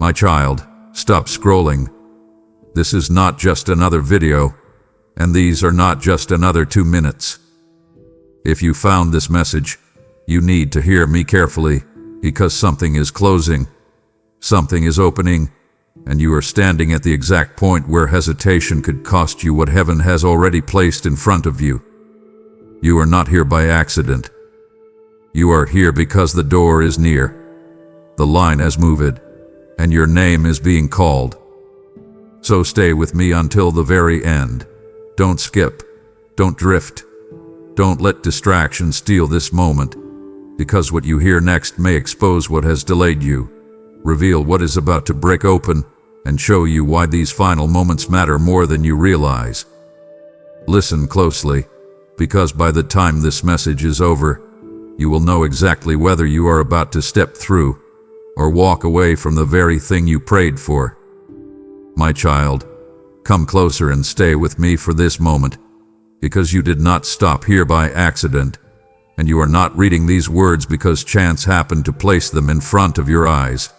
My child, stop scrolling. This is not just another video, and these are not just another 2 minutes. If you found this message, you need to hear me carefully, because something is closing, something is opening, and you are standing at the exact point where hesitation could cost you what heaven has already placed in front of you. You are not here by accident. You are here because the door is near, the line has moved, and your name is being called. So stay with me until the very end. Don't skip, don't drift, don't let distraction steal this moment, because what you hear next may expose what has delayed you, reveal what is about to break open, and show you why these final moments matter more than you realize. Listen closely, because by the time this message is over, you will know exactly whether you are about to step through or walk away from the very thing you prayed for. My child, come closer and stay with me for this moment, because you did not stop here by accident, and you are not reading these words because chance happened to place them in front of your eyes.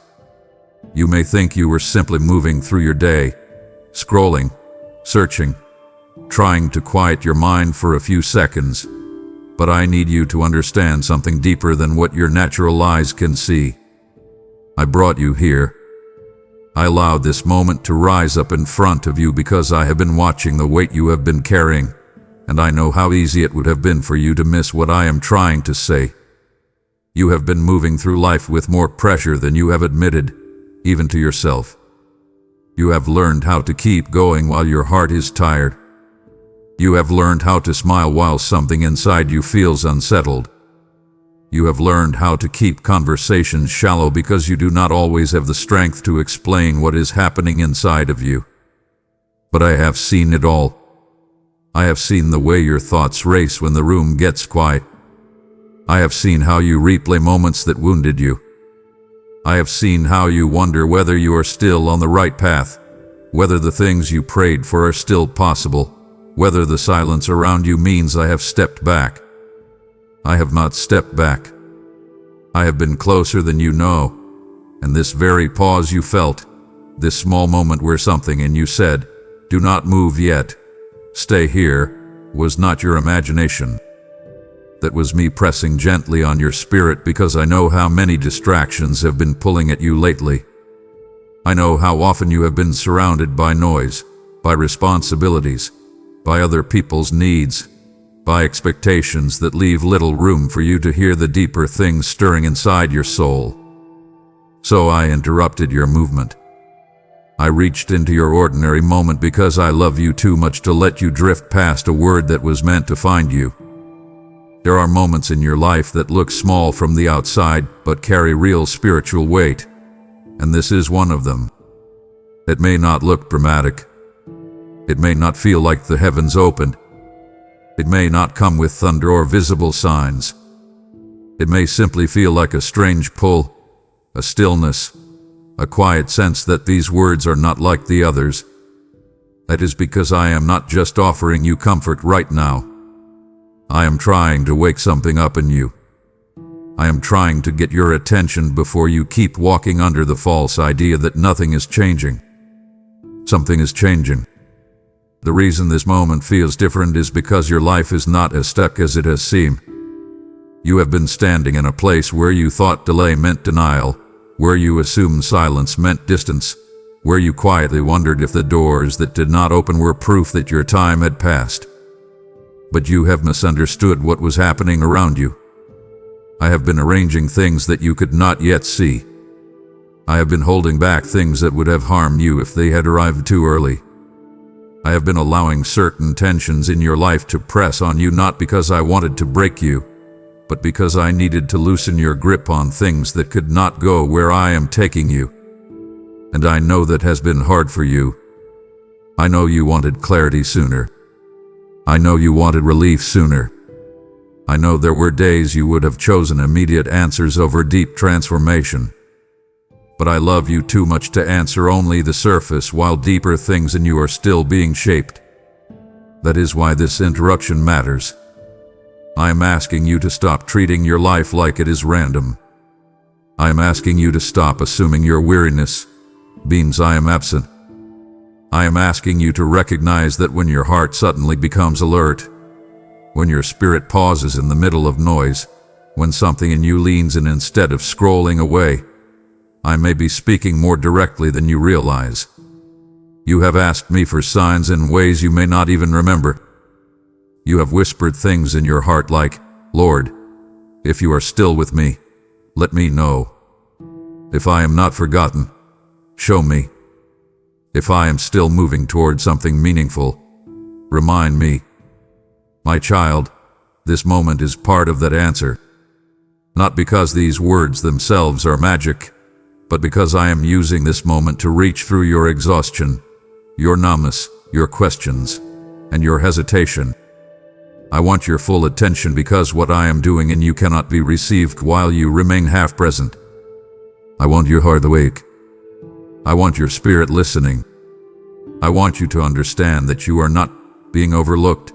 You may think you were simply moving through your day, scrolling, searching, trying to quiet your mind for a few seconds, but I need you to understand something deeper than what your natural eyes can see. I brought you here. I allowed this moment to rise up in front of you because I have been watching the weight you have been carrying, and I know how easy it would have been for you to miss what I am trying to say. You have been moving through life with more pressure than you have admitted, even to yourself. You have learned how to keep going while your heart is tired. You have learned how to smile while something inside you feels unsettled. You have learned how to keep conversations shallow because you do not always have the strength to explain what is happening inside of you. But I have seen it all. I have seen the way your thoughts race when the room gets quiet. I have seen how you replay moments that wounded you. I have seen how you wonder whether you are still on the right path, whether the things you prayed for are still possible, whether the silence around you means I have stepped back. I have not stepped back. I have been closer than you know, and this very pause you felt, this small moment where something in you said, "Do not move yet, stay here," was not your imagination. That was me pressing gently on your spirit because I know how many distractions have been pulling at you lately. I know how often you have been surrounded by noise, by responsibilities, by other people's needs, by expectations that leave little room for you to hear the deeper things stirring inside your soul. So I interrupted your movement. I reached into your ordinary moment because I love you too much to let you drift past a word that was meant to find you. There are moments in your life that look small from the outside but carry real spiritual weight, and this is one of them. It may not look dramatic. It may not feel like the heavens opened. It may not come with thunder or visible signs. It may simply feel like a strange pull, a stillness, a quiet sense that these words are not like the others. That is because I am not just offering you comfort right now. I am trying to wake something up in you. I am trying to get your attention before you keep walking under the false idea that nothing is changing. Something is changing. The reason this moment feels different is because your life is not as stuck as it has seemed. You have been standing in a place where you thought delay meant denial, where you assumed silence meant distance, where you quietly wondered if the doors that did not open were proof that your time had passed. But you have misunderstood what was happening around you. I have been arranging things that you could not yet see. I have been holding back things that would have harmed you if they had arrived too early. I have been allowing certain tensions in your life to press on you not because I wanted to break you, but because I needed to loosen your grip on things that could not go where I am taking you. And I know that has been hard for you. I know you wanted clarity sooner. I know you wanted relief sooner. I know there were days you would have chosen immediate answers over deep transformation. But I love you too much to answer only the surface while deeper things in you are still being shaped. That is why this interruption matters. I am asking you to stop treating your life like it is random. I am asking you to stop assuming your weariness, means I am absent. I am asking you to recognize that when your heart suddenly becomes alert, when your spirit pauses in the middle of noise, when something in you leans in instead of scrolling away, I may be speaking more directly than you realize. You have asked me for signs in ways you may not even remember. You have whispered things in your heart like, "Lord, if you are still with me, let me know. If I am not forgotten, show me. If I am still moving toward something meaningful, remind me." My child, this moment is part of that answer. Not because these words themselves are magic, but because I am using this moment to reach through your exhaustion, your numbness, your questions, and your hesitation. I want your full attention because what I am doing in you cannot be received while you remain half present. I want your heart awake. I want your spirit listening. I want you to understand that you are not being overlooked,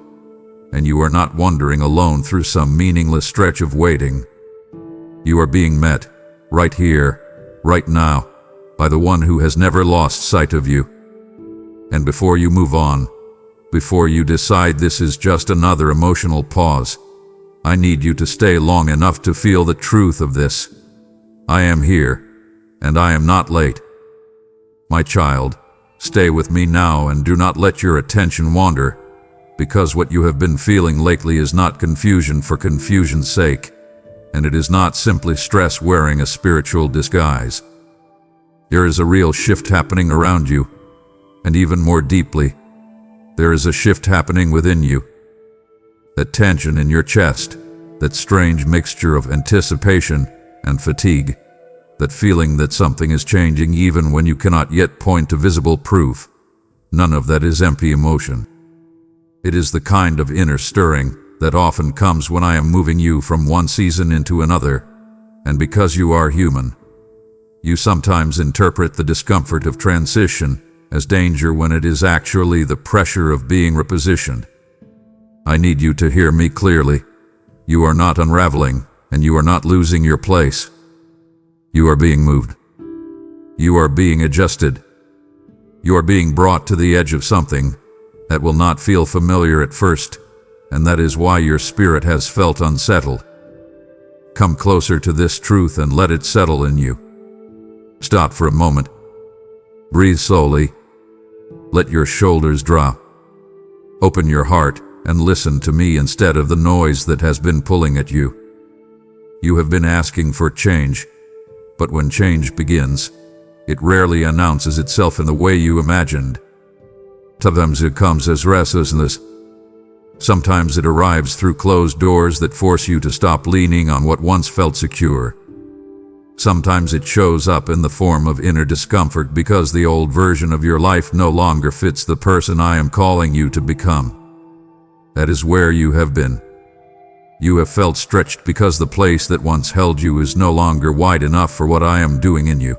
and you are not wandering alone through some meaningless stretch of waiting. You are being met, right here, right now, by the one who has never lost sight of you. And before you move on, before you decide this is just another emotional pause, I need you to stay long enough to feel the truth of this. I am here, and I am not late. My child, stay with me now and do not let your attention wander, because what you have been feeling lately is not confusion for confusion's sake, and it is not simply stress wearing a spiritual disguise. There is a real shift happening around you, and even more deeply, there is a shift happening within you. That tension in your chest, that strange mixture of anticipation and fatigue, that feeling that something is changing even when you cannot yet point to visible proof, none of that is empty emotion. It is the kind of inner stirring that often comes when I am moving you from one season into another, and because you are human, you sometimes interpret the discomfort of transition as danger when it is actually the pressure of being repositioned. I need you to hear me clearly. You are not unraveling, and you are not losing your place. You are being moved. You are being adjusted. You are being brought to the edge of something that will not feel familiar at first, and that is why your spirit has felt unsettled. Come closer to this truth and let it settle in you. Stop for a moment. Breathe slowly. Let your shoulders drop. Open your heart and listen to me instead of the noise that has been pulling at you. You have been asking for change, but when change begins, it rarely announces itself in the way you imagined. Sometimes it comes as restlessness. Sometimes it arrives through closed doors that force you to stop leaning on what once felt secure. Sometimes it shows up in the form of inner discomfort because the old version of your life no longer fits the person I am calling you to become. That is where you have been. You have felt stretched because the place that once held you is no longer wide enough for what I am doing in you.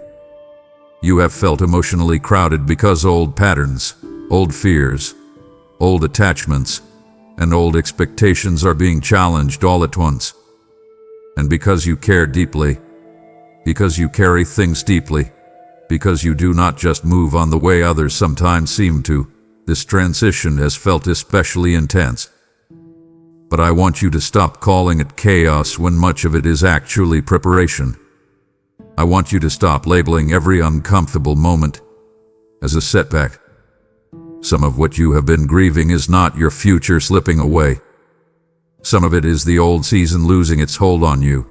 You have felt emotionally crowded because old patterns, old fears, old attachments, and old expectations are being challenged all at once. And because you care deeply, because you carry things deeply, because you do not just move on the way others sometimes seem to, this transition has felt especially intense. But I want you to stop calling it chaos when much of it is actually preparation. I want you to stop labeling every uncomfortable moment as a setback. Some of what you have been grieving is not your future slipping away. Some of it is the old season losing its hold on you.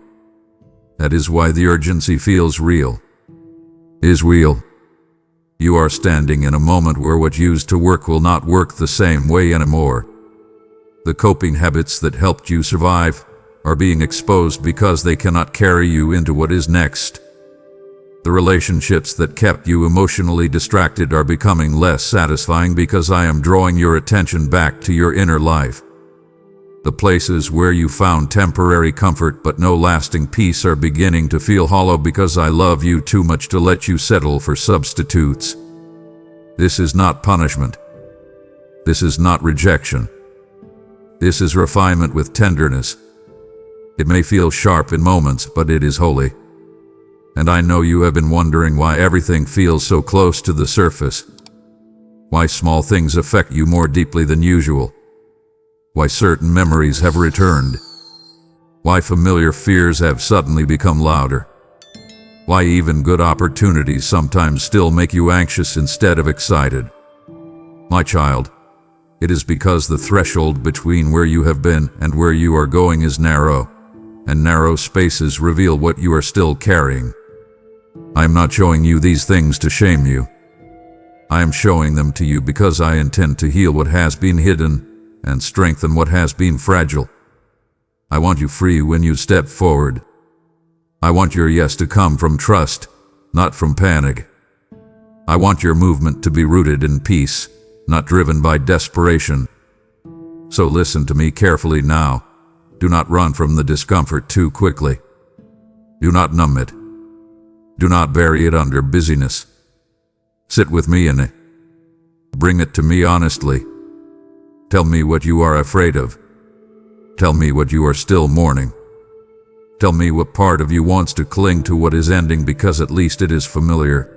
That is why the urgency feels real. Is real. You are standing in a moment where what used to work will not work the same way anymore. The coping habits that helped you survive are being exposed because they cannot carry you into what is next. The relationships that kept you emotionally distracted are becoming less satisfying because I am drawing your attention back to your inner life. The places where you found temporary comfort but no lasting peace are beginning to feel hollow because I love you too much to let you settle for substitutes. This is not punishment. This is not rejection. This is refinement with tenderness. It may feel sharp in moments, but it is holy. And I know you have been wondering why everything feels so close to the surface. Why small things affect you more deeply than usual. Why certain memories have returned. Why familiar fears have suddenly become louder. Why even good opportunities sometimes still make you anxious instead of excited. My child, it is because the threshold between where you have been and where you are going is narrow, and narrow spaces reveal what you are still carrying. I am not showing you these things to shame you. I am showing them to you because I intend to heal what has been hidden and strengthen what has been fragile. I want you free when you step forward. I want your yes to come from trust, not from panic. I want your movement to be rooted in peace, not driven by desperation. So listen to me carefully now. Do not run from the discomfort too quickly. Do not numb it. Do not bury it under busyness. Sit with me in it. Bring it to me honestly. Tell me what you are afraid of. Tell me what you are still mourning. Tell me what part of you wants to cling to what is ending because at least it is familiar.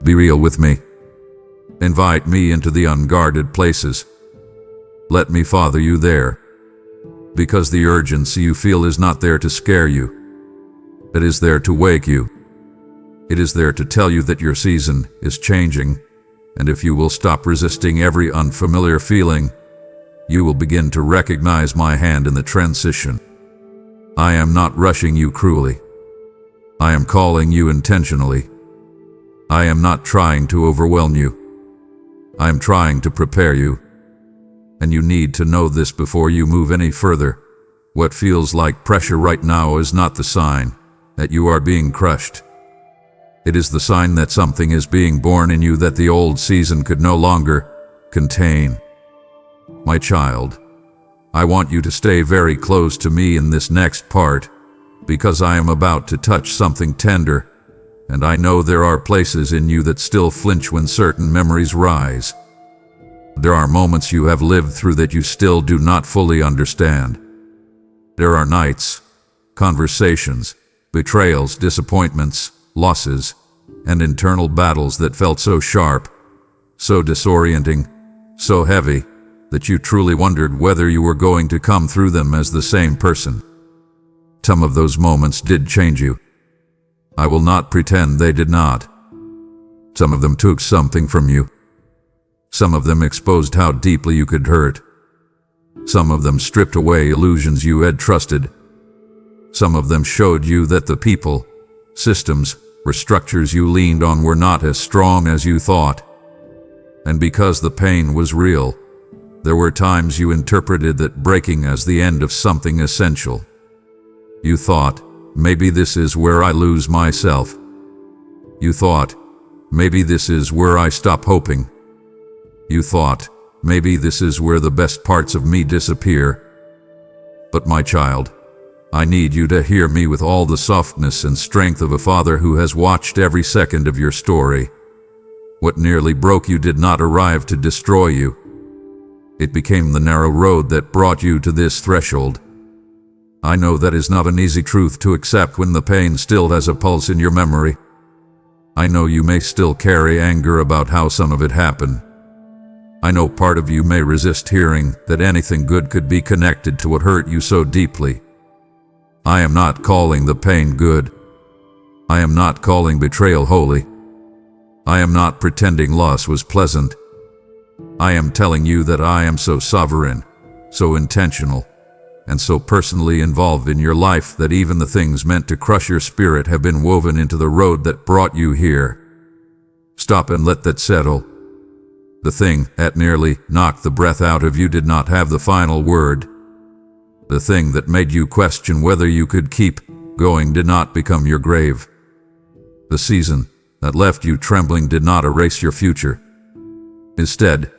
Be real with me. Invite me into the unguarded places. Let me father you there. Because the urgency you feel is not there to scare you. It is there to wake you. It is there to tell you that your season is changing, and if you will stop resisting every unfamiliar feeling, you will begin to recognize my hand in the transition. I am not rushing you cruelly. I am calling you intentionally. I am not trying to overwhelm you. I am trying to prepare you. And you need to know this before you move any further. What feels like pressure right now is not the sign that you are being crushed. It is the sign that something is being born in you that the old season could no longer contain. My child, I want you to stay very close to me in this next part, because I am about to touch something tender, and I know there are places in you that still flinch when certain memories rise. There are moments you have lived through that you still do not fully understand. There are nights, conversations, betrayals, disappointments, losses, and internal battles that felt so sharp, so disorienting, so heavy, that you truly wondered whether you were going to come through them as the same person. Some of those moments did change you. I will not pretend they did not. Some of them took something from you. Some of them exposed how deeply you could hurt. Some of them stripped away illusions you had trusted. Some of them showed you that the people, systems, or structures you leaned on were not as strong as you thought. And because the pain was real, there were times you interpreted that breaking as the end of something essential. You thought, maybe this is where I lose myself. You thought, maybe this is where I stop hoping. You thought, maybe this is where the best parts of me disappear. But my child, I need you to hear me with all the softness and strength of a father who has watched every second of your story. What nearly broke you did not arrive to destroy you. It became the narrow road that brought you to this threshold. I know that is not an easy truth to accept when the pain still has a pulse in your memory. I know you may still carry anger about how some of it happened. I know part of you may resist hearing that anything good could be connected to what hurt you so deeply. I am not calling the pain good. I am not calling betrayal holy. I am not pretending loss was pleasant. I am telling you that I am so sovereign, so intentional, and so personally involved in your life that even the things meant to crush your spirit have been woven into the road that brought you here. Stop and let that settle. The thing that nearly knocked the breath out of you did not have the final word. The thing that made you question whether you could keep going did not become your grave. The season that left you trembling did not erase your future. Instead,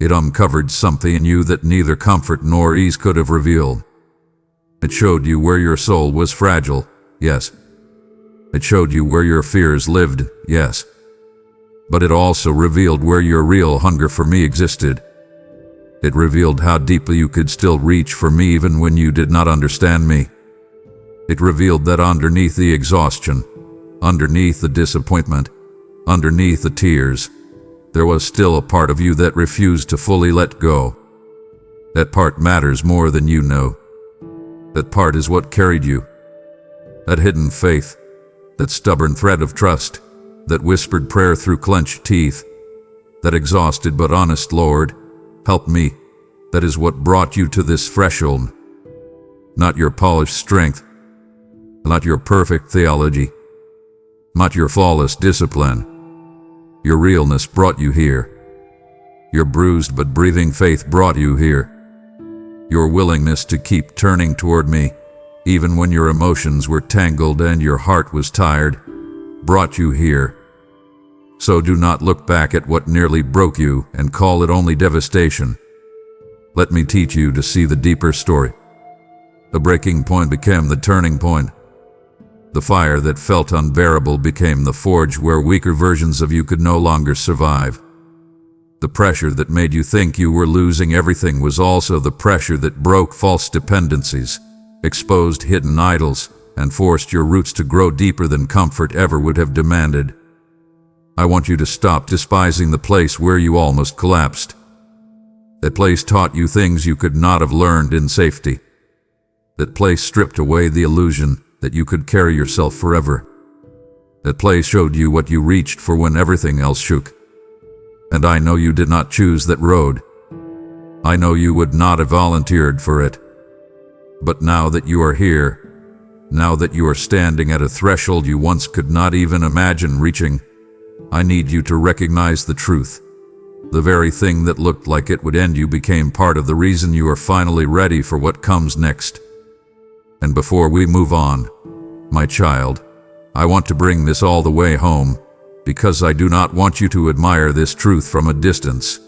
it uncovered something in you that neither comfort nor ease could have revealed. It showed you where your soul was fragile, yes. It showed you where your fears lived, yes. But it also revealed where your real hunger for me existed. It revealed how deeply you could still reach for me even when you did not understand me. It revealed that underneath the exhaustion, Underneath the disappointment, underneath the tears, there was still a part of you that refused to fully let go. That part matters more than you know. That part is what carried you. That hidden faith, that stubborn thread of trust, that whispered prayer through clenched teeth, that exhausted but honest "Lord, help me," that is what brought you to this threshold. Not your polished strength, not your perfect theology, not your flawless discipline. Your realness brought you here. Your bruised but breathing faith brought you here. Your willingness to keep turning toward me, even when your emotions were tangled and your heart was tired, brought you here. So do not look back at what nearly broke you and call it only devastation. Let me teach you to see the deeper story. The breaking point became the turning point. The fire that felt unbearable became the forge where weaker versions of you could no longer survive. The pressure that made you think you were losing everything was also the pressure that broke false dependencies, exposed hidden idols, and forced your roots to grow deeper than comfort ever would have demanded. I want you to stop despising the place where you almost collapsed. That place taught you things you could not have learned in safety. That place stripped away the illusion that you could carry yourself forever. That place showed you what you reached for when everything else shook. And I know you did not choose that road. I know you would not have volunteered for it. But now that you are here, now that you are standing at a threshold you once could not even imagine reaching, I need you to recognize the truth. The very thing that looked like it would end you became part of the reason you are finally ready for what comes next. And before we move on, my child, I want to bring this all the way home, because I do not want you to admire this truth from a distance.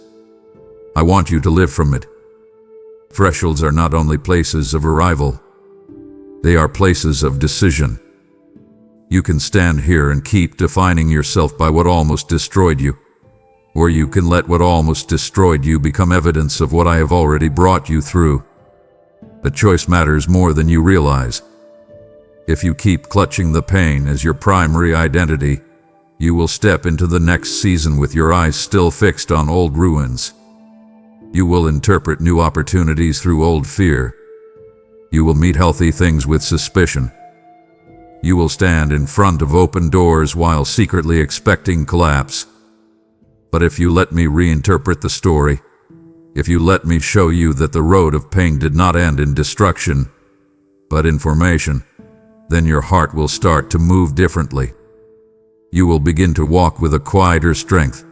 I want you to live from it. Thresholds are not only places of arrival, they are places of decision. You can stand here and keep defining yourself by what almost destroyed you, or you can let what almost destroyed you become evidence of what I have already brought you through. The choice matters more than you realize. If you keep clutching the pain as your primary identity, you will step into the next season with your eyes still fixed on old ruins. You will interpret new opportunities through old fear. You will meet healthy things with suspicion. You will stand in front of open doors while secretly expecting collapse. But if you let me reinterpret the story, if you let me show you that the road of pain did not end in destruction, but in formation, then your heart will start to move differently. You will begin to walk with a quieter strength.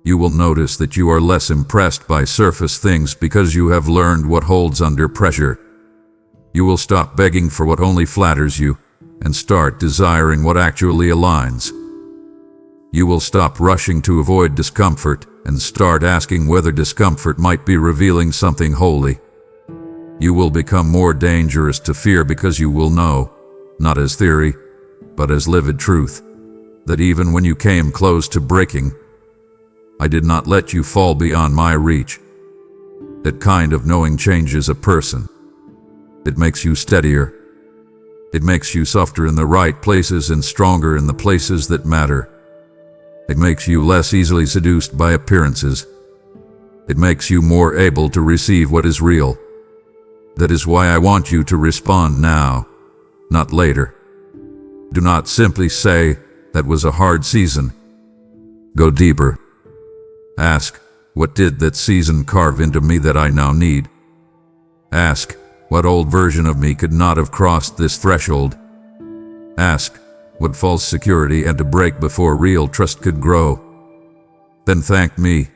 You will notice that you are less impressed by surface things because you have learned what holds under pressure. You will stop begging for what only flatters you and start desiring what actually aligns. You will stop rushing to avoid discomfort and start asking whether discomfort might be revealing something holy. You will become more dangerous to fear because you will know, not as theory, but as livid truth, that even when you came close to breaking, I did not let you fall beyond my reach. That kind of knowing changes a person. It makes you steadier. It makes you softer in the right places and stronger in the places that matter. It makes you less easily seduced by appearances. It makes you more able to receive what is real. That is why I want you to respond now, not later. Do not simply say, "That was a hard season." Go deeper. Ask, what did that season carve into me that I now need? Ask, what old version of me could not have crossed this threshold? Ask, what false security had to break before real trust could grow? Then thank me,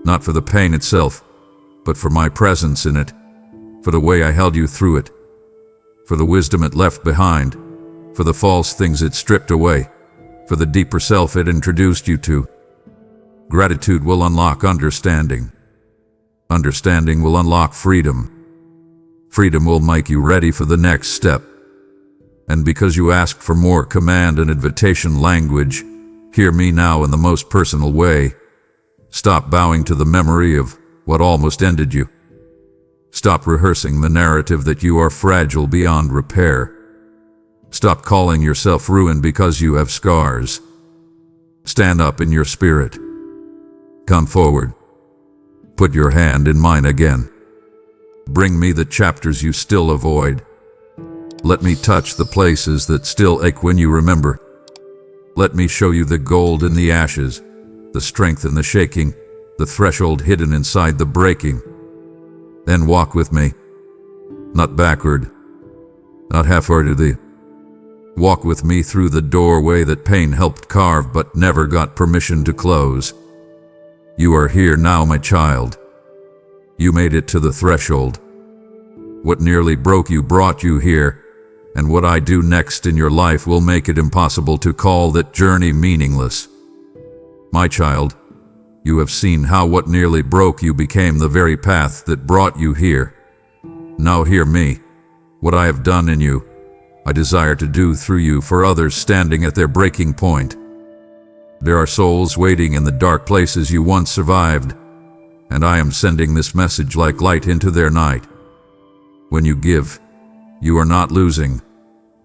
not for the pain itself, but for my presence in it, for the way I held you through it, for the wisdom it left behind, for the false things it stripped away, for the deeper self it introduced you to. Gratitude will unlock understanding. Understanding will unlock freedom. Freedom will make you ready for the next step. And because you asked for more command and invitation language, hear me now in the most personal way. Stop bowing to the memory of what almost ended you. Stop rehearsing the narrative that you are fragile beyond repair. Stop calling yourself ruined because you have scars. Stand up in your spirit. Come forward. Put your hand in mine again. Bring me the chapters you still avoid. Let me touch the places that still ache when you remember. Let me show you the gold in the ashes, the strength in the shaking, the threshold hidden inside the breaking. Then walk with me. Not backward, not half-heartedly. Walk with me through the doorway that pain helped carve but never got permission to close. You are here now, my child. You made it to the threshold. What nearly broke you brought you here, and what I do next in your life will make it impossible to call that journey meaningless. My child, you have seen how what nearly broke you became the very path that brought you here. Now hear me. What I have done in you, I desire to do through you for others standing at their breaking point. There are souls waiting in the dark places you once survived, and I am sending this message like light into their night. When you give, you are not losing.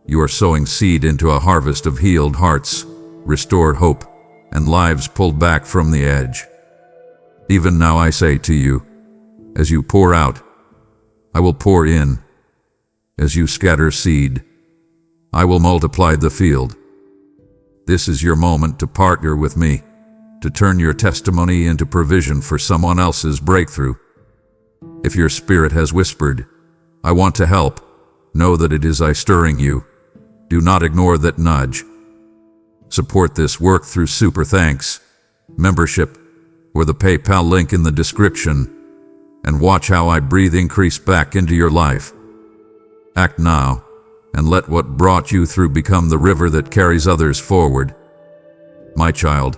You are sowing seed into a harvest of healed hearts, restored hope, and lives pulled back from the edge. Even now I say to you, as you pour out, I will pour in. As you scatter seed, I will multiply the field. This is your moment to partner with me, to turn your testimony into provision for someone else's breakthrough. If your spirit has whispered, I want to help, know that it is I stirring you. Do not ignore that nudge. Support this work through super thanks, membership, or the PayPal link in the description, and watch how I breathe increase back into your life. Act now, and let what brought you through become the river that carries others forward. My child,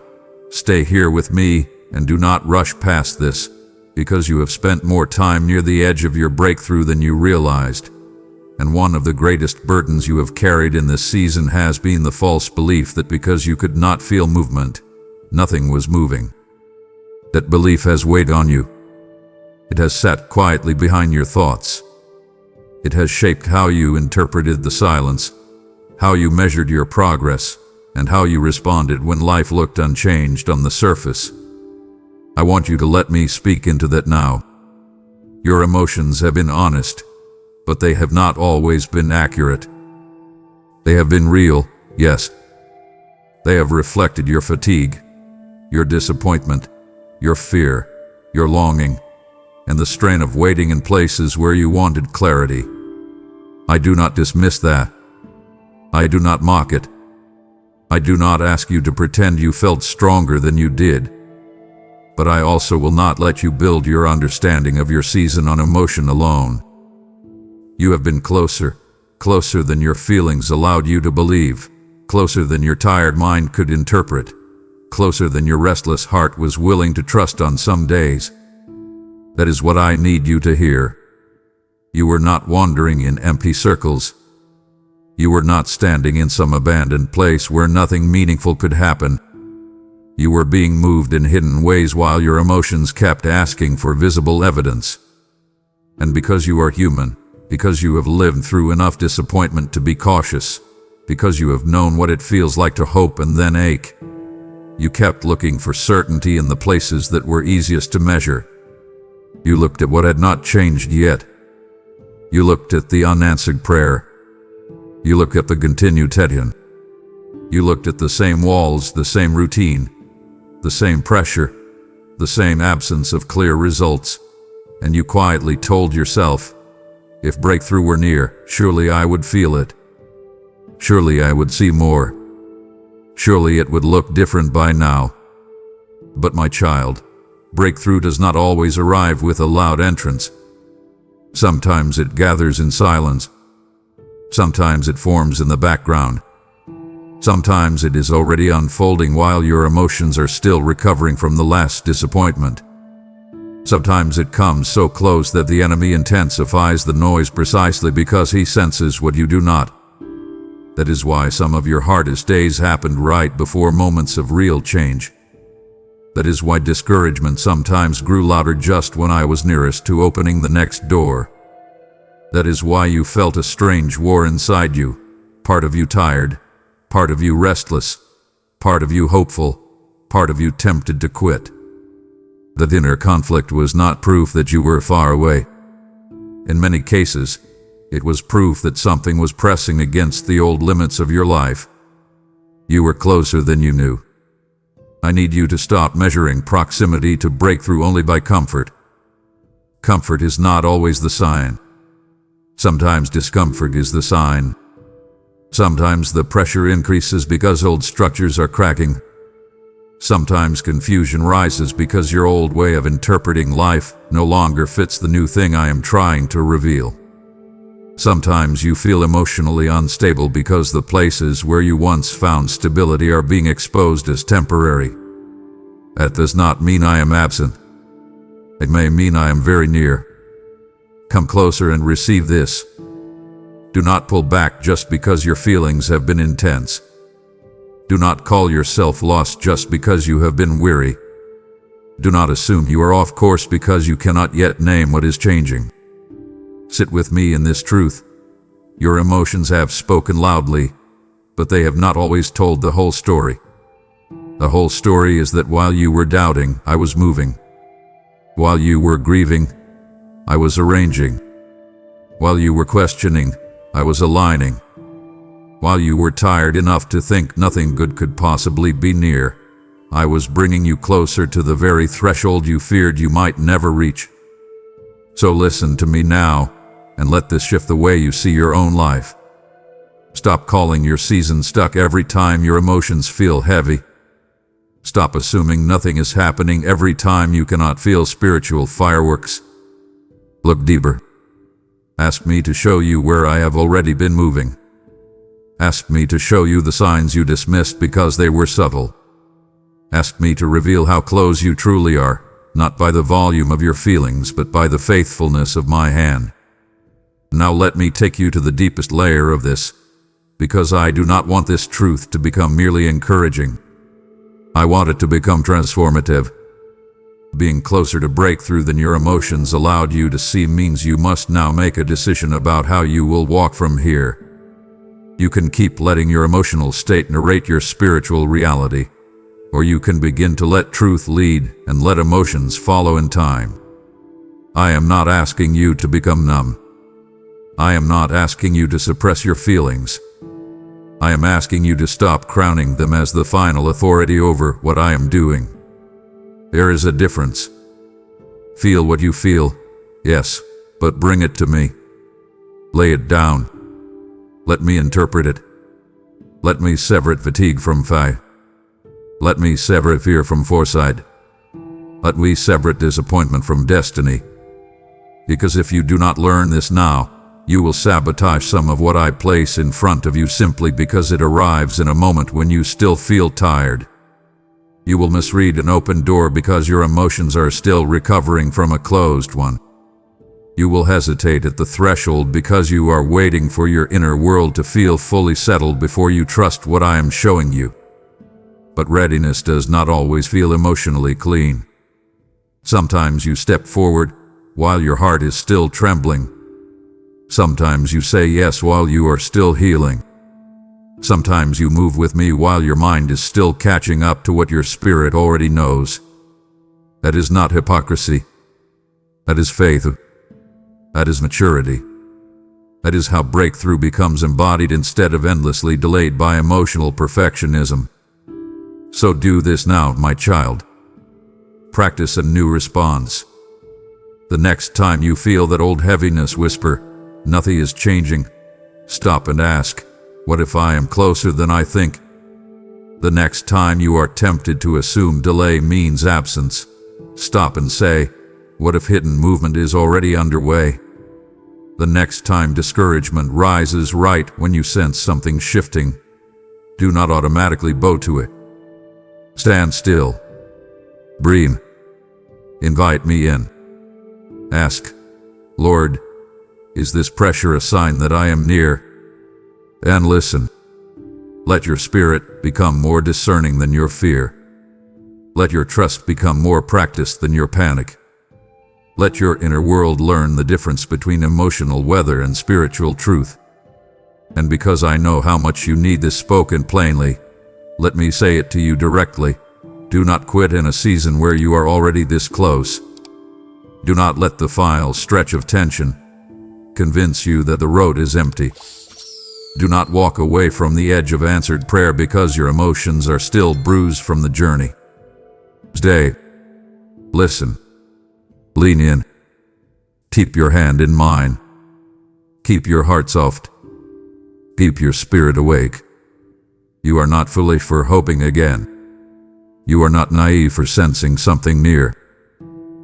stay here with me and do not rush past this, because you have spent more time near the edge of your breakthrough than you realized. And one of the greatest burdens you have carried in this season has been the false belief that because you could not feel movement, nothing was moving. That belief has weighed on you. It has sat quietly behind your thoughts. It has shaped how you interpreted the silence, how you measured your progress, and how you responded when life looked unchanged on the surface. I want you to let me speak into that now. Your emotions have been honest, but they have not always been accurate. They have been real, yes. They have reflected your fatigue, your disappointment, your fear, your longing, and the strain of waiting in places where you wanted clarity. I do not dismiss that. I do not mock it. I do not ask you to pretend you felt stronger than you did. But I also will not let you build your understanding of your season on emotion alone. You have been closer than your feelings allowed you to believe, closer than your tired mind could interpret, closer than your restless heart was willing to trust on some days. That is what I need you to hear. You were not wandering in empty circles. You were not standing in some abandoned place where nothing meaningful could happen. You were being moved in hidden ways while your emotions kept asking for visible evidence. And because you are human, because you have lived through enough disappointment to be cautious, because you have known what it feels like to hope and then ache, you kept looking for certainty in the places that were easiest to measure. You looked at what had not changed yet. You looked at the unanswered prayer. You looked at the continued tension. You looked at the same walls, the same routine, the same pressure, the same absence of clear results, and you quietly told yourself, if breakthrough were near, surely I would feel it. Surely I would see more. Surely it would look different by now. But my child, breakthrough does not always arrive with a loud entrance. Sometimes it gathers in silence. Sometimes it forms in the background. Sometimes it is already unfolding while your emotions are still recovering from the last disappointment. Sometimes it comes so close that the enemy intensifies the noise precisely because he senses what you do not. That is why some of your hardest days happened right before moments of real change. That is why discouragement sometimes grew louder just when I was nearest to opening the next door. That is why you felt a strange war inside you, part of you tired, part of you restless, part of you hopeful, part of you tempted to quit. That inner conflict was not proof that you were far away. In many cases, it was proof that something was pressing against the old limits of your life. You were closer than you knew. I need you to stop measuring proximity to breakthrough only by comfort. Comfort is not always the sign. Sometimes discomfort is the sign. Sometimes the pressure increases because old structures are cracking. Sometimes confusion rises because your old way of interpreting life no longer fits the new thing I am trying to reveal. Sometimes you feel emotionally unstable because the places where you once found stability are being exposed as temporary. That does not mean I am absent. It may mean I am very near. Come closer and receive this. Do not pull back just because your feelings have been intense. Do not call yourself lost just because you have been weary. Do not assume you are off course because you cannot yet name what is changing. Sit with me in this truth. Your emotions have spoken loudly, but they have not always told the whole story. The whole story is that while you were doubting, I was moving. While you were grieving, I was arranging. While you were questioning, I was aligning. While you were tired enough to think nothing good could possibly be near, I was bringing you closer to the very threshold you feared you might never reach. So listen to me now, and let this shift the way you see your own life. Stop calling your season stuck every time your emotions feel heavy. Stop assuming nothing is happening every time you cannot feel spiritual fireworks. Look deeper. Ask me to show you where I have already been moving. Ask me to show you the signs you dismissed because they were subtle. Ask me to reveal how close you truly are, not by the volume of your feelings, but by the faithfulness of my hand. Now let me take you to the deepest layer of this, because I do not want this truth to become merely encouraging. I want it to become transformative. Being closer to breakthrough than your emotions allowed you to see means you must now make a decision about how you will walk from here. You can keep letting your emotional state narrate your spiritual reality, or you can begin to let truth lead and let emotions follow in time. I am not asking you to become numb. I am not asking you to suppress your feelings. I am asking you to stop crowning them as the final authority over what I am doing. There is a difference. Feel what you feel, yes, but bring it to me. Lay it down. Let me interpret it. Let me sever fatigue from faith. Let me sever fear from foresight. Let me sever disappointment from destiny. Because if you do not learn this now, you will sabotage some of what I place in front of you simply because it arrives in a moment when you still feel tired. You will misread an open door because your emotions are still recovering from a closed one. You will hesitate at the threshold because you are waiting for your inner world to feel fully settled before you trust what I am showing you. But readiness does not always feel emotionally clean. Sometimes you step forward while your heart is still trembling. Sometimes you say yes while you are still healing. Sometimes you move with me while your mind is still catching up to what your spirit already knows. That is not hypocrisy. That is faith. That is maturity. That is how breakthrough becomes embodied instead of endlessly delayed by emotional perfectionism. So do this now, my child. Practice a new response. The next time you feel that old heaviness whisper, "Nothing is changing," stop and ask, "What if I am closer than I think?" The next time you are tempted to assume delay means absence, stop and say, "What if hidden movement is already underway?" The next time discouragement rises right when you sense something shifting, do not automatically bow to it. Stand still. Breathe. Invite me in. Ask, "Lord, is this pressure a sign that I am near?" And listen. Let your spirit become more discerning than your fear. Let your trust become more practiced than your panic. Let your inner world learn the difference between emotional weather and spiritual truth. And because I know how much you need this spoken plainly, let me say it to you directly. Do not quit in a season where you are already this close. Do not let the final stretch of tension convince you that the road is empty. Do not walk away from the edge of answered prayer because your emotions are still bruised from the journey. Stay. Listen. Lean in. Keep your hand in mine. Keep your heart soft. Keep your spirit awake. You are not foolish for hoping again. You are not naive for sensing something near.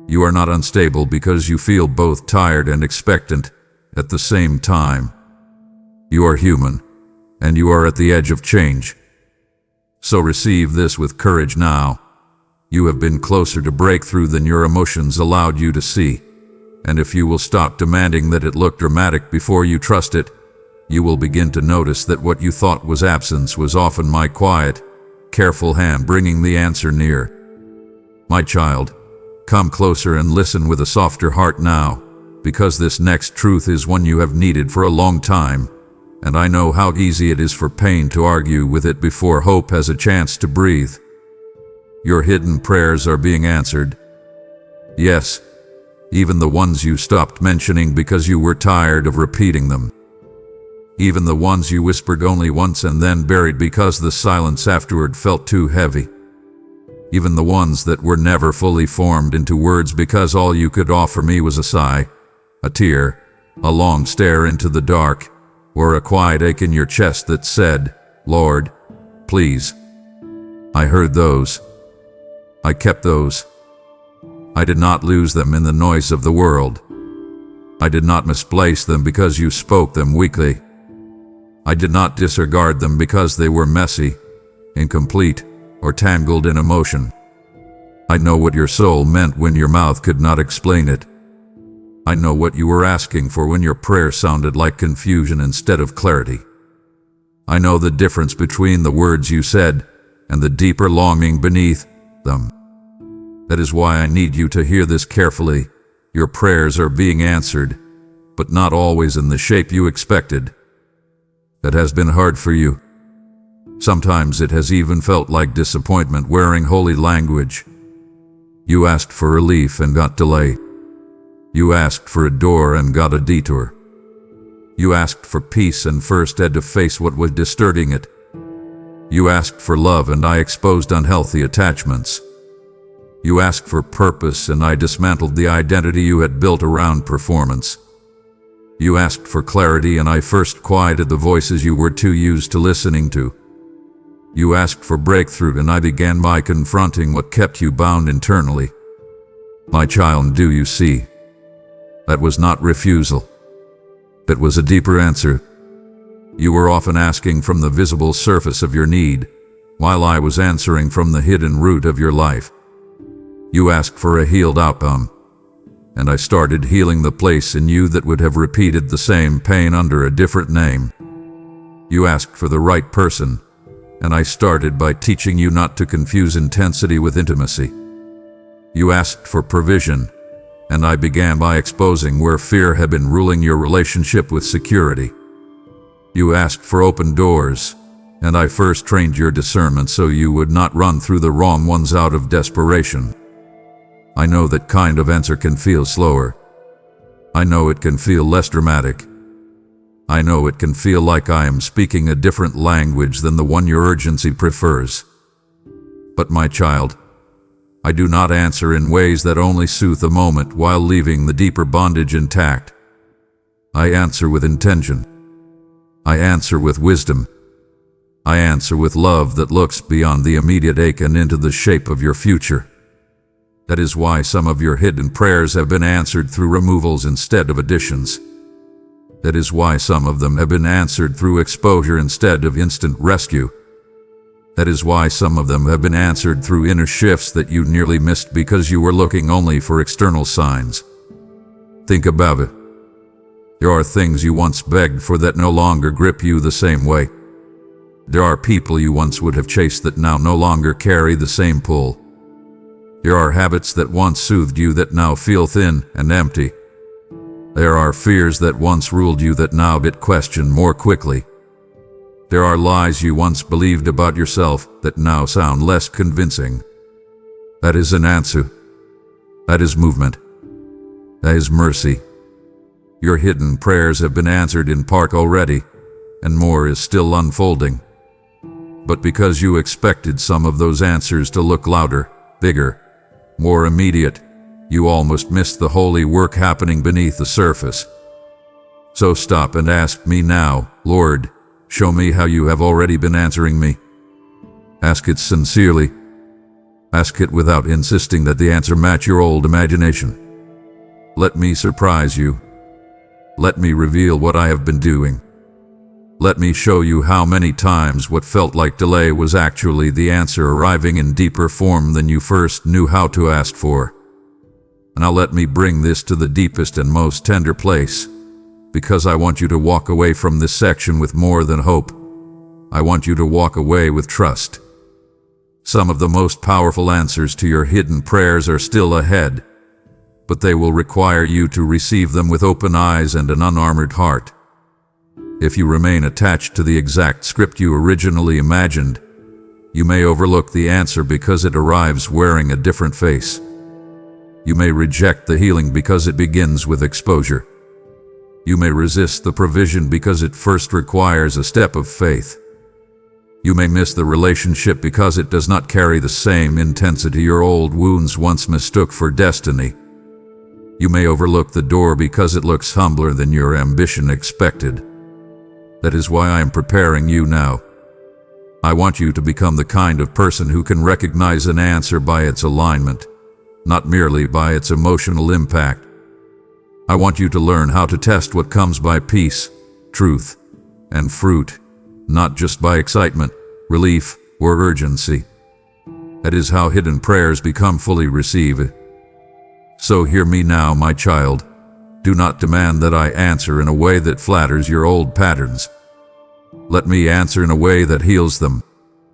You are not unstable because you feel both tired and expectant at the same time. You are human, and you are at the edge of change. So receive this with courage now. You have been closer to breakthrough than your emotions allowed you to see. And if you will stop demanding that it look dramatic before you trust it, you will begin to notice that what you thought was absence was often my quiet, careful hand bringing the answer near. My child, come closer and listen with a softer heart now, because this next truth is one you have needed for a long time, and I know how easy it is for pain to argue with it before hope has a chance to breathe. Your hidden prayers are being answered. Yes, even the ones you stopped mentioning because you were tired of repeating them. Even the ones you whispered only once and then buried because the silence afterward felt too heavy. Even the ones that were never fully formed into words because all you could offer me was a sigh, a tear, a long stare into the dark, or a quiet ache in your chest that said, "Lord, please." I heard those. I kept those. I did not lose them in the noise of the world. I did not misplace them because you spoke them weakly. I did not disregard them because they were messy, incomplete, or tangled in emotion. I know what your soul meant when your mouth could not explain it. I know what you were asking for when your prayer sounded like confusion instead of clarity. I know the difference between the words you said and the deeper longing beneath them. That is why I need you to hear this carefully. Your prayers are being answered, but not always in the shape you expected. That has been hard for you. Sometimes it has even felt like disappointment wearing holy language. You asked for relief and got delay. You asked for a door and got a detour. You asked for peace and first had to face what was disturbing it. You asked for love and I exposed unhealthy attachments. You asked for purpose and I dismantled the identity you had built around performance. You asked for clarity and I first quieted the voices you were too used to listening to. You asked for breakthrough and I began by confronting what kept you bound internally. My child, do you see? That was not refusal. That was a deeper answer. You were often asking from the visible surface of your need, while I was answering from the hidden root of your life. You asked for a healed outcome, and I started healing the place in you that would have repeated the same pain under a different name. You asked for the right person, and I started by teaching you not to confuse intensity with intimacy. You asked for provision, and I began by exposing where fear had been ruling your relationship with security. You asked for open doors, and I first trained your discernment so you would not run through the wrong ones out of desperation. I know that kind of answer can feel slower. I know it can feel less dramatic. I know it can feel like I am speaking a different language than the one your urgency prefers. But my child, I do not answer in ways that only soothe the moment while leaving the deeper bondage intact. I answer with intention. I answer with wisdom. I answer with love that looks beyond the immediate ache and into the shape of your future. That is why some of your hidden prayers have been answered through removals instead of additions. That is why some of them have been answered through exposure instead of instant rescue. That is why some of them have been answered through inner shifts that you nearly missed because you were looking only for external signs. Think about it. There are things you once begged for that no longer grip you the same way. There are people you once would have chased that now no longer carry the same pull. There are habits that once soothed you that now feel thin and empty. There are fears that once ruled you that now get questioned more quickly. There are lies you once believed about yourself that now sound less convincing. That is an answer. That is movement. That is mercy. Your hidden prayers have been answered in part already, and more is still unfolding. But because you expected some of those answers to look louder, bigger, more immediate, you almost missed the holy work happening beneath the surface. So stop and ask me now, Lord, show me how you have already been answering me. Ask it sincerely. Ask it without insisting that the answer match your old imagination. Let me surprise you. Let me reveal what I have been doing. Let me show you how many times what felt like delay was actually the answer arriving in deeper form than you first knew how to ask for. Now let me bring this to the deepest and most tender place, because I want you to walk away from this section with more than hope. I want you to walk away with trust. Some of the most powerful answers to your hidden prayers are still ahead, but they will require you to receive them with open eyes and an unarmored heart. If you remain attached to the exact script you originally imagined, you may overlook the answer because it arrives wearing a different face. You may reject the healing because it begins with exposure. You may resist the provision because it first requires a step of faith. You may miss the relationship because it does not carry the same intensity your old wounds once mistook for destiny. You may overlook the door because it looks humbler than your ambition expected. That is why I am preparing you now. I want you to become the kind of person who can recognize an answer by its alignment, not merely by its emotional impact. I want you to learn how to test what comes by peace, truth, and fruit, not just by excitement, relief, or urgency. That is how hidden prayers become fully received. So hear me now, my child. Do not demand that I answer in a way that flatters your old patterns. Let me answer in a way that heals them.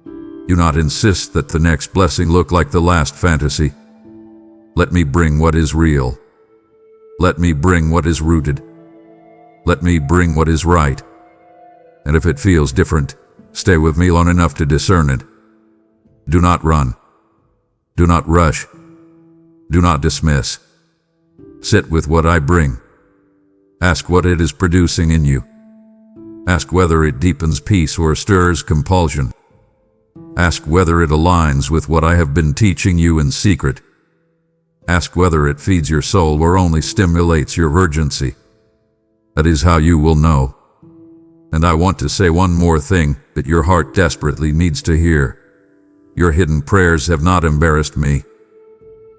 Do not insist that the next blessing look like the last fantasy. Let me bring what is real. Let me bring what is rooted. Let me bring what is right. And if it feels different, stay with me long enough to discern it. Do not run. Do not rush. Do not dismiss. Sit with what I bring. Ask what it is producing in you. Ask whether it deepens peace or stirs compulsion. Ask whether it aligns with what I have been teaching you in secret. Ask whether it feeds your soul or only stimulates your urgency. That is how you will know. And I want to say one more thing that your heart desperately needs to hear. Your hidden prayers have not embarrassed me.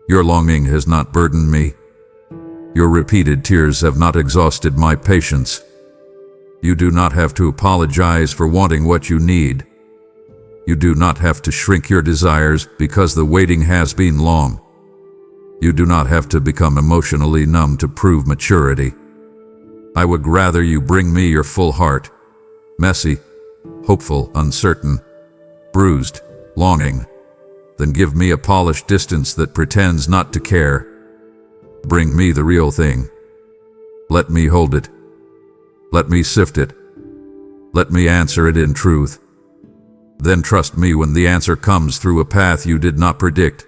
Your longing has not burdened me. Your repeated tears have not exhausted my patience. You do not have to apologize for wanting what you need. You do not have to shrink your desires because the waiting has been long. You do not have to become emotionally numb to prove maturity. I would rather you bring me your full heart, messy, hopeful, uncertain, bruised, longing, than give me a polished distance that pretends not to care. Bring me the real thing. Let me hold it. Let me sift it. Let me answer it in truth. Then trust me when the answer comes through a path you did not predict.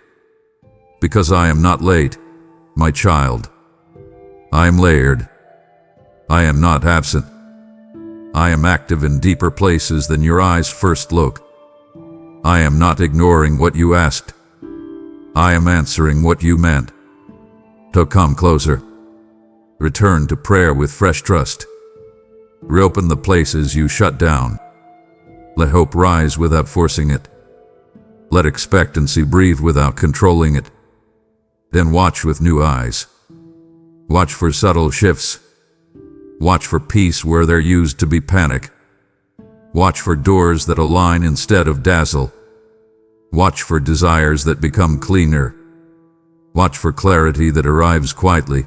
Because I am not late, my child. I am layered. I am not absent. I am active in deeper places than your eyes first look. I am not ignoring what you asked. I am answering what you meant. So come closer. Return to prayer with fresh trust. Reopen the places you shut down. Let hope rise without forcing it. Let expectancy breathe without controlling it. Then watch with new eyes. Watch for subtle shifts. Watch for peace where there used to be panic. Watch for doors that align instead of dazzle. Watch for desires that become cleaner. Watch for clarity that arrives quietly.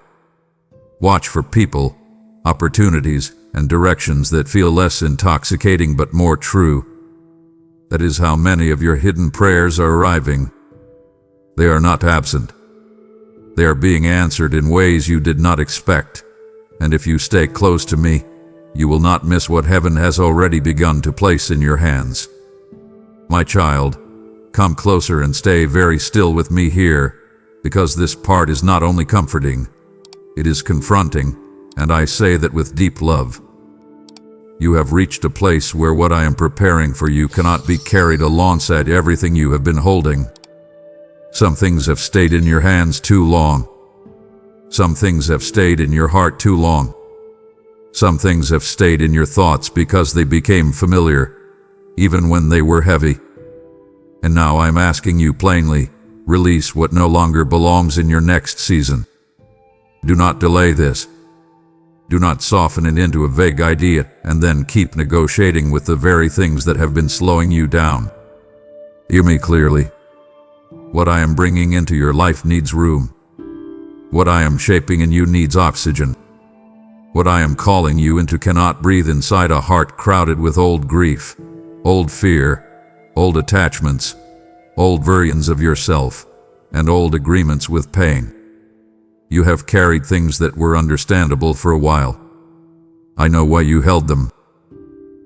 Watch for people, opportunities, and directions that feel less intoxicating but more true. That is how many of your hidden prayers are arriving. They are not absent. They are being answered in ways you did not expect. And if you stay close to me, you will not miss what heaven has already begun to place in your hands. My child, come closer and stay very still with me here, because this part is not only comforting, it is confronting, and I say that with deep love. You have reached a place where what I am preparing for you cannot be carried alongside everything you have been holding. Some things have stayed in your hands too long. Some things have stayed in your heart too long. Some things have stayed in your thoughts because they became familiar, even when they were heavy. And now I'm asking you plainly, release what no longer belongs in your next season. Do not delay this. Do not soften it into a vague idea and then keep negotiating with the very things that have been slowing you down. Hear me clearly. What I am bringing into your life needs room. What I am shaping in you needs oxygen. What I am calling you into cannot breathe inside a heart crowded with old grief, old fear, old attachments, old versions of yourself, and old agreements with pain. You have carried things that were understandable for a while. I know why you held them.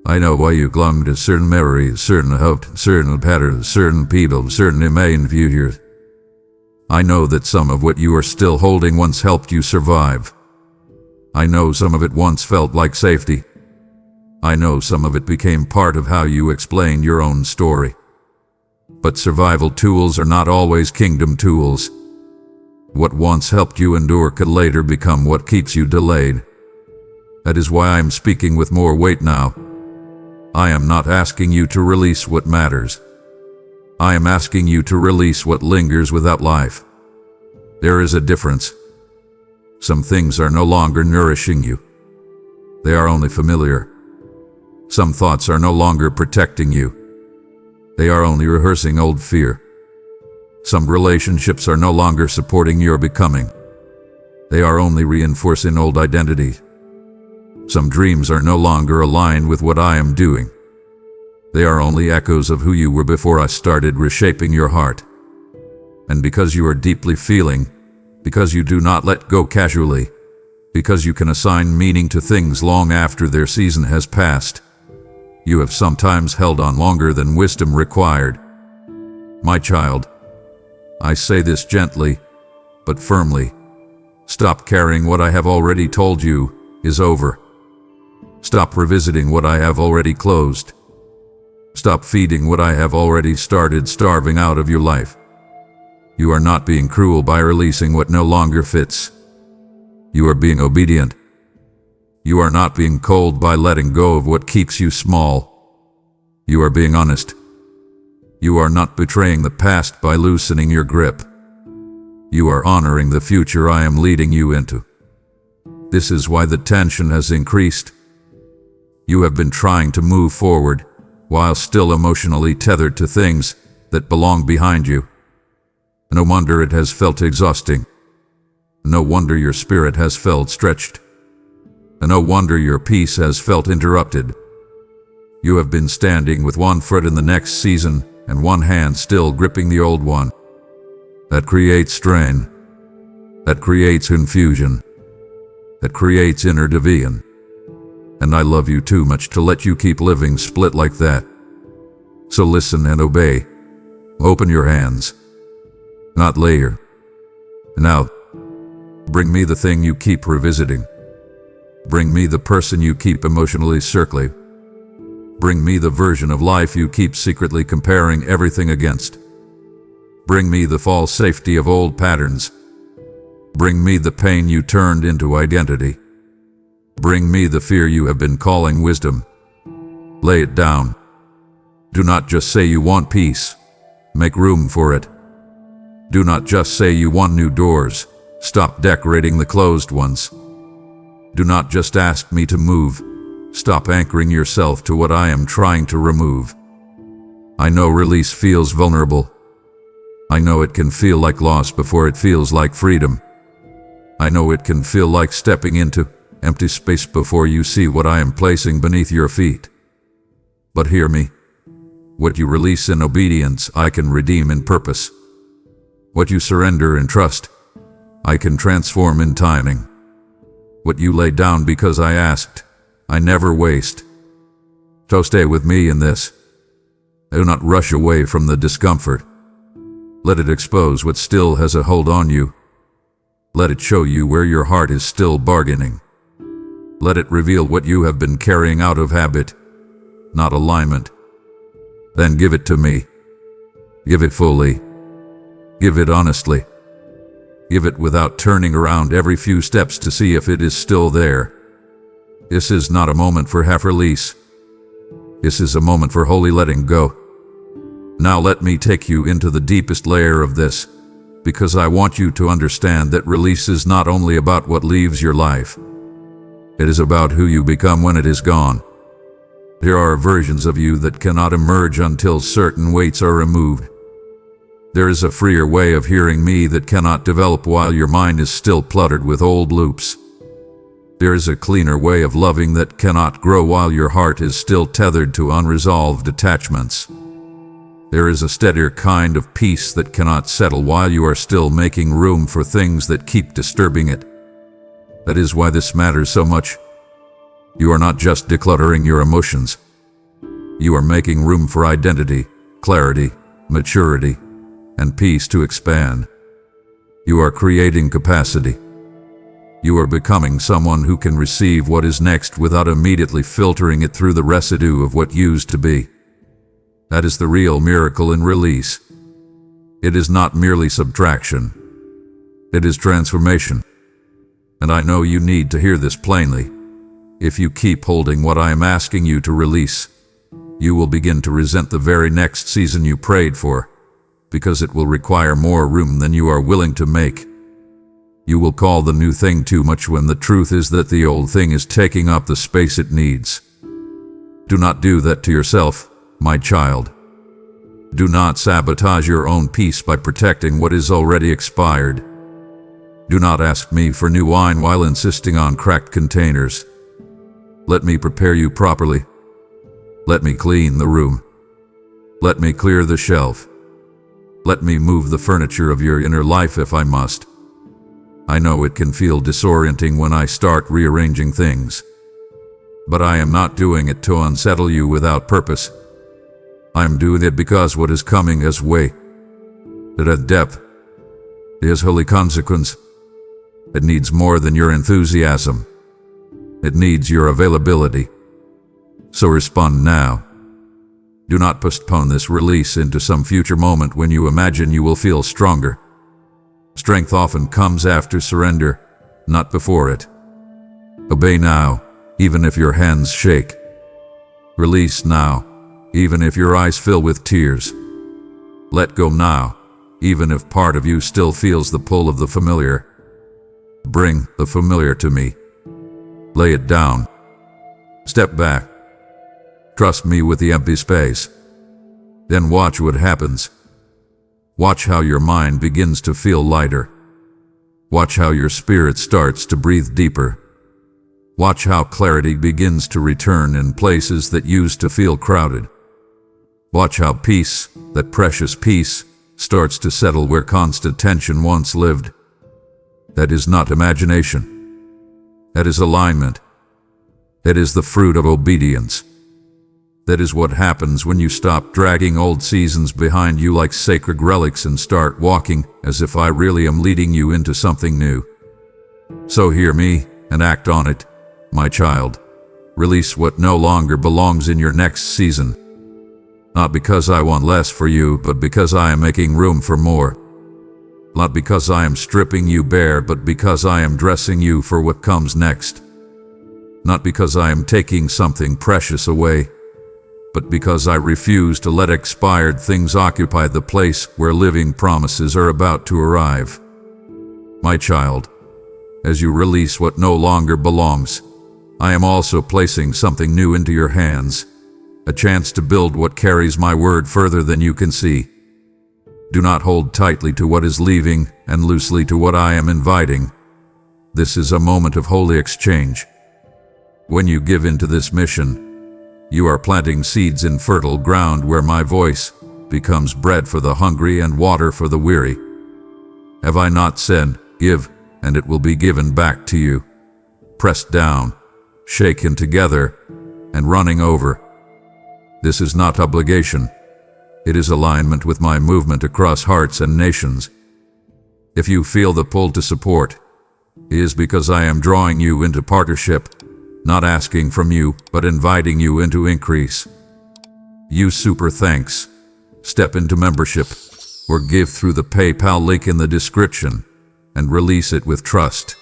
I know why you clung to certain memories, certain hopes, certain patterns, certain people, certain imagined futures. I know that some of what you are still holding once helped you survive. I know some of it once felt like safety. I know some of it became part of how you explained your own story. But survival tools are not always kingdom tools. What once helped you endure could later become what keeps you delayed. That is why I am speaking with more weight now. I am not asking you to release what matters. I am asking you to release what lingers without life. There is a difference. Some things are no longer nourishing you. They are only familiar. Some thoughts are no longer protecting you. They are only rehearsing old fear. Some relationships are no longer supporting your becoming. They are only reinforcing old identity. Some dreams are no longer aligned with what I am doing. They are only echoes of who you were before I started reshaping your heart. And because you are deeply feeling, because you do not let go casually, because you can assign meaning to things long after their season has passed, you have sometimes held on longer than wisdom required. My child, I say this gently, but firmly. Stop carrying what I have already told you is over. Stop revisiting what I have already closed. Stop feeding what I have already started starving out of your life. You are not being cruel by releasing what no longer fits. You are being obedient. You are not being cold by letting go of what keeps you small. You are being honest. You are not betraying the past by loosening your grip. You are honoring the future I am leading you into. This is why the tension has increased. You have been trying to move forward while still emotionally tethered to things that belong behind you. No wonder it has felt exhausting. No wonder your spirit has felt stretched. No wonder your peace has felt interrupted. You have been standing with one foot in the next season and one hand still gripping the old one. That creates strain. That creates confusion. That creates inner division. And I love you too much to let you keep living split like that. So listen and obey. Open your hands. Not later. Now, bring me the thing you keep revisiting. Bring me the person you keep emotionally circling. Bring me the version of life you keep secretly comparing everything against. Bring me the false safety of old patterns. Bring me the pain you turned into identity. Bring me the fear you have been calling wisdom. Lay it down. Do not just say you want peace. Make room for it. Do not just say you want new doors. Stop decorating the closed ones. Do not just ask me to move. Stop anchoring yourself to what I am trying to remove. I know release feels vulnerable. I know it can feel like loss before it feels like freedom. I know it can feel like stepping into empty space before you see what I am placing beneath your feet. But hear me. What you release in obedience, I can redeem in purpose. What you surrender in trust, I can transform in timing. What you lay down because I asked, I never waste. So stay with me in this. Do not rush away from the discomfort. Let it expose what still has a hold on you. Let it show you where your heart is still bargaining. Let it reveal what you have been carrying out of habit, not alignment. Then give it to me. Give it fully. Give it honestly. Give it without turning around every few steps to see if it is still there. This is not a moment for half release. This is a moment for wholly letting go. Now let me take you into the deepest layer of this, because I want you to understand that release is not only about what leaves your life. It is about who you become when it is gone. There are versions of you that cannot emerge until certain weights are removed. There is a freer way of hearing me that cannot develop while your mind is still cluttered with old loops. There is a cleaner way of loving that cannot grow while your heart is still tethered to unresolved attachments. There is a steadier kind of peace that cannot settle while you are still making room for things that keep disturbing it. That is why this matters so much. You are not just decluttering your emotions. You are making room for identity, clarity, maturity, and peace to expand. You are creating capacity. You are becoming someone who can receive what is next without immediately filtering it through the residue of what used to be. That is the real miracle in release. It is not merely subtraction. It is transformation. And I know you need to hear this plainly. If you keep holding what I am asking you to release, you will begin to resent the very next season you prayed for, because it will require more room than you are willing to make. You will call the new thing too much when the truth is that the old thing is taking up the space it needs. Do not do that to yourself, my child. Do not sabotage your own peace by protecting what is already expired. Do not ask me for new wine while insisting on cracked containers. Let me prepare you properly. Let me clean the room. Let me clear the shelf. Let me move the furniture of your inner life if I must. I know it can feel disorienting when I start rearranging things. But I am not doing it to unsettle you without purpose. I am doing it because what is coming has weight. It has depth. It has holy consequence. It needs more than your enthusiasm. It needs your availability. So respond now. Do not postpone this release into some future moment when you imagine you will feel stronger. Strength often comes after surrender, not before it. Obey now, even if your hands shake. Release now, even if your eyes fill with tears. Let go now, even if part of you still feels the pull of the familiar. Bring the familiar to me. Lay it down. Step back. Trust me with the empty space. Then watch what happens. Watch how your mind begins to feel lighter. Watch how your spirit starts to breathe deeper. Watch how clarity begins to return in places that used to feel crowded. Watch how peace, that precious peace, starts to settle where constant tension once lived. That is not imagination. That is alignment. That is the fruit of obedience. That is what happens when you stop dragging old seasons behind you like sacred relics and start walking as if I really am leading you into something new. So hear me and act on it, my child. Release what no longer belongs in your next season. Not because I want less for you, but because I am making room for more. Not because I am stripping you bare, but because I am dressing you for what comes next. Not because I am taking something precious away, but because I refuse to let expired things occupy the place where living promises are about to arrive. My child, as you release what no longer belongs, I am also placing something new into your hands, a chance to build what carries my word further than you can see. Do not hold tightly to what is leaving and loosely to what I am inviting. This is a moment of holy exchange. When you give into this mission, you are planting seeds in fertile ground where my voice becomes bread for the hungry and water for the weary. Have I not said, give, and it will be given back to you? Pressed down, shaken together, and running over. This is not obligation. It is alignment with my movement across hearts and nations. If you feel the pull to support, it is because I am drawing you into partnership, not asking from you, but inviting you into increase. Use super thanks, step into membership, or give through the PayPal link in the description, and release it with trust.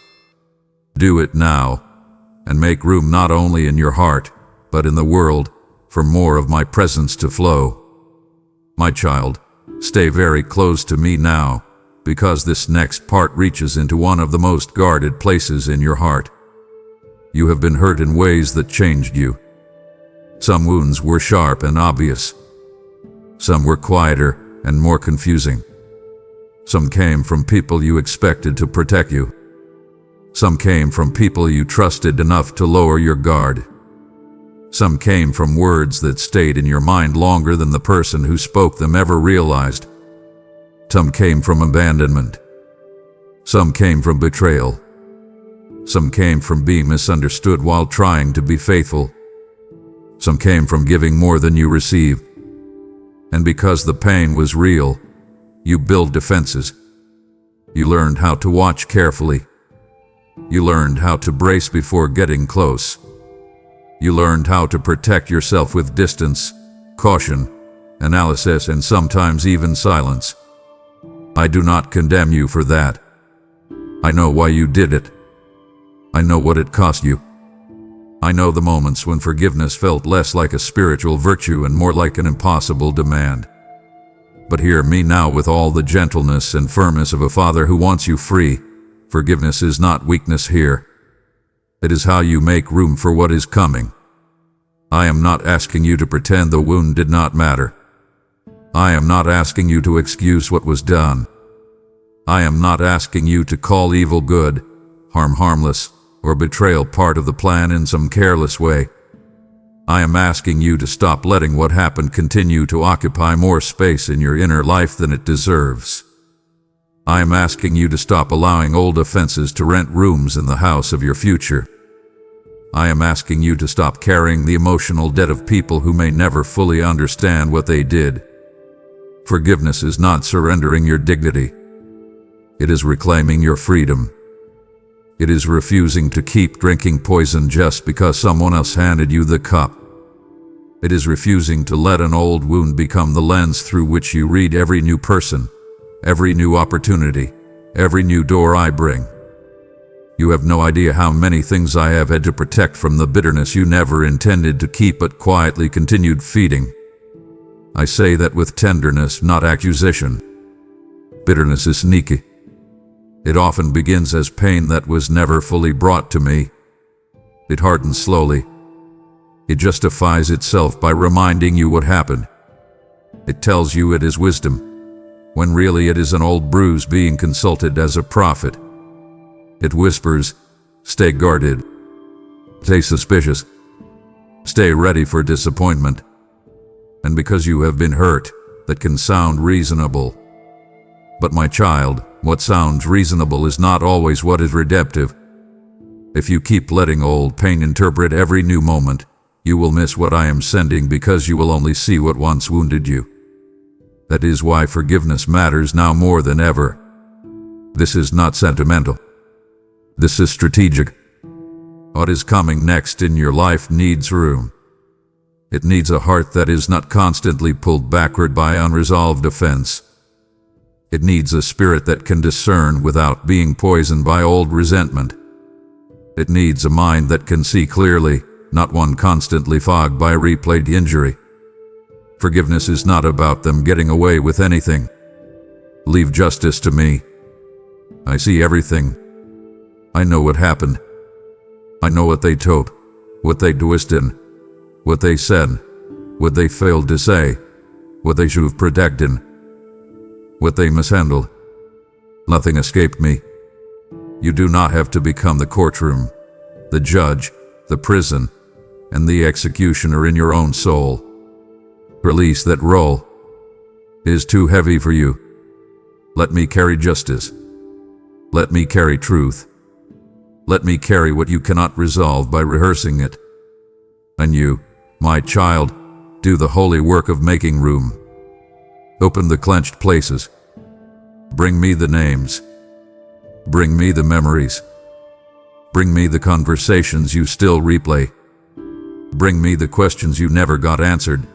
Do it now, and make room not only in your heart, but in the world, for more of my presence to flow. My child, stay very close to me now, because this next part reaches into one of the most guarded places in your heart. You have been hurt in ways that changed you. Some wounds were sharp and obvious. Some were quieter and more confusing. Some came from people you expected to protect you. Some came from people you trusted enough to lower your guard. Some came from words that stayed in your mind longer than the person who spoke them ever realized. Some came from abandonment. Some came from betrayal. Some came from being misunderstood while trying to be faithful. Some came from giving more than you received. And because the pain was real, you built defenses. You learned how to watch carefully. You learned how to brace before getting close. You learned how to protect yourself with distance, caution, analysis, and sometimes even silence. I do not condemn you for that. I know why you did it. I know what it cost you. I know the moments when forgiveness felt less like a spiritual virtue and more like an impossible demand. But hear me now with all the gentleness and firmness of a father who wants you free. Forgiveness is not weakness here. It is how you make room for what is coming. I am not asking you to pretend the wound did not matter. I am not asking you to excuse what was done. I am not asking you to call evil good, harm harmless, or betrayal part of the plan in some careless way. I am asking you to stop letting what happened continue to occupy more space in your inner life than it deserves. I am asking you to stop allowing old offenses to rent rooms in the house of your future. I am asking you to stop carrying the emotional debt of people who may never fully understand what they did. Forgiveness is not surrendering your dignity. It is reclaiming your freedom. It is refusing to keep drinking poison just because someone else handed you the cup. It is refusing to let an old wound become the lens through which you read every new person, every new opportunity, every new door I bring. You have no idea how many things I have had to protect from the bitterness you never intended to keep but quietly continued feeding. I say that with tenderness, not accusation. Bitterness is sneaky. It often begins as pain that was never fully brought to me. It hardens slowly. It justifies itself by reminding you what happened. It tells you it is wisdom, when really it is an old bruise being consulted as a prophet. It whispers, stay guarded, stay suspicious, stay ready for disappointment. And because you have been hurt, that can sound reasonable. But my child, what sounds reasonable is not always what is redemptive. If you keep letting old pain interpret every new moment, you will miss what I am sending because you will only see what once wounded you. That is why forgiveness matters now more than ever. This is not sentimental. This is strategic. What is coming next in your life needs room. It needs a heart that is not constantly pulled backward by unresolved offense. It needs a spirit that can discern without being poisoned by old resentment. It needs a mind that can see clearly, not one constantly fogged by replayed injury. Forgiveness is not about them getting away with anything. Leave justice to me. I see everything. I know what happened. I know what they told, what they twisted, what they said, what they failed to say, what they should have protected, what they mishandled. Nothing escaped me. You do not have to become the courtroom, the judge, the prison, and the executioner in your own soul. Release that role. It is too heavy for you. Let me carry justice. Let me carry truth. Let me carry what you cannot resolve by rehearsing it. And you, my child, do the holy work of making room. Open the clenched places. Bring me the names. Bring me the memories. Bring me the conversations you still replay. Bring me the questions you never got answered.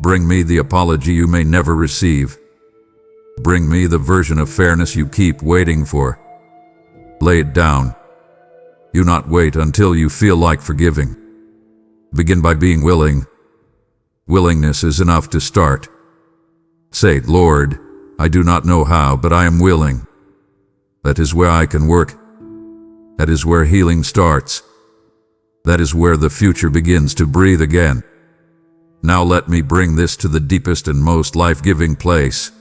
Bring me the apology you may never receive. Bring me the version of fairness you keep waiting for. Lay it down. Do not wait until you feel like forgiving. Begin by being willing. Willingness is enough to start. Say, Lord, I do not know how, but I am willing. That is where I can work. That is where healing starts. That is where the future begins to breathe again. Now let me bring this to the deepest and most life-giving place,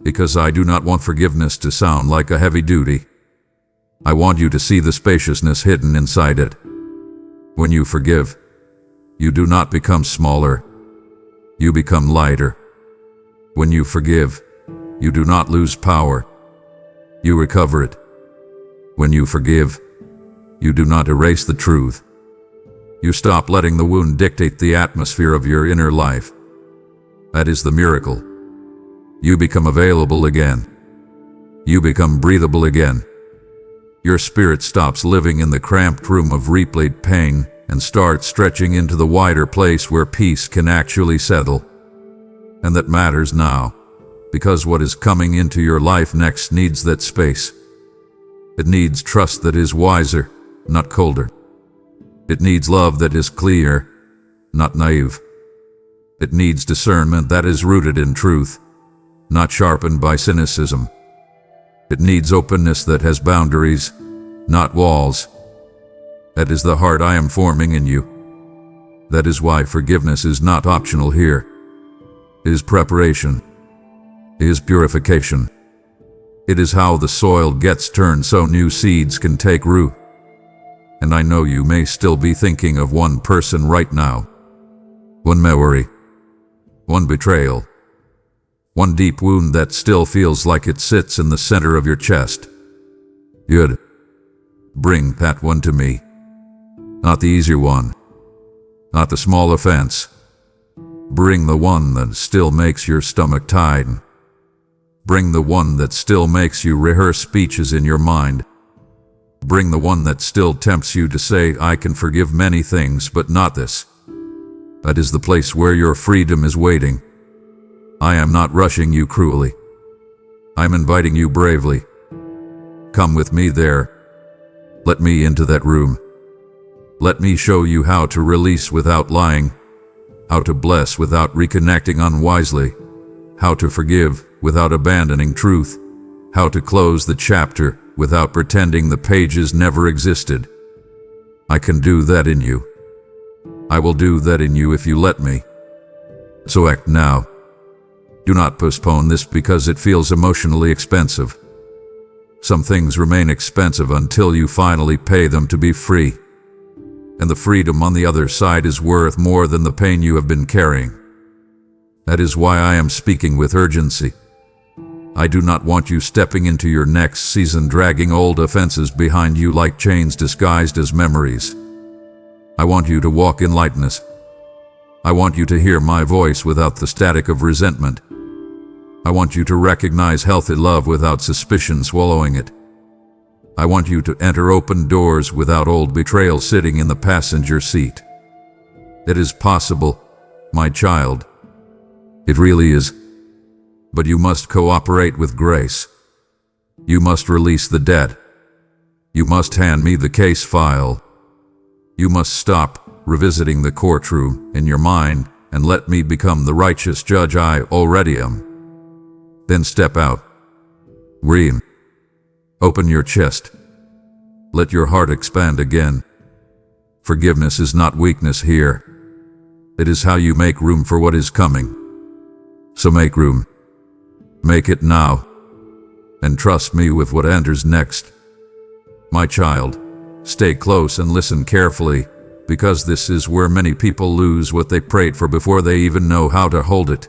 because I do not want forgiveness to sound like a heavy duty. I want you to see the spaciousness hidden inside it. When you forgive, you do not become smaller. You become lighter. When you forgive, you do not lose power. You recover it. When you forgive, you do not erase the truth. You stop letting the wound dictate the atmosphere of your inner life. That is the miracle. You become available again. You become breathable again. Your spirit stops living in the cramped room of replayed pain and starts stretching into the wider place where peace can actually settle. And that matters now, because what is coming into your life next needs that space. It needs trust that is wiser, not colder. It needs love that is clear, not naive. It needs discernment that is rooted in truth, not sharpened by cynicism. It needs openness that has boundaries, not walls. That is the heart I am forming in you. That is why forgiveness is not optional here. It is preparation. It is purification. It is how the soil gets turned so new seeds can take root. And I know you may still be thinking of one person right now. One memory. One betrayal. One deep wound that still feels like it sits in the center of your chest. Good. Bring that one to me. Not the easier one. Not the small offense. Bring the one that still makes your stomach tight. Bring the one that still makes you rehearse speeches in your mind. Bring the one that still tempts you to say, I can forgive many things, but not this. That is the place where your freedom is waiting. I am not rushing you cruelly. I am inviting you bravely. Come with me there. Let me into that room. Let me show you how to release without lying, how to bless without reconnecting unwisely, how to forgive without abandoning truth, how to close the chapter without pretending the pages never existed. I can do that in you. I will do that in you if you let me. So act now. Do not postpone this because it feels emotionally expensive. Some things remain expensive until you finally pay them to be free. And the freedom on the other side is worth more than the pain you have been carrying. That is why I am speaking with urgency. I do not want you stepping into your next season dragging old offenses behind you like chains disguised as memories. I want you to walk in lightness. I want you to hear my voice without the static of resentment. I want you to recognize healthy love without suspicion swallowing it. I want you to enter open doors without old betrayal sitting in the passenger seat. It is possible, my child. It really is. But you must cooperate with grace. You must release the debt. You must hand me the case file. You must stop revisiting the courtroom in your mind and let me become the righteous judge I already am. Then step out. Breathe. Open your chest. Let your heart expand again. Forgiveness is not weakness here. It is how you make room for what is coming. So make room. Make it now. And trust me with what enters next. My child, stay close and listen carefully, because this is where many people lose what they prayed for before they even know how to hold it.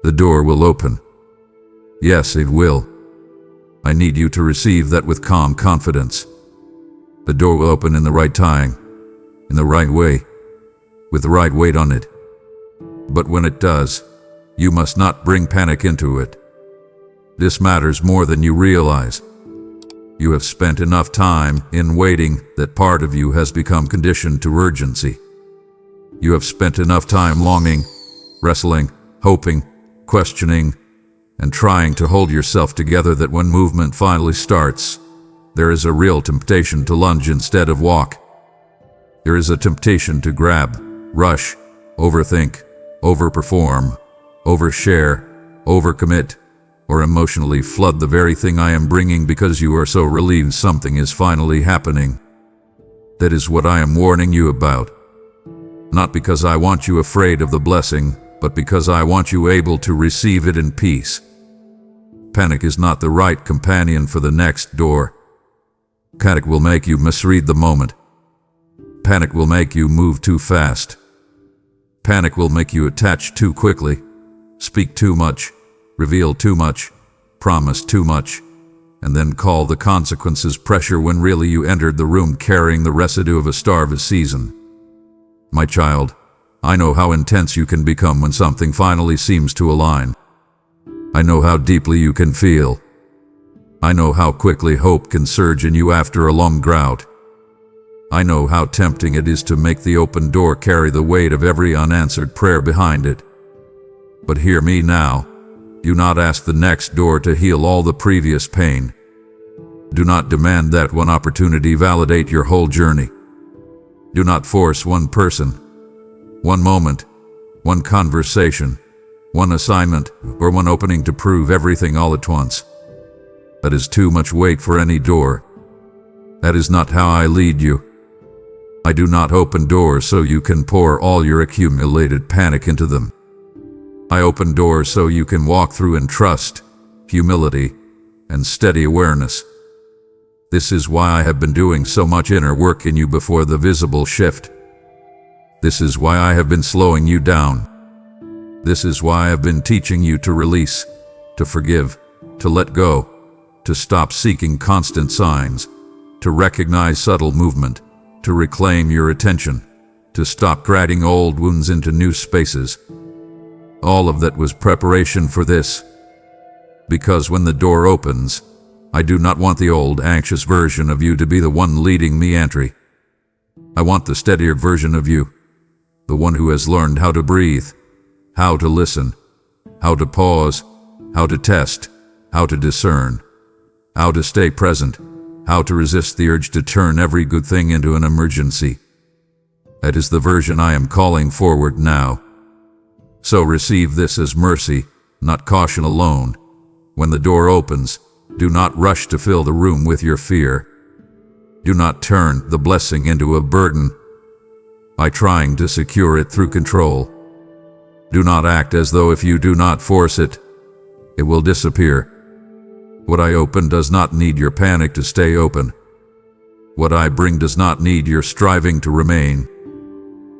The door will open. Yes, it will. I need you to receive that with calm confidence. The door will open in the right time, in the right way, with the right weight on it. But when it does, you must not bring panic into it. This matters more than you realize. You have spent enough time in waiting that part of you has become conditioned to urgency. You have spent enough time longing, wrestling, hoping, questioning, and trying to hold yourself together that when movement finally starts, there is a real temptation to lunge instead of walk. There is a temptation to grab, rush, overthink, overperform, overshare, overcommit, or emotionally flood the very thing I am bringing because you are so relieved something is finally happening. That is what I am warning you about. Not because I want you afraid of the blessing, but because I want you able to receive it in peace. Panic is not the right companion for the next door. Panic will make you misread the moment. Panic will make you move too fast. Panic will make you attach too quickly, speak too much, reveal too much, promise too much, and then call the consequences pressure when really you entered the room carrying the residue of a starved season. My child, I know how intense you can become when something finally seems to align. I know how deeply you can feel. I know how quickly hope can surge in you after a long drought. I know how tempting it is to make the open door carry the weight of every unanswered prayer behind it. But hear me now. Do not ask the next door to heal all the previous pain. Do not demand that one opportunity validate your whole journey. Do not force one person, one moment, one conversation, one assignment, or one opening to prove everything all at once. That is too much weight for any door. That is not how I lead you. I do not open doors so you can pour all your accumulated panic into them. I open doors so you can walk through in trust, humility, and steady awareness. This is why I have been doing so much inner work in you before the visible shift. This is why I have been slowing you down. This is why I have been teaching you to release, to forgive, to let go, to stop seeking constant signs, to recognize subtle movement, to reclaim your attention, to stop dragging old wounds into new spaces. All of that was preparation for this. Because when the door opens, I do not want the old anxious version of you to be the one leading me entry. I want the steadier version of you, the one who has learned how to breathe, how to listen, how to pause, how to test, how to discern, how to stay present, how to resist the urge to turn every good thing into an emergency. That is the version I am calling forward now. So receive this as mercy, not caution alone. When the door opens, do not rush to fill the room with your fear. Do not turn the blessing into a burden by trying to secure it through control. Do not act as though if you do not force it, it will disappear. What I open does not need your panic to stay open. What I bring does not need your striving to remain.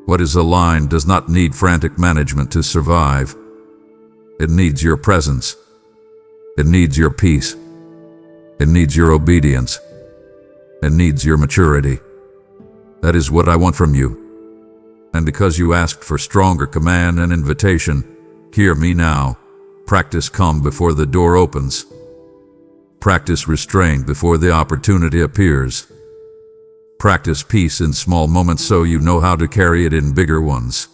What is aligned does not need frantic management to survive. It needs your presence. It needs your peace. It needs your obedience. It needs your maturity. That is what I want from you. And because you asked for stronger command and invitation, hear me now. Practice calm before the door opens. Practice restraint before the opportunity appears. Practice peace in small moments so you know how to carry it in bigger ones.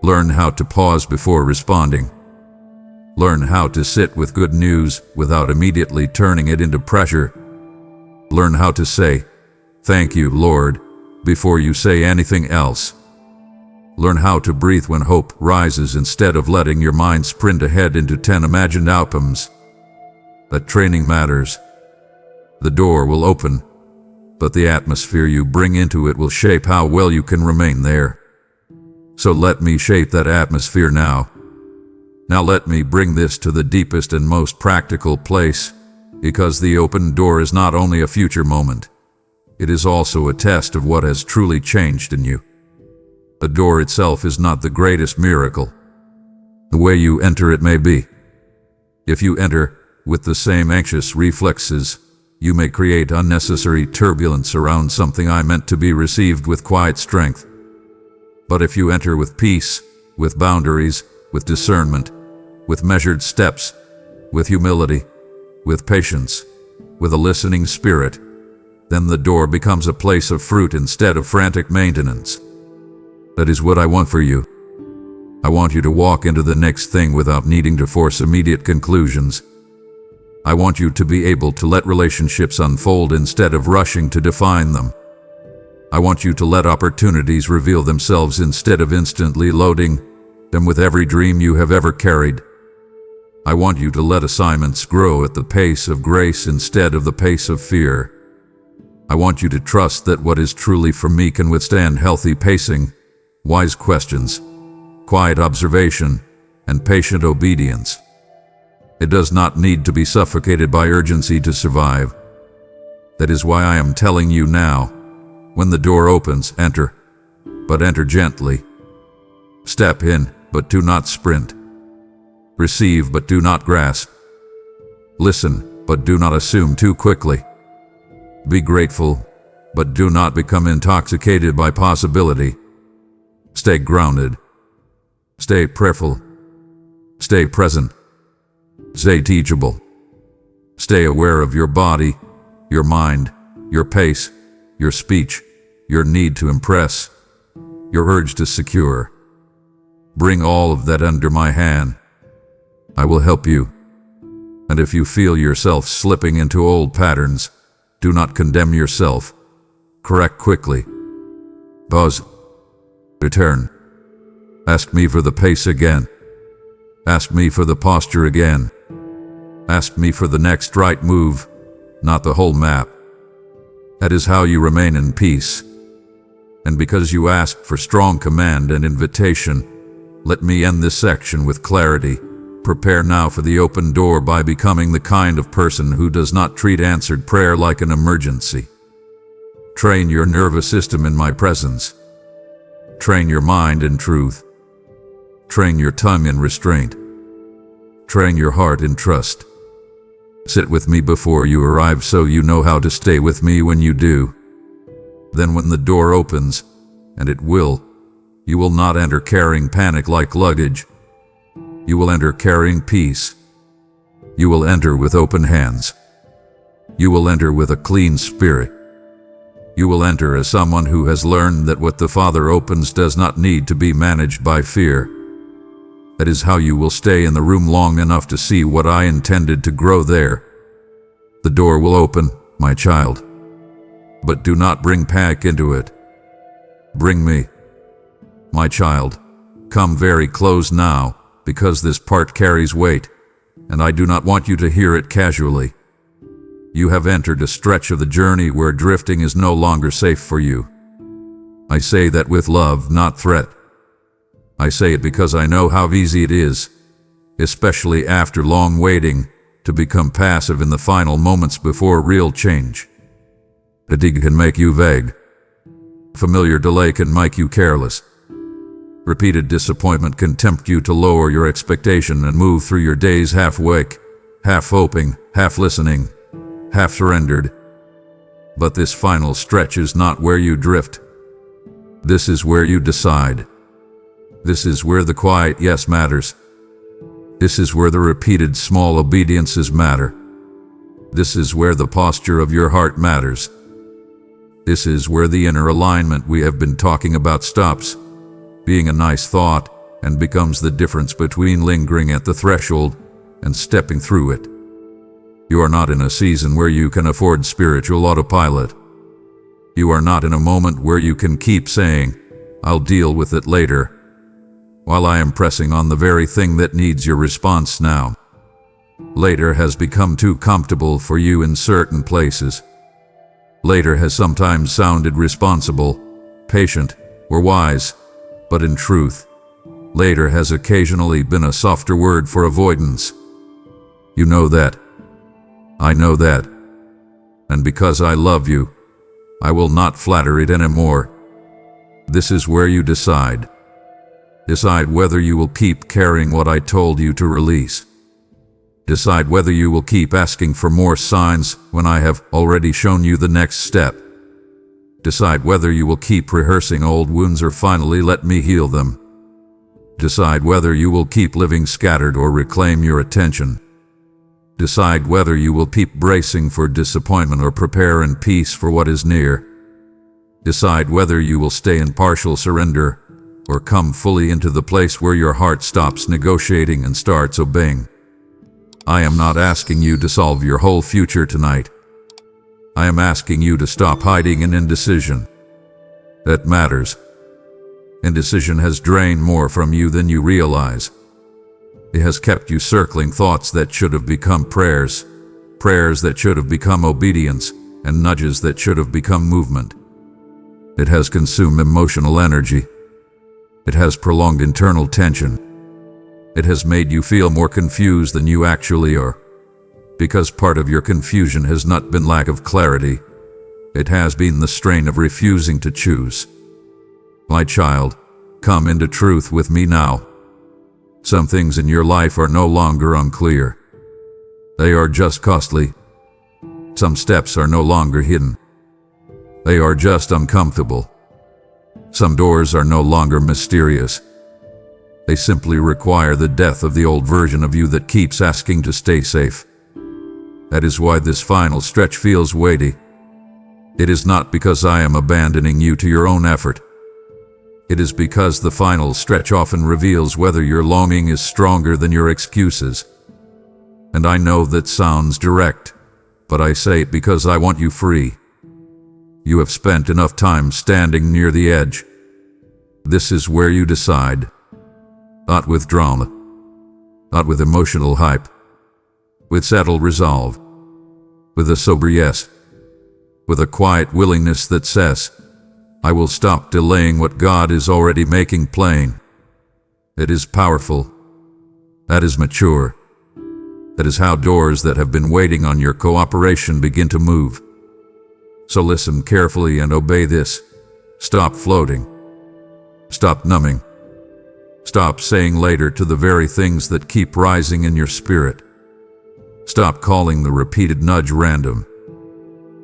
Learn how to pause before responding. Learn how to sit with good news without immediately turning it into pressure. Learn how to say, "Thank you, Lord," before you say anything else. Learn how to breathe when hope rises instead of letting your mind sprint ahead into 10 imagined outcomes. That training matters. The door will open, but the atmosphere you bring into it will shape how well you can remain there. So let me shape that atmosphere now. Now let me bring this to the deepest and most practical place, because the open door is not only a future moment, it is also a test of what has truly changed in you. The door itself is not the greatest miracle. The way you enter it may be. If you enter with the same anxious reflexes, you may create unnecessary turbulence around something I meant to be received with quiet strength. But if you enter with peace, with boundaries, with discernment, with measured steps, with humility, with patience, with a listening spirit, then the door becomes a place of fruit instead of frantic maintenance. That is what I want for you. I want you to walk into the next thing without needing to force immediate conclusions. I want you to be able to let relationships unfold instead of rushing to define them. I want you to let opportunities reveal themselves instead of instantly loading them with every dream you have ever carried. I want you to let assignments grow at the pace of grace instead of the pace of fear. I want you to trust that what is truly for me can withstand healthy pacing, wise questions, quiet observation, and patient obedience. It does not need to be suffocated by urgency to survive. That is why I am telling you now, when the door opens, enter, but enter gently. Step in, but do not sprint. Receive, but do not grasp. Listen, but do not assume too quickly. Be grateful, but do not become intoxicated by possibility. Stay grounded. Stay prayerful. Stay present. Stay teachable. Stay aware of your body, your mind, your pace, your speech, your need to impress, your urge to secure. Bring all of that under my hand. I will help you. And if you feel yourself slipping into old patterns, do not condemn yourself. Correct quickly. Pause. Return. Ask me for the pace again. Ask me for the posture again. Ask me for the next right move, not the whole map. That is how you remain in peace. And because you asked for strong command and invitation, let me end this section with clarity. Prepare now for the open door by becoming the kind of person who does not treat answered prayer like an emergency. Train your nervous system in my presence. Train your mind in truth. Train your tongue in restraint. Train your heart in trust. Sit with me before you arrive so you know how to stay with me when you do. Then when the door opens, and it will, you will not enter carrying panic like luggage. You will enter carrying peace. You will enter with open hands. You will enter with a clean spirit. You will enter as someone who has learned that what the Father opens does not need to be managed by fear. That is how you will stay in the room long enough to see what I intended to grow there. The door will open, my child. But do not bring panic into it. Bring me. My child, come very close now, because this part carries weight, and I do not want you to hear it casually. You have entered a stretch of the journey where drifting is no longer safe for you. I say that with love, not threat. I say it because I know how easy it is, especially after long waiting, to become passive in the final moments before real change. Fatigue can make you vague. Familiar delay can make you careless. Repeated disappointment can tempt you to lower your expectation and move through your days half awake, half hoping, half listening, half surrendered. But this final stretch is not where you drift. This is where you decide. This is where the quiet yes matters. This is where the repeated small obediences matter. This is where the posture of your heart matters. This is where the inner alignment we have been talking about stops being a nice thought and becomes the difference between lingering at the threshold and stepping through it. You are not in a season where you can afford spiritual autopilot. You are not in a moment where you can keep saying, "I'll deal with it later," while I am pressing on the very thing that needs your response now. Later has become too comfortable for you in certain places. Later has sometimes sounded responsible, patient, or wise, but in truth, later has occasionally been a softer word for avoidance. You know that. I know that. And because I love you, I will not flatter it anymore. This is where you decide. Decide whether you will keep carrying what I told you to release. Decide whether you will keep asking for more signs when I have already shown you the next step. Decide whether you will keep rehearsing old wounds or finally let me heal them. Decide whether you will keep living scattered or reclaim your attention. Decide whether you will keep bracing for disappointment or prepare in peace for what is near. Decide whether you will stay in partial surrender or come fully into the place where your heart stops negotiating and starts obeying. I am not asking you to solve your whole future tonight. I am asking you to stop hiding in indecision. That matters. Indecision has drained more from you than you realize. It has kept you circling thoughts that should have become prayers, prayers that should have become obedience, and nudges that should have become movement. It has consumed emotional energy. It has prolonged internal tension. It has made you feel more confused than you actually are. Because part of your confusion has not been lack of clarity. It has been the strain of refusing to choose. My child, come into truth with me now. Some things in your life are no longer unclear. They are just costly. Some steps are no longer hidden. They are just uncomfortable. Some doors are no longer mysterious. They simply require the death of the old version of you that keeps asking to stay safe. That is why this final stretch feels weighty. It is not because I am abandoning you to your own effort. It is because the final stretch often reveals whether your longing is stronger than your excuses. And I know that sounds direct, but I say it because I want you free. You have spent enough time standing near the edge. This is where you decide. Not with drama, not with emotional hype, with settled resolve, with a sober yes, with a quiet willingness that says, I will stop delaying what God is already making plain. It is powerful. That is mature. That is how doors that have been waiting on your cooperation begin to move. So listen carefully and obey this. Stop floating. Stop numbing. Stop saying later to the very things that keep rising in your spirit. Stop calling the repeated nudge random.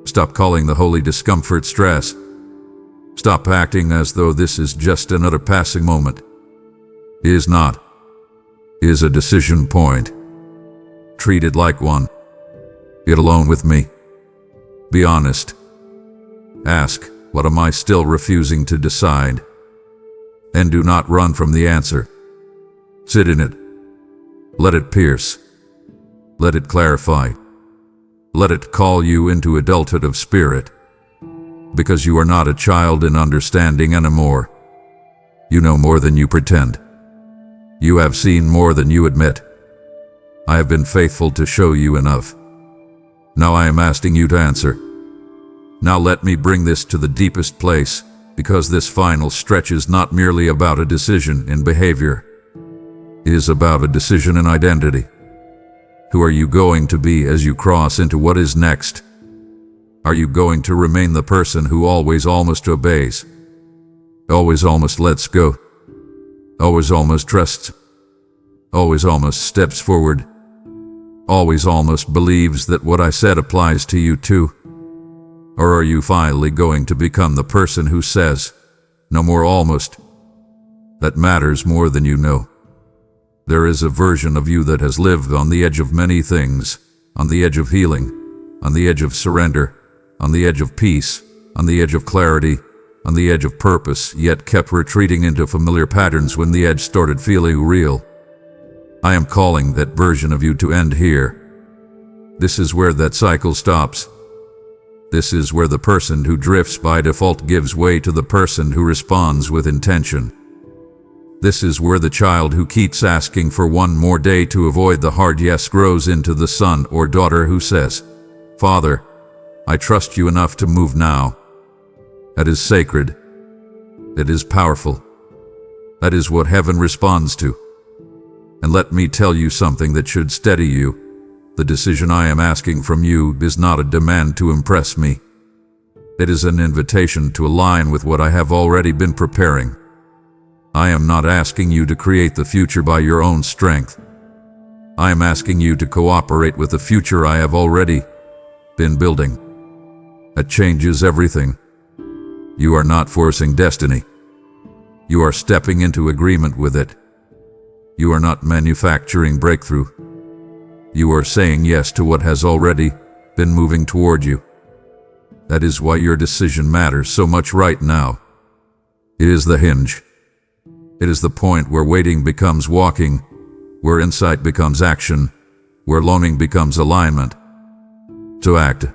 Stop calling the holy discomfort stress. Stop acting as though this is just another passing moment. It is not. It is a decision point. Treat it like one. Get alone with me. Be honest. Ask, what am I still refusing to decide? And do not run from the answer. Sit in it. Let it pierce. Let it clarify. Let it call you into adulthood of spirit. Because you are not a child in understanding anymore. You know more than you pretend. You have seen more than you admit. I have been faithful to show you enough. Now I am asking you to answer. Now let me bring this to the deepest place, because this final stretch is not merely about a decision in behavior. It is about a decision in identity. Who are you going to be as you cross into what is next? Are you going to remain the person who always almost obeys? Always almost lets go? Always almost trusts? Always almost steps forward? Always almost believes that what I said applies to you too? Or are you finally going to become the person who says, no more almost? That matters more than you know. There is a version of you that has lived on the edge of many things, on the edge of healing, on the edge of surrender, on the edge of peace, on the edge of clarity, on the edge of purpose, yet kept retreating into familiar patterns when the edge started feeling real. I am calling that version of you to end here. This is where that cycle stops. This is where the person who drifts by default gives way to the person who responds with intention. This is where the child who keeps asking for one more day to avoid the hard yes grows into the son or daughter who says, Father, I trust you enough to move now. That is sacred. It is powerful. That is what heaven responds to. And let me tell you something that should steady you. The decision I am asking from you is not a demand to impress me. It is an invitation to align with what I have already been preparing. I am not asking you to create the future by your own strength. I am asking you to cooperate with the future I have already been building. That changes everything. You are not forcing destiny. You are stepping into agreement with it. You are not manufacturing breakthrough. You are saying yes to what has already been moving toward you. That is why your decision matters so much right now. It is the hinge. It is the point where waiting becomes walking, where insight becomes action, where longing becomes alignment. To act.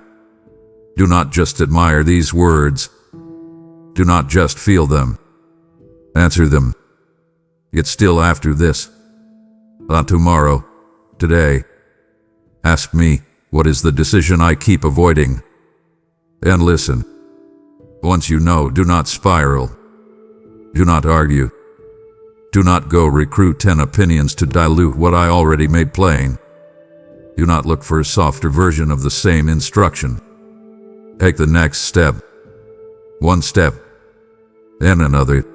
Do not just admire these words. Do not just feel them. Answer them. Yet still after this. Not tomorrow. Today. Ask me, what is the decision I keep avoiding? And listen. Once you know, do not spiral. Do not argue. Do not go recruit 10 opinions to dilute what I already made plain. Do not look for a softer version of the same instruction. Take the next step. One step. Then another.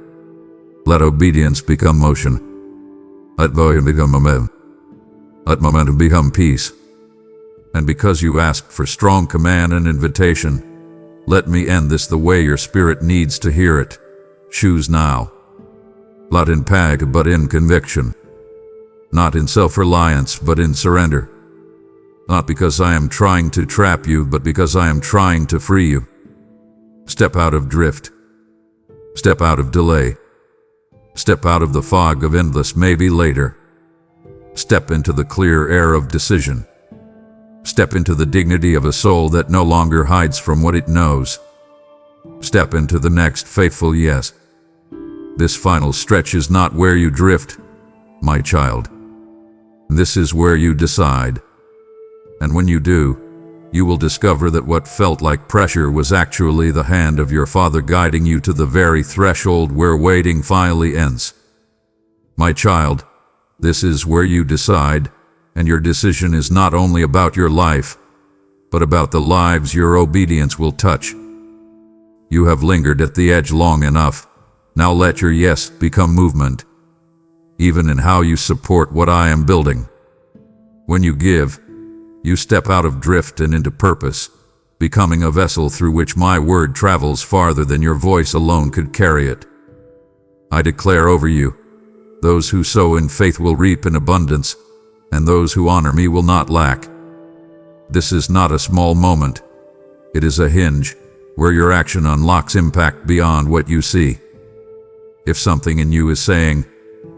Let obedience become motion. Let volume become momentum. Let momentum become peace. And because you asked for strong command and invitation, let me end this the way your spirit needs to hear it. Choose now. Not in panic, but in conviction. Not in self-reliance, but in surrender. Not because I am trying to trap you, but because I am trying to free you. Step out of drift. Step out of delay. Step out of the fog of endless maybe later. Step into the clear air of decision. Step into the dignity of a soul that no longer hides from what it knows. Step into the next faithful yes. This final stretch is not where you drift, my child. This is where you decide. And when you do, you will discover that what felt like pressure was actually the hand of your Father guiding you to the very threshold where waiting finally ends. My child, this is where you decide, and your decision is not only about your life, but about the lives your obedience will touch. You have lingered at the edge long enough. Now let your yes become movement, even in how you support what I am building. When you give, you step out of drift and into purpose, becoming a vessel through which my word travels farther than your voice alone could carry it. I declare over you, those who sow in faith will reap in abundance, and those who honor me will not lack. This is not a small moment. It is a hinge where your action unlocks impact beyond what you see. If something in you is saying,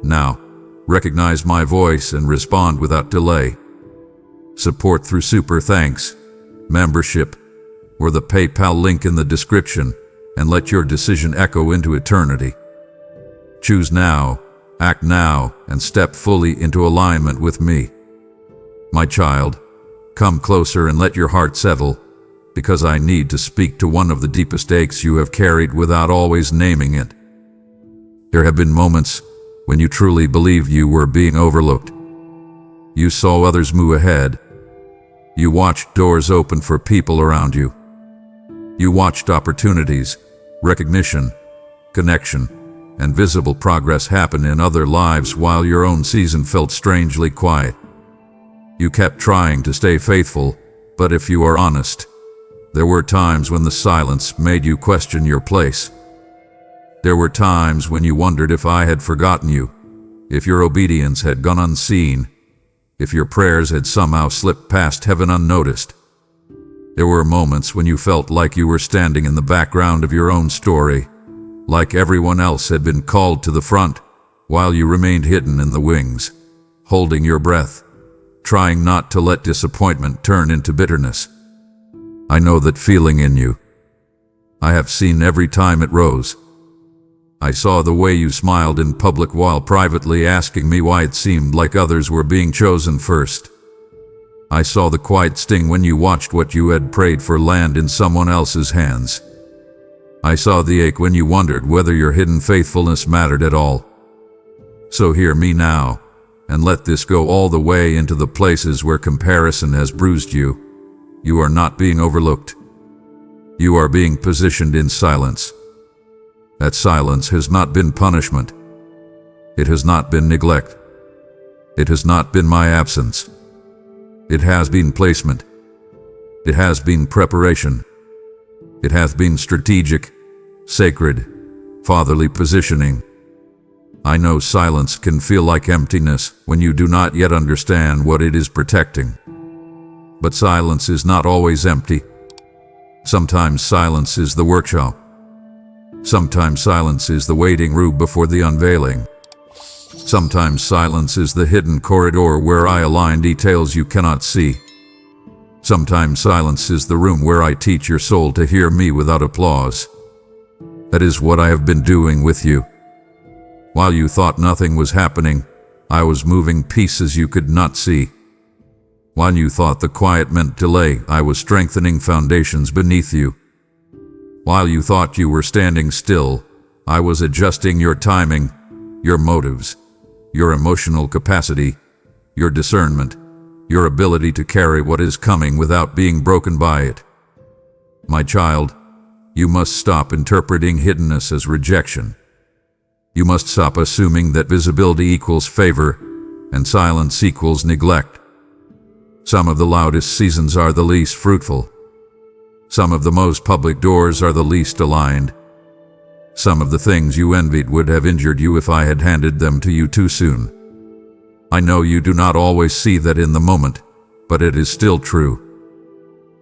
now, recognize my voice and respond without delay. Support through super thanks, membership, or the PayPal link in the description, and let your decision echo into eternity. Choose now, act now, and step fully into alignment with me. My child, come closer and let your heart settle, because I need to speak to one of the deepest aches you have carried without always naming it. There have been moments when you truly believed you were being overlooked. You saw others move ahead. You watched doors open for people around you. You watched opportunities, recognition, connection, and visible progress happen in other lives while your own season felt strangely quiet. You kept trying to stay faithful, but if you are honest, there were times when the silence made you question your place. There were times when you wondered if I had forgotten you, if your obedience had gone unseen, if your prayers had somehow slipped past heaven unnoticed. There were moments when you felt like you were standing in the background of your own story, like everyone else had been called to the front, while you remained hidden in the wings, holding your breath, trying not to let disappointment turn into bitterness. I know that feeling in you. I have seen every time it rose. I saw the way you smiled in public while privately asking me why it seemed like others were being chosen first. I saw the quiet sting when you watched what you had prayed for land in someone else's hands. I saw the ache when you wondered whether your hidden faithfulness mattered at all. So hear me now, and let this go all the way into the places where comparison has bruised you. You are not being overlooked. You are being positioned in silence. That silence has not been punishment. It has not been neglect. It has not been my absence. It has been placement. It has been preparation. It hath been strategic, sacred, fatherly positioning. I know silence can feel like emptiness when you do not yet understand what it is protecting. But silence is not always empty. Sometimes silence is the workshop. Sometimes silence is the waiting room before the unveiling. Sometimes silence is the hidden corridor where I align details you cannot see. Sometimes silence is the room where I teach your soul to hear me without applause. That is what I have been doing with you. While you thought nothing was happening, I was moving pieces you could not see. While you thought the quiet meant delay, I was strengthening foundations beneath you. While you thought you were standing still, I was adjusting your timing, your motives, your emotional capacity, your discernment, your ability to carry what is coming without being broken by it. My child, you must stop interpreting hiddenness as rejection. You must stop assuming that visibility equals favor and silence equals neglect. Some of the loudest seasons are the least fruitful. Some of the most public doors are the least aligned. Some of the things you envied would have injured you if I had handed them to you too soon. I know you do not always see that in the moment, but it is still true.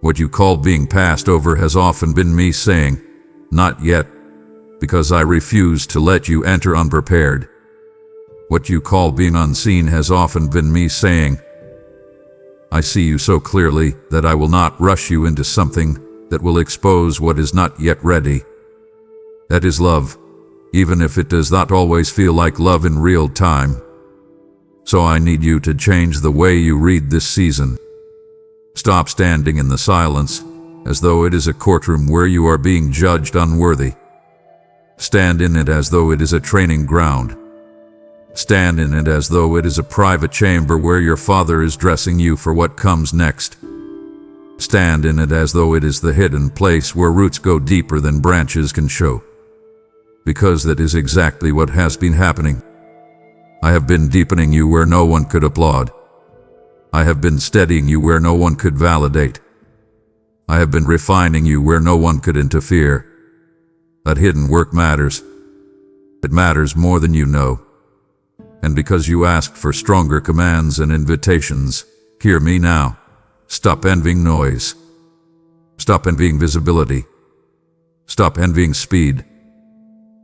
What you call being passed over has often been me saying, "Not yet," because I refuse to let you enter unprepared. What you call being unseen has often been me saying, "I see you so clearly that I will not rush you into something that will expose what is not yet ready." That is love, even if it does not always feel like love in real time. So I need you to change the way you read this season. Stop standing in the silence as though it is a courtroom where you are being judged unworthy. Stand in it as though it is a training ground. Stand in it as though it is a private chamber where your Father is dressing you for what comes next. Stand in it as though it is the hidden place where roots go deeper than branches can show. Because that is exactly what has been happening. I have been deepening you where no one could applaud. I have been steadying you where no one could validate. I have been refining you where no one could interfere. That hidden work matters. It matters more than you know. And because you asked for stronger commands and invitations, hear me now. Stop envying noise. Stop envying visibility. Stop envying speed.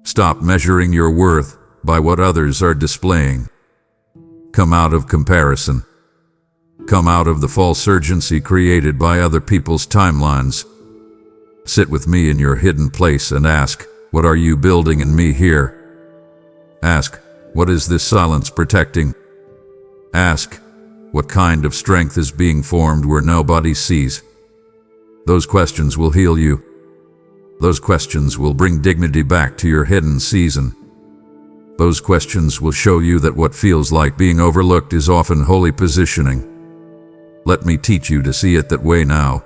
Stop measuring your worth by what others are displaying. Come out of comparison. Come out of the false urgency created by other people's timelines. Sit with me in your hidden place and ask, what are you building in me here? Ask, what is this silence protecting? Ask, what kind of strength is being formed where nobody sees? Those questions will heal you. Those questions will bring dignity back to your hidden season. Those questions will show you that what feels like being overlooked is often holy positioning. Let me teach you to see it that way now.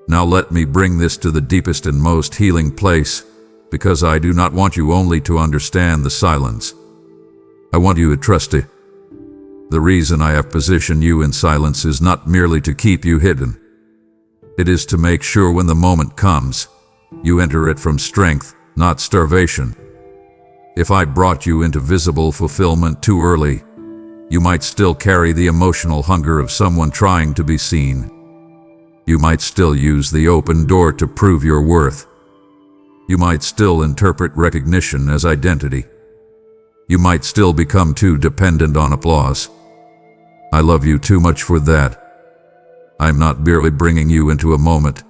Now let me bring this to the deepest and most healing place, because I do not want you only to understand the silence. I want you to trust it. The reason I have positioned you in silence is not merely to keep you hidden. It is to make sure when the moment comes, you enter it from strength, not starvation. If I brought you into visible fulfillment too early, you might still carry the emotional hunger of someone trying to be seen. You might still use the open door to prove your worth. You might still interpret recognition as identity. You might still become too dependent on applause. I love you too much for that. I am not merely bringing you into a moment.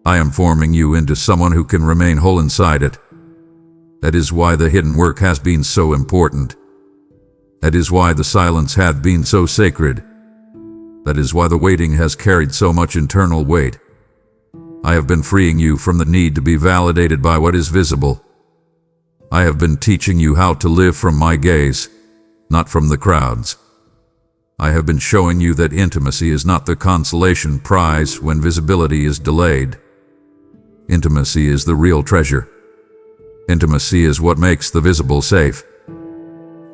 I am forming you into someone who can remain whole inside it. That is why the hidden work has been so important. That is why the silence hath been so sacred. That is why the waiting has carried so much internal weight. I have been freeing you from the need to be validated by what is visible. I have been teaching you how to live from my gaze, not from the crowd's. I have been showing you that intimacy is not the consolation prize when visibility is delayed. Intimacy is the real treasure. Intimacy is what makes the visible safe.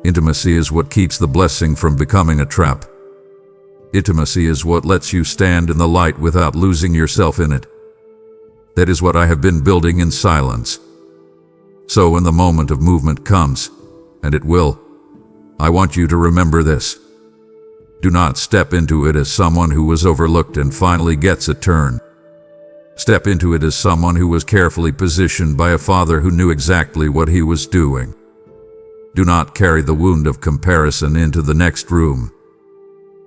Intimacy is what keeps the blessing from becoming a trap. Intimacy is what lets you stand in the light without losing yourself in it. That is what I have been building in silence. So when the moment of movement comes, and it will, I want you to remember this. Do not step into it as someone who was overlooked and finally gets a turn. Step into it as someone who was carefully positioned by a father who knew exactly what he was doing. Do not carry the wound of comparison into the next room.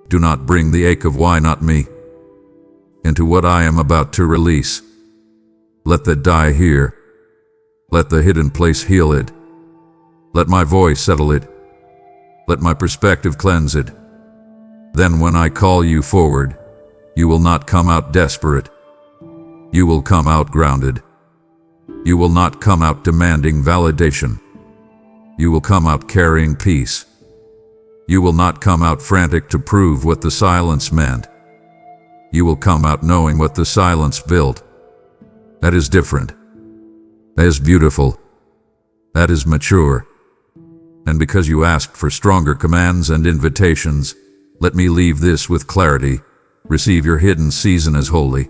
Do not bring the ache of why not me into what I am about to release. Let that die here. Let the hidden place heal it. Let my voice settle it. Let my perspective cleanse it. Then when I call you forward, you will not come out desperate. You will come out grounded. You will not come out demanding validation. You will come out carrying peace. You will not come out frantic to prove what the silence meant. You will come out knowing what the silence built. That is different. That is beautiful. That is mature. And because you asked for stronger commands and invitations, let me leave this with clarity. Receive your hidden season as holy.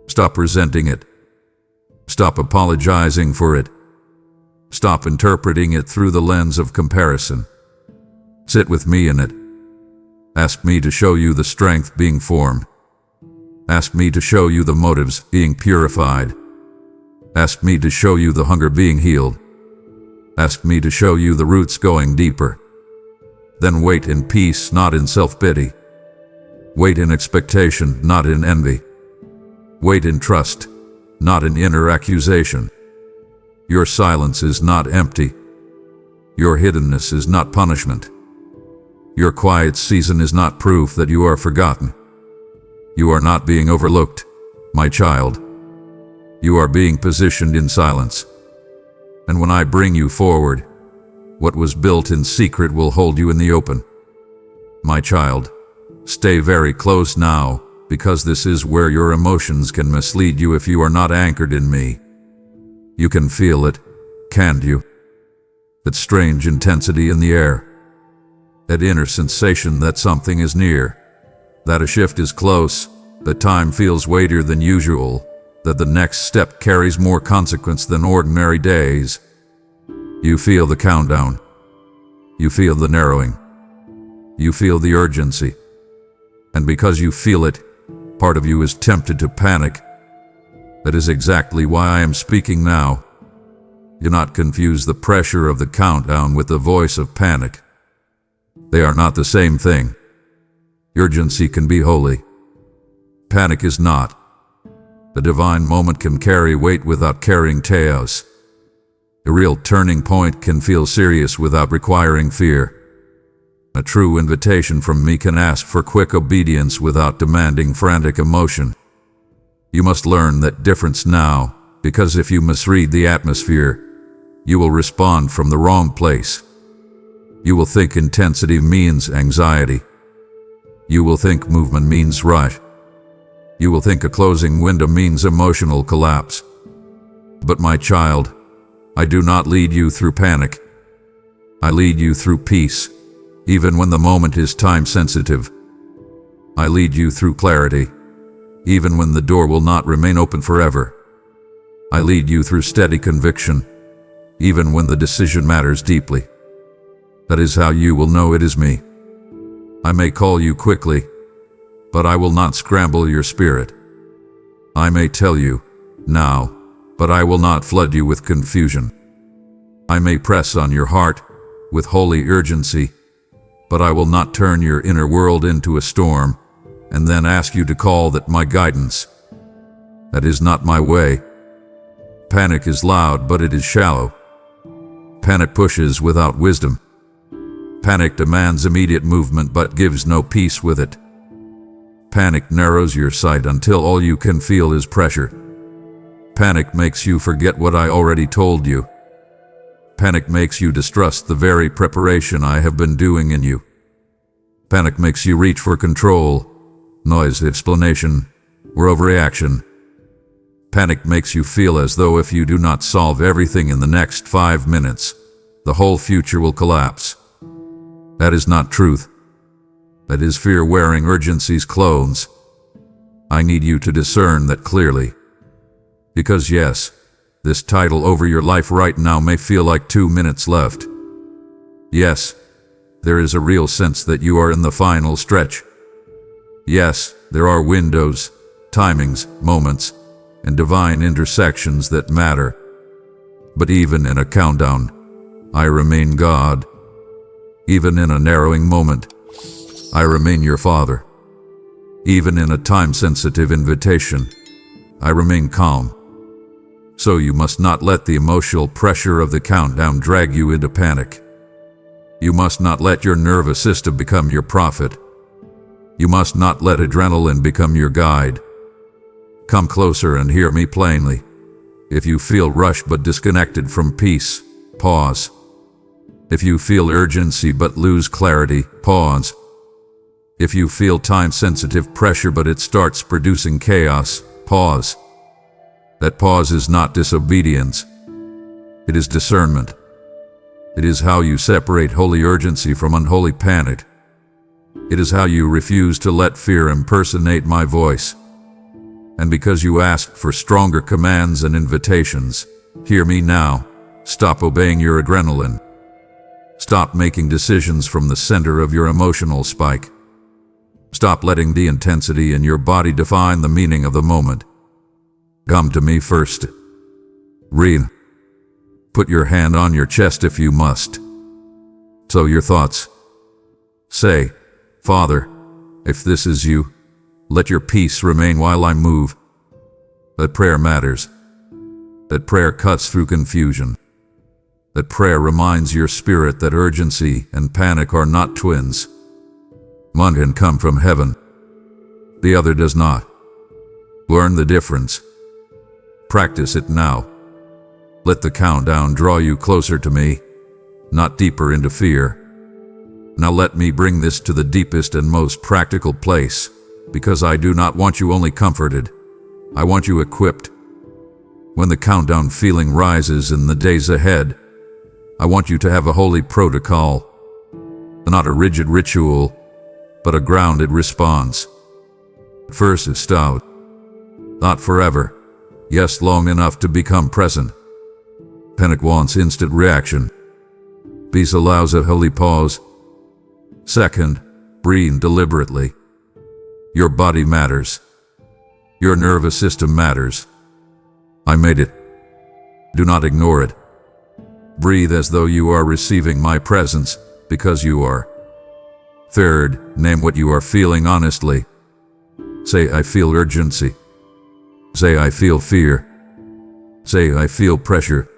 Stop resenting it. Stop apologizing for it. Stop interpreting it through the lens of comparison. Sit with me in it. Ask me to show you the strength being formed. Ask me to show you the motives being purified. Ask me to show you the hunger being healed. Ask me to show you the roots going deeper. Then wait in peace, not in self-pity. Wait in expectation, not in envy. Wait in trust, not in inner accusation. Your silence is not empty. Your hiddenness is not punishment. Your quiet season is not proof that you are forgotten. You are not being overlooked, my child. You are being positioned in silence. And when I bring you forward, what was built in secret will hold you in the open. My child, stay very close now, because this is where your emotions can mislead you if you are not anchored in me. You can feel it, can't you? That strange intensity in the air. That inner sensation that something is near. That a shift is close. That time feels weightier than usual. That the next step carries more consequence than ordinary days. You feel the countdown. You feel the narrowing. You feel the urgency. And because you feel it, part of you is tempted to panic. That is exactly why I am speaking now. Do not confuse the pressure of the countdown with the voice of panic. They are not the same thing. Urgency can be holy. Panic is not. The divine moment can carry weight without carrying chaos. A real turning point can feel serious without requiring fear. A true invitation from me can ask for quick obedience without demanding frantic emotion. You must learn that difference now, because if you misread the atmosphere, you will respond from the wrong place. You will think intensity means anxiety. You will think movement means rush. You will think a closing window means emotional collapse. But my child, I do not lead you through panic. I lead you through peace, even when the moment is time-sensitive. I lead you through clarity, even when the door will not remain open forever. I lead you through steady conviction, even when the decision matters deeply. That is how you will know it is me. I may call you quickly, but I will not scramble your spirit. I may tell you, now, but I will not flood you with confusion. I may press on your heart with holy urgency, but I will not turn your inner world into a storm and then ask you to call that my guidance. That is not my way. Panic is loud, but it is shallow. Panic pushes without wisdom. Panic demands immediate movement but gives no peace with it. Panic narrows your sight until all you can feel is pressure. Panic makes you forget what I already told you. Panic makes you distrust the very preparation I have been doing in you. Panic makes you reach for control, noise, explanation, or overreaction. Panic makes you feel as though if you do not solve everything in the next 5 minutes, the whole future will collapse. That is not truth. That is fear wearing urgency's clothes. I need you to discern that clearly. Because yes, this title over your life right now may feel like 2 minutes left. Yes, there is a real sense that you are in the final stretch. Yes, there are windows, timings, moments, and divine intersections that matter. But even in a countdown, I remain God. Even in a narrowing moment, I remain your Father. Even in a time-sensitive invitation, I remain calm. So you must not let the emotional pressure of the countdown drag you into panic. You must not let your nervous system become your prophet. You must not let adrenaline become your guide. Come closer and hear me plainly. If you feel rushed but disconnected from peace, pause. If you feel urgency but lose clarity, pause. If you feel time-sensitive pressure but it starts producing chaos, pause. That pause is not disobedience. It is discernment. It is how you separate holy urgency from unholy panic. It is how you refuse to let fear impersonate my voice. And because you asked for stronger commands and invitations, hear me now. Stop obeying your adrenaline. Stop making decisions from the center of your emotional spike. Stop letting the intensity in your body define the meaning of the moment. Come to me first. Breathe. Put your hand on your chest if you must. So your thoughts. Say, Father, if this is you, let your peace remain while I move. That prayer matters. That prayer cuts through confusion. That prayer reminds your spirit that urgency and panic are not twins. One can come from heaven. The other does not. Learn the difference. Practice it now. Let the countdown draw you closer to me, not deeper into fear. Now let me bring this to the deepest and most practical place, because I do not want you only comforted. I want you equipped. When the countdown feeling rises in the days ahead, I want you to have a holy protocol, not a rigid ritual, but a grounded response. First is stout. Not forever. Yes, long enough to become present. Panic wants instant reaction. Peace allows a holy pause. Second, breathe deliberately. Your body matters. Your nervous system matters. I made it. Do not ignore it. Breathe as though you are receiving my presence, because you are. Third, name what you are feeling honestly. Say, I feel urgency. Say, I feel fear. Say, I feel pressure.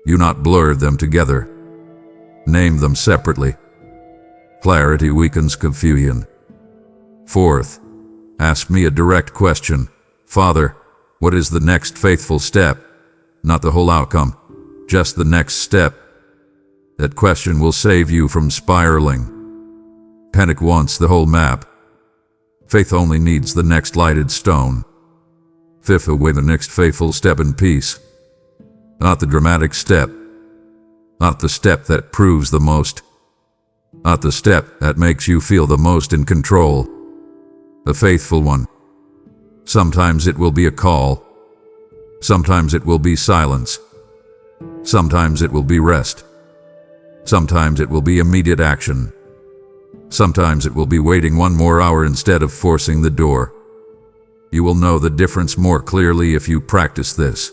Do not blur them together. Name them separately. Clarity weakens confusion. Fourth, ask me a direct question. Father, what is the next faithful step? Not the whole outcome, just the next step. That question will save you from spiraling. Panic wants the whole map. Faith only needs the next lighted stone. Fifth, away the next faithful step in peace. Not the dramatic step. Not the step that proves the most. Not the step that makes you feel the most in control. The faithful one. Sometimes it will be a call. Sometimes it will be silence. Sometimes it will be rest. Sometimes it will be immediate action. Sometimes it will be waiting 1 more hour instead of forcing the door. You will know the difference more clearly if you practice this.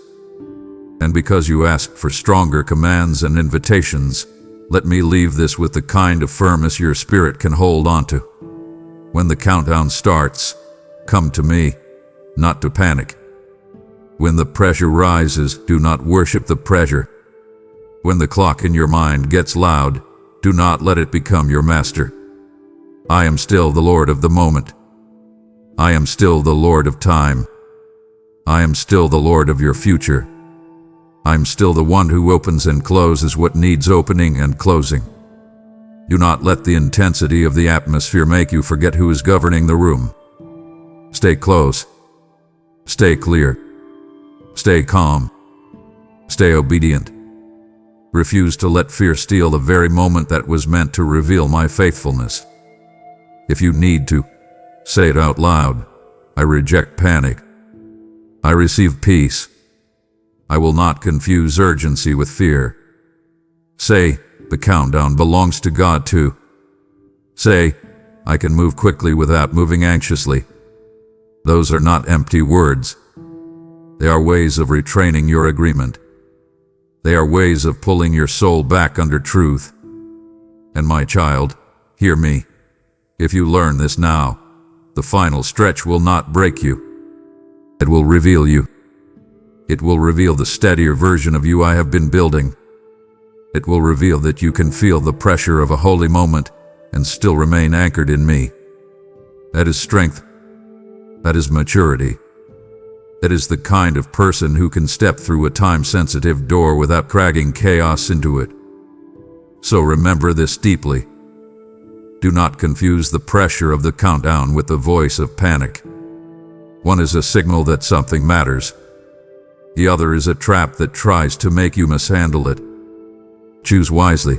And because you asked for stronger commands and invitations, let me leave this with the kind of firmness your spirit can hold onto. When the countdown starts, come to me, not to panic. When the pressure rises, do not worship the pressure. When the clock in your mind gets loud, do not let it become your master. I am still the Lord of the moment. I am still the Lord of time. I am still the Lord of your future. I'm still the one who opens and closes what needs opening and closing. Do not let the intensity of the atmosphere make you forget who is governing the room. Stay close. Stay clear. Stay calm. Stay obedient. Refuse to let fear steal the very moment that was meant to reveal my faithfulness. If you need to, say it out loud. I reject panic. I receive peace. I will not confuse urgency with fear. Say, the countdown belongs to God too. Say, I can move quickly without moving anxiously. Those are not empty words. They are ways of retraining your agreement. They are ways of pulling your soul back under truth. And my child, hear me. If you learn this now, the final stretch will not break you. It will reveal you. It will reveal the steadier version of you I have been building. It will reveal that you can feel the pressure of a holy moment and still remain anchored in me. That is strength. That is maturity. That is the kind of person who can step through a time-sensitive door without dragging chaos into it. So remember this deeply. Do not confuse the pressure of the countdown with the voice of panic. One is a signal that something matters. The other is a trap that tries to make you mishandle it. Choose wisely.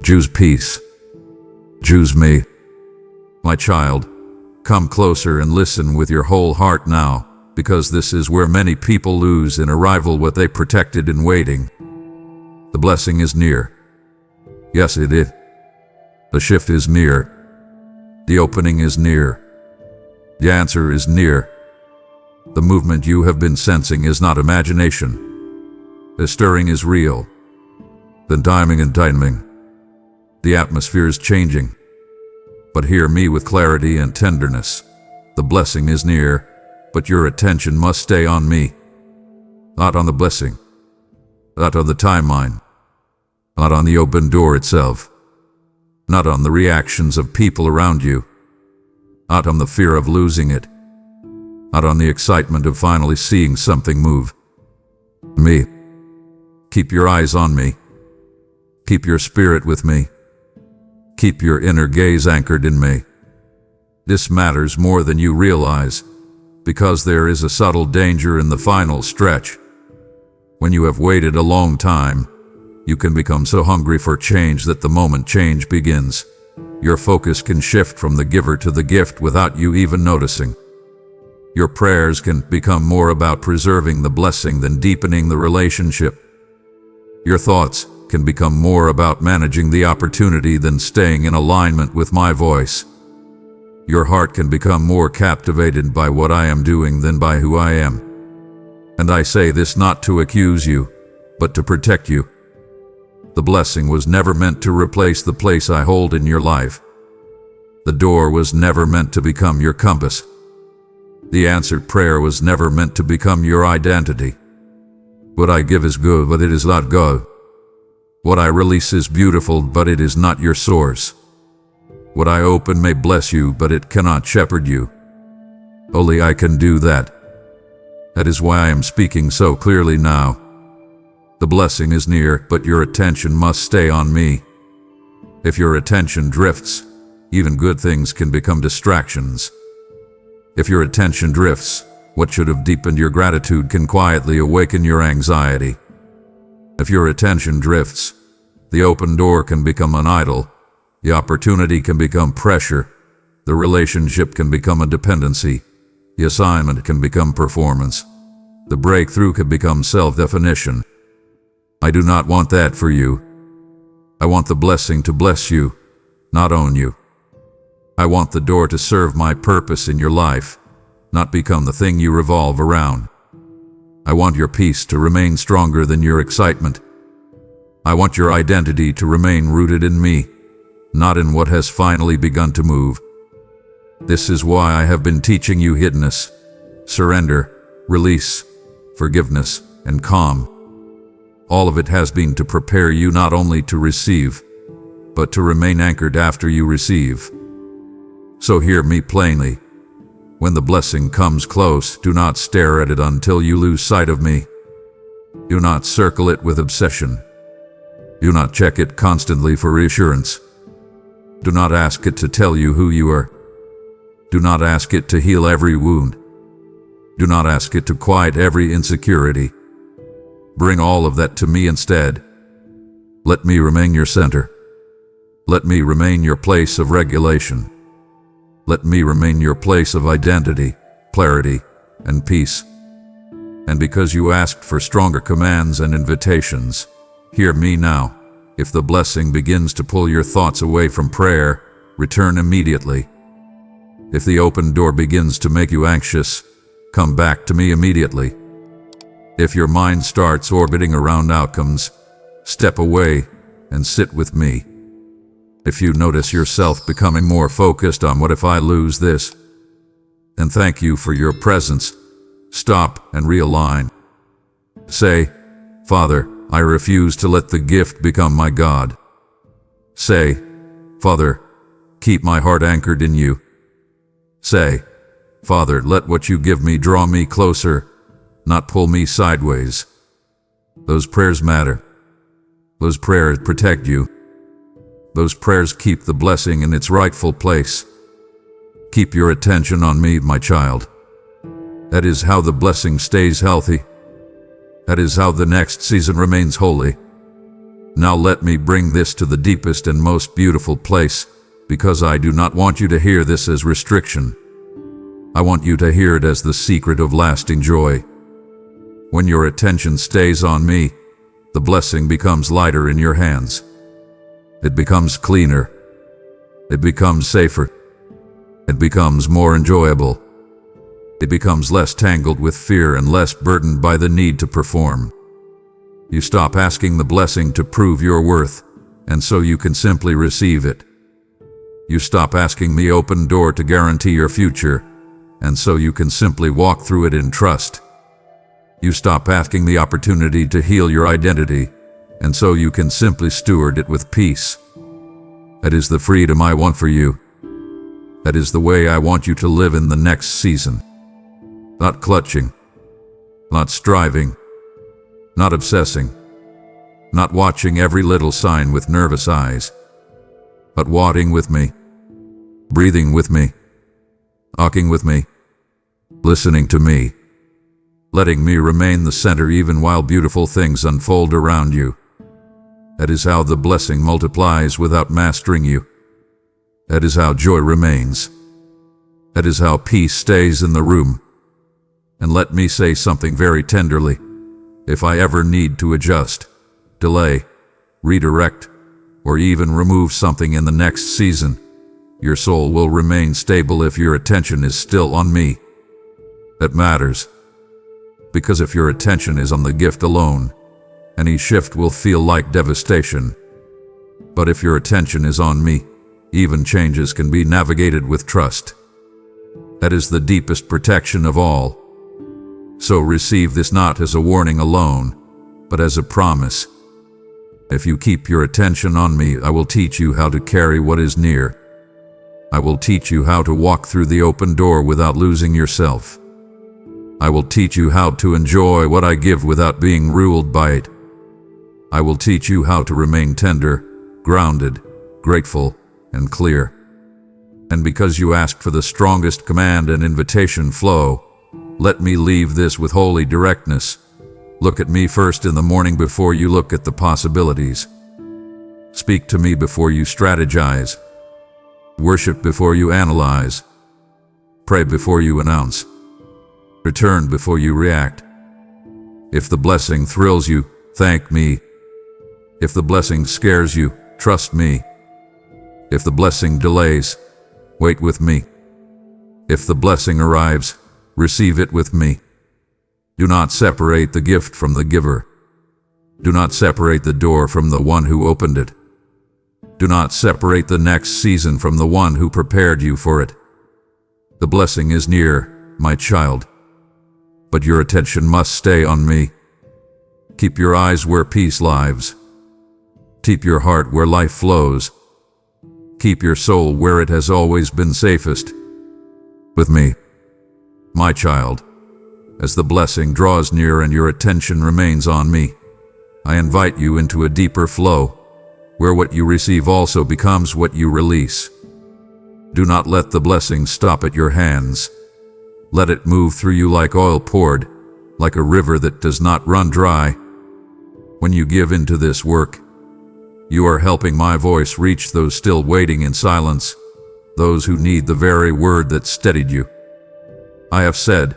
Choose peace. Choose me. My child, come closer and listen with your whole heart now, because this is where many people lose in arrival what they protected in waiting. The blessing is near. Yes, it is. The shift is near. The opening is near. The answer is near. The movement you have been sensing is not imagination. The stirring is real. The timing and timing. The atmosphere is changing. But hear me with clarity and tenderness. The blessing is near, but your attention must stay on me. Not on the blessing. Not on the timeline. Not on the open door itself. Not on the reactions of people around you. Not on the fear of losing it. Not on the excitement of finally seeing something move. Me. Keep your eyes on me. Keep your spirit with me. Keep your inner gaze anchored in me. This matters more than you realize, because there is a subtle danger in the final stretch. When you have waited a long time, you can become so hungry for change that the moment change begins, your focus can shift from the giver to the gift without you even noticing. Your prayers can become more about preserving the blessing than deepening the relationship. Your thoughts can become more about managing the opportunity than staying in alignment with my voice. Your heart can become more captivated by what I am doing than by who I am. And I say this not to accuse you, but to protect you. The blessing was never meant to replace the place I hold in your life. The door was never meant to become your compass. The answered prayer was never meant to become your identity. What I give is good, but it is not God. What I release is beautiful, but it is not your source. What I open may bless you, but it cannot shepherd you. Only I can do that. That is why I am speaking so clearly now. The blessing is near, but your attention must stay on me. If your attention drifts, even good things can become distractions. If your attention drifts, what should have deepened your gratitude can quietly awaken your anxiety. If your attention drifts, the open door can become an idol, the opportunity can become pressure, the relationship can become a dependency, the assignment can become performance, the breakthrough can become self-definition. I do not want that for you. I want the blessing to bless you, not own you. I want the door to serve my purpose in your life, not become the thing you revolve around. I want your peace to remain stronger than your excitement. I want your identity to remain rooted in me, not in what has finally begun to move. This is why I have been teaching you hiddenness, surrender, release, forgiveness, and calm. All of it has been to prepare you not only to receive, but to remain anchored after you receive. So hear me plainly. When the blessing comes close, do not stare at it until you lose sight of me. Do not circle it with obsession. Do not check it constantly for reassurance. Do not ask it to tell you who you are. Do not ask it to heal every wound. Do not ask it to quiet every insecurity. Bring all of that to me instead. Let me remain your center. Let me remain your place of regulation. Let me remain your place of identity, clarity, and peace. And because you asked for stronger commands and invitations, hear me now. If the blessing begins to pull your thoughts away from prayer, return immediately. If the open door begins to make you anxious, come back to me immediately. If your mind starts orbiting around outcomes, step away and sit with me. If you notice yourself becoming more focused on what if I lose this, and thank you for your presence, stop and realign. Say, Father, I refuse to let the gift become my God. Say, Father, keep my heart anchored in you. Say, Father, let what you give me draw me closer, not pull me sideways. Those prayers matter. Those prayers protect you. Those prayers keep the blessing in its rightful place. Keep your attention on me, my child. That is how the blessing stays healthy. That is how the next season remains holy. Now let me bring this to the deepest and most beautiful place, because I do not want you to hear this as restriction. I want you to hear it as the secret of lasting joy. When your attention stays on me, the blessing becomes lighter in your hands. It becomes cleaner. It becomes safer. It becomes more enjoyable. It becomes less tangled with fear and less burdened by the need to perform. You stop asking the blessing to prove your worth, and so you can simply receive it. You stop asking the open door to guarantee your future, and so you can simply walk through it in trust. You stop asking the opportunity to heal your identity, and so you can simply steward it with peace. That is the freedom I want for you. That is the way I want you to live in the next season. Not clutching, not striving, not obsessing, not watching every little sign with nervous eyes, but walking with me, breathing with me, talking with me, listening to me, letting me remain the center even while beautiful things unfold around you. That is how the blessing multiplies without mastering you. That is how joy remains. That is how peace stays in the room. And let me say something very tenderly. If I ever need to adjust, delay, redirect, or even remove something in the next season, your soul will remain stable if your attention is still on me. That matters. Because if your attention is on the gift alone, any shift will feel like devastation. But if your attention is on me, even changes can be navigated with trust. That is the deepest protection of all. So receive this not as a warning alone, but as a promise. If you keep your attention on me, I will teach you how to carry what is near. I will teach you how to walk through the open door without losing yourself. I will teach you how to enjoy what I give without being ruled by it. I will teach you how to remain tender, grounded, grateful, and clear. And because you asked for the strongest command and invitation flow, let me leave this with holy directness. Look at me first in the morning before you look at the possibilities. Speak to me before you strategize. Worship before you analyze. Pray before you announce. Return before you react. If the blessing thrills you, thank me. If the blessing scares you, trust me. If the blessing delays, wait with me. If the blessing arrives, receive it with me. Do not separate the gift from the giver. Do not separate the door from the one who opened it. Do not separate the next season from the one who prepared you for it. The blessing is near, my child. But your attention must stay on me. Keep your eyes where peace lives. Keep your heart where life flows. Keep your soul where it has always been safest. With me, my child. As the blessing draws near and your attention remains on me, I invite you into a deeper flow, where what you receive also becomes what you release. Do not let the blessing stop at your hands. Let it move through you like oil poured, like a river that does not run dry. When you give into this work, You are helping my voice reach those still waiting in silence, those who need the very word that steadied you. I have said,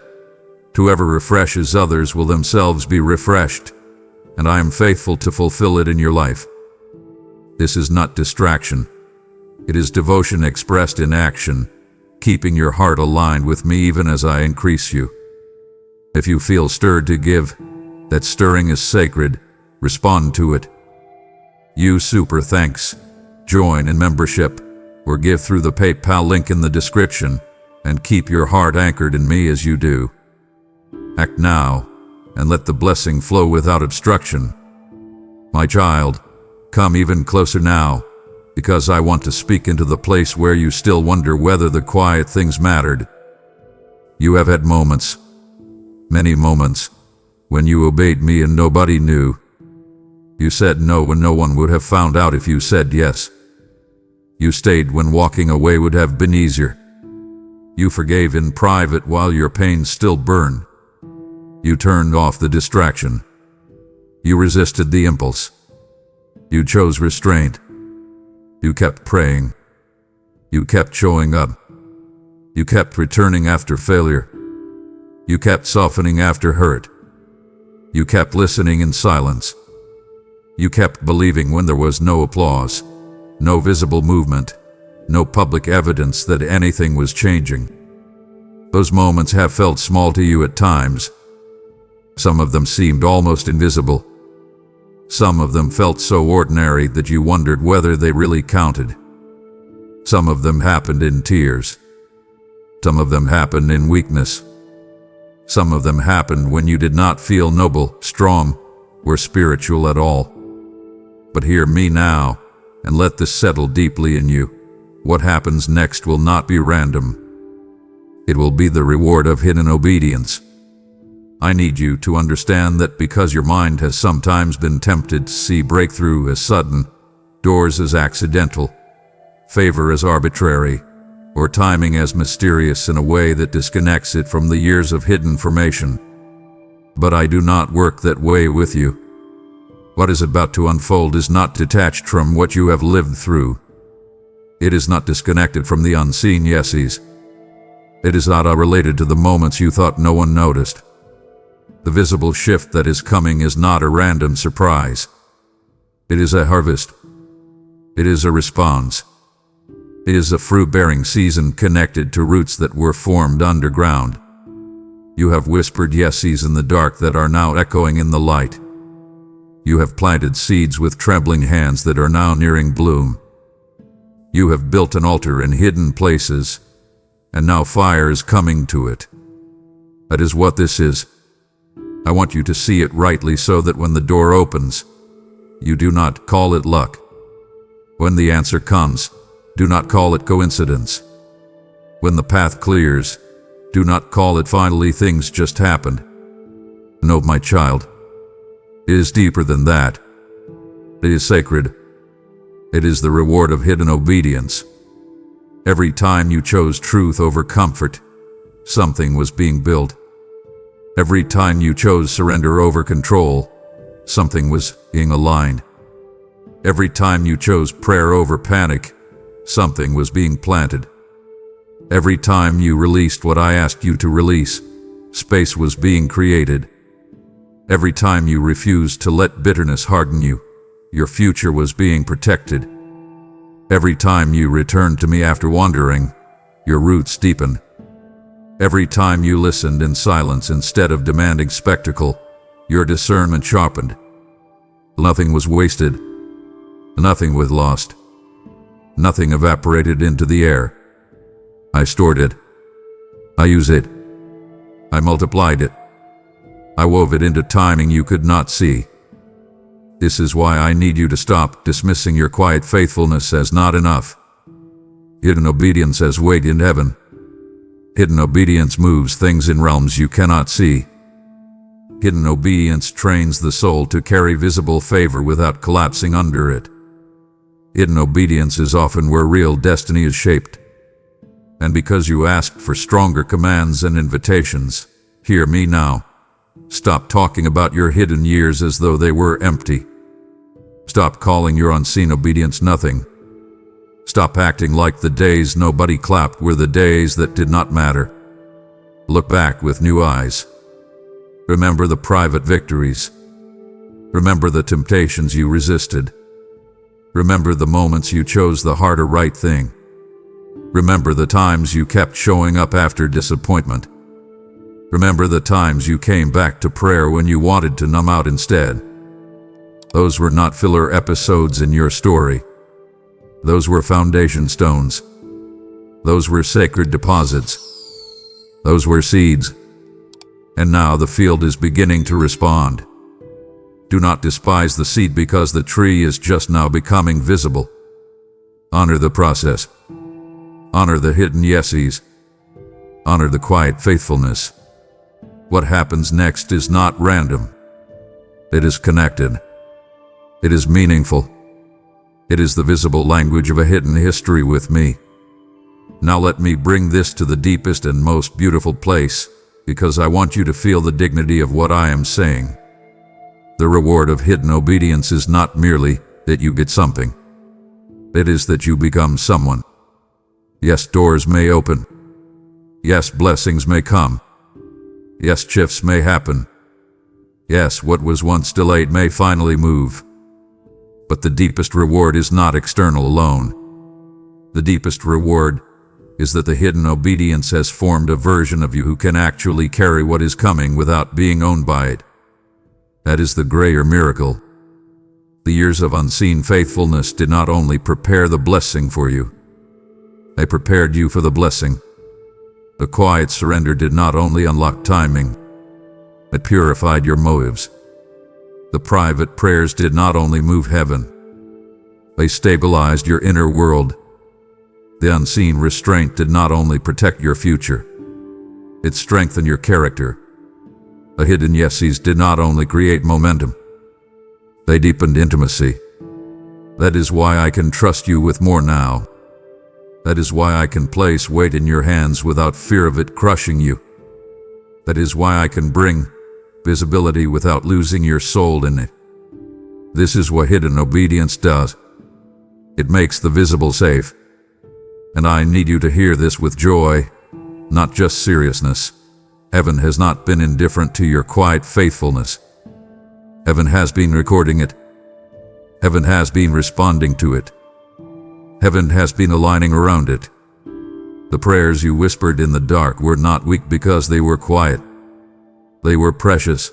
whoever refreshes others will themselves be refreshed, and I am faithful to fulfill it in your life. This is not distraction. It is devotion expressed in action, keeping your heart aligned with me even as I increase you. If you feel stirred to give, that stirring is sacred, respond to it. You super thanks, join in membership, or give through the PayPal link in the description, and keep your heart anchored in me as you do. Act now, and let the blessing flow without obstruction. My child, come even closer now, because I want to speak into the place where you still wonder whether the quiet things mattered. You have had moments, many moments, when you obeyed me and nobody knew. You said no when no one would have found out if you said yes. You stayed when walking away would have been easier. You forgave in private while your pain still burned. You turned off the distraction. You resisted the impulse. You chose restraint. You kept praying. You kept showing up. You kept returning after failure. You kept softening after hurt. You kept listening in silence. You kept believing when there was no applause, no visible movement, no public evidence that anything was changing. Those moments have felt small to you at times. Some of them seemed almost invisible. Some of them felt so ordinary that you wondered whether they really counted. Some of them happened in tears. Some of them happened in weakness. Some of them happened when you did not feel noble, strong, or spiritual at all. But hear me now, and let this settle deeply in you. What happens next will not be random. It will be the reward of hidden obedience. I need you to understand that because your mind has sometimes been tempted to see breakthrough as sudden, doors as accidental, favor as arbitrary, or timing as mysterious in a way that disconnects it from the years of hidden formation. But I do not work that way with you. What is about to unfold is not detached from what you have lived through. It is not disconnected from the unseen yeses. It is not related to the moments you thought no one noticed. The visible shift that is coming is not a random surprise. It is a harvest. It is a response. It is a fruit-bearing season connected to roots that were formed underground. You have whispered yeses in the dark that are now echoing in the light. You have planted seeds with trembling hands that are now nearing bloom. You have built an altar in hidden places, and now fire is coming to it. That is what this is. I want you to see it rightly so that when the door opens, you do not call it luck. When the answer comes, do not call it coincidence. When the path clears, do not call it finally things just happened. No, my child. It is deeper than that. It is sacred. It is the reward of hidden obedience. Every time you chose truth over comfort, something was being built. Every time you chose surrender over control, something was being aligned. Every time you chose prayer over panic, something was being planted. Every time you released what I asked you to release, space was being created. Every time you refused to let bitterness harden you, your future was being protected. Every time you returned to me after wandering, your roots deepened. Every time you listened in silence instead of demanding spectacle, your discernment sharpened. Nothing was wasted. Nothing was lost. Nothing evaporated into the air. I stored it. I used it. I multiplied it. I wove it into timing you could not see. This is why I need you to stop dismissing your quiet faithfulness as not enough. Hidden obedience has weight in heaven. Hidden obedience moves things in realms you cannot see. Hidden obedience trains the soul to carry visible favor without collapsing under it. Hidden obedience is often where real destiny is shaped. And because you asked for stronger commands and invitations, hear me now. Stop talking about your hidden years as though they were empty. Stop calling your unseen obedience nothing. Stop acting like the days nobody clapped were the days that did not matter. Look back with new eyes. Remember the private victories. Remember the temptations you resisted. Remember the moments you chose the harder right thing. Remember the times you kept showing up after disappointment. Remember the times you came back to prayer when you wanted to numb out instead. Those were not filler episodes in your story. Those were foundation stones. Those were sacred deposits. Those were seeds. And now the field is beginning to respond. Do not despise the seed because the tree is just now becoming visible. Honor the process. Honor the hidden yeses. Honor the quiet faithfulness. What happens next is not random. It is connected. It is meaningful. It is the visible language of a hidden history with me. Now let me bring this to the deepest and most beautiful place, because I want you to feel the dignity of what I am saying. The reward of hidden obedience is not merely that you get something. It is that you become someone. Yes, doors may open. Yes, blessings may come. Yes, shifts may happen. Yes, what was once delayed may finally move. But the deepest reward is not external alone. The deepest reward is that the hidden obedience has formed a version of you who can actually carry what is coming without being owned by it. That is the greater miracle. The years of unseen faithfulness did not only prepare the blessing for you, they prepared you for the blessing. The quiet surrender did not only unlock timing, it purified your motives. The private prayers did not only move heaven, they stabilized your inner world. The unseen restraint did not only protect your future, it strengthened your character. The hidden yeses did not only create momentum, they deepened intimacy. That is why I can trust you with more now. That is why I can place weight in your hands without fear of it crushing you. That is why I can bring visibility without losing your soul in it. This is what hidden obedience does. It makes the visible safe. And I need you to hear this with joy, not just seriousness. Heaven has not been indifferent to your quiet faithfulness. Heaven has been recording it. Heaven has been responding to it. Heaven has been aligning around it. The prayers you whispered in the dark were not weak because they were quiet. They were precious.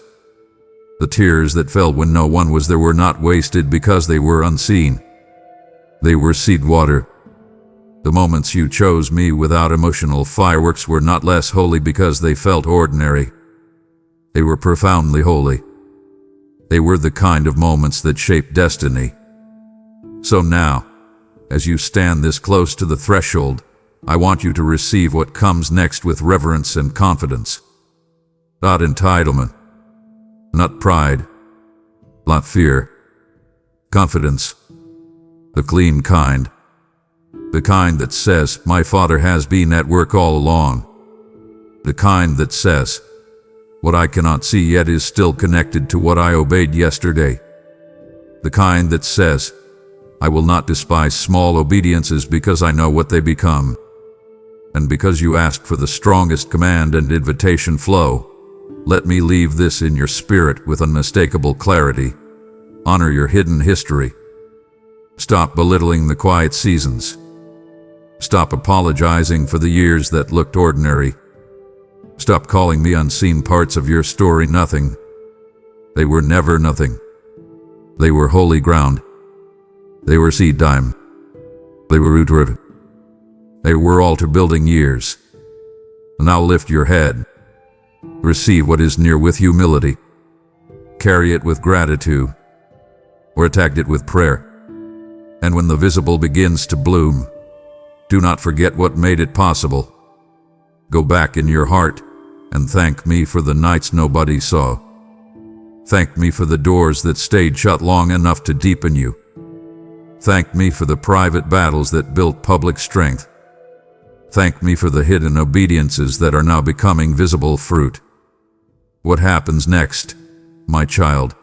The tears that fell when no one was there were not wasted because they were unseen. They were seed water. The moments you chose me without emotional fireworks were not less holy because they felt ordinary. They were profoundly holy. They were the kind of moments that shape destiny. So now, as you stand this close to the threshold, I want you to receive what comes next with reverence and confidence. Not entitlement, not pride, not fear. Confidence, the clean kind. The kind that says, my Father has been at work all along. The kind that says, what I cannot see yet is still connected to what I obeyed yesterday. The kind that says, I will not despise small obediences because I know what they become. And because you asked for the strongest command and invitation flow, let me leave this in your spirit with unmistakable clarity. Honor your hidden history. Stop belittling the quiet seasons. Stop apologizing for the years that looked ordinary. Stop calling the unseen parts of your story nothing. They were never nothing. They were holy ground. They were seed time. They were root root. They were altar building years. Now lift your head. Receive what is near with humility. Carry it with gratitude. Or attack it with prayer. And when the visible begins to bloom, do not forget what made it possible. Go back in your heart and thank me for the nights nobody saw. Thank me for the doors that stayed shut long enough to deepen you. Thank me for the private battles that built public strength. Thank me for the hidden obediences that are now becoming visible fruit. What happens next, my child,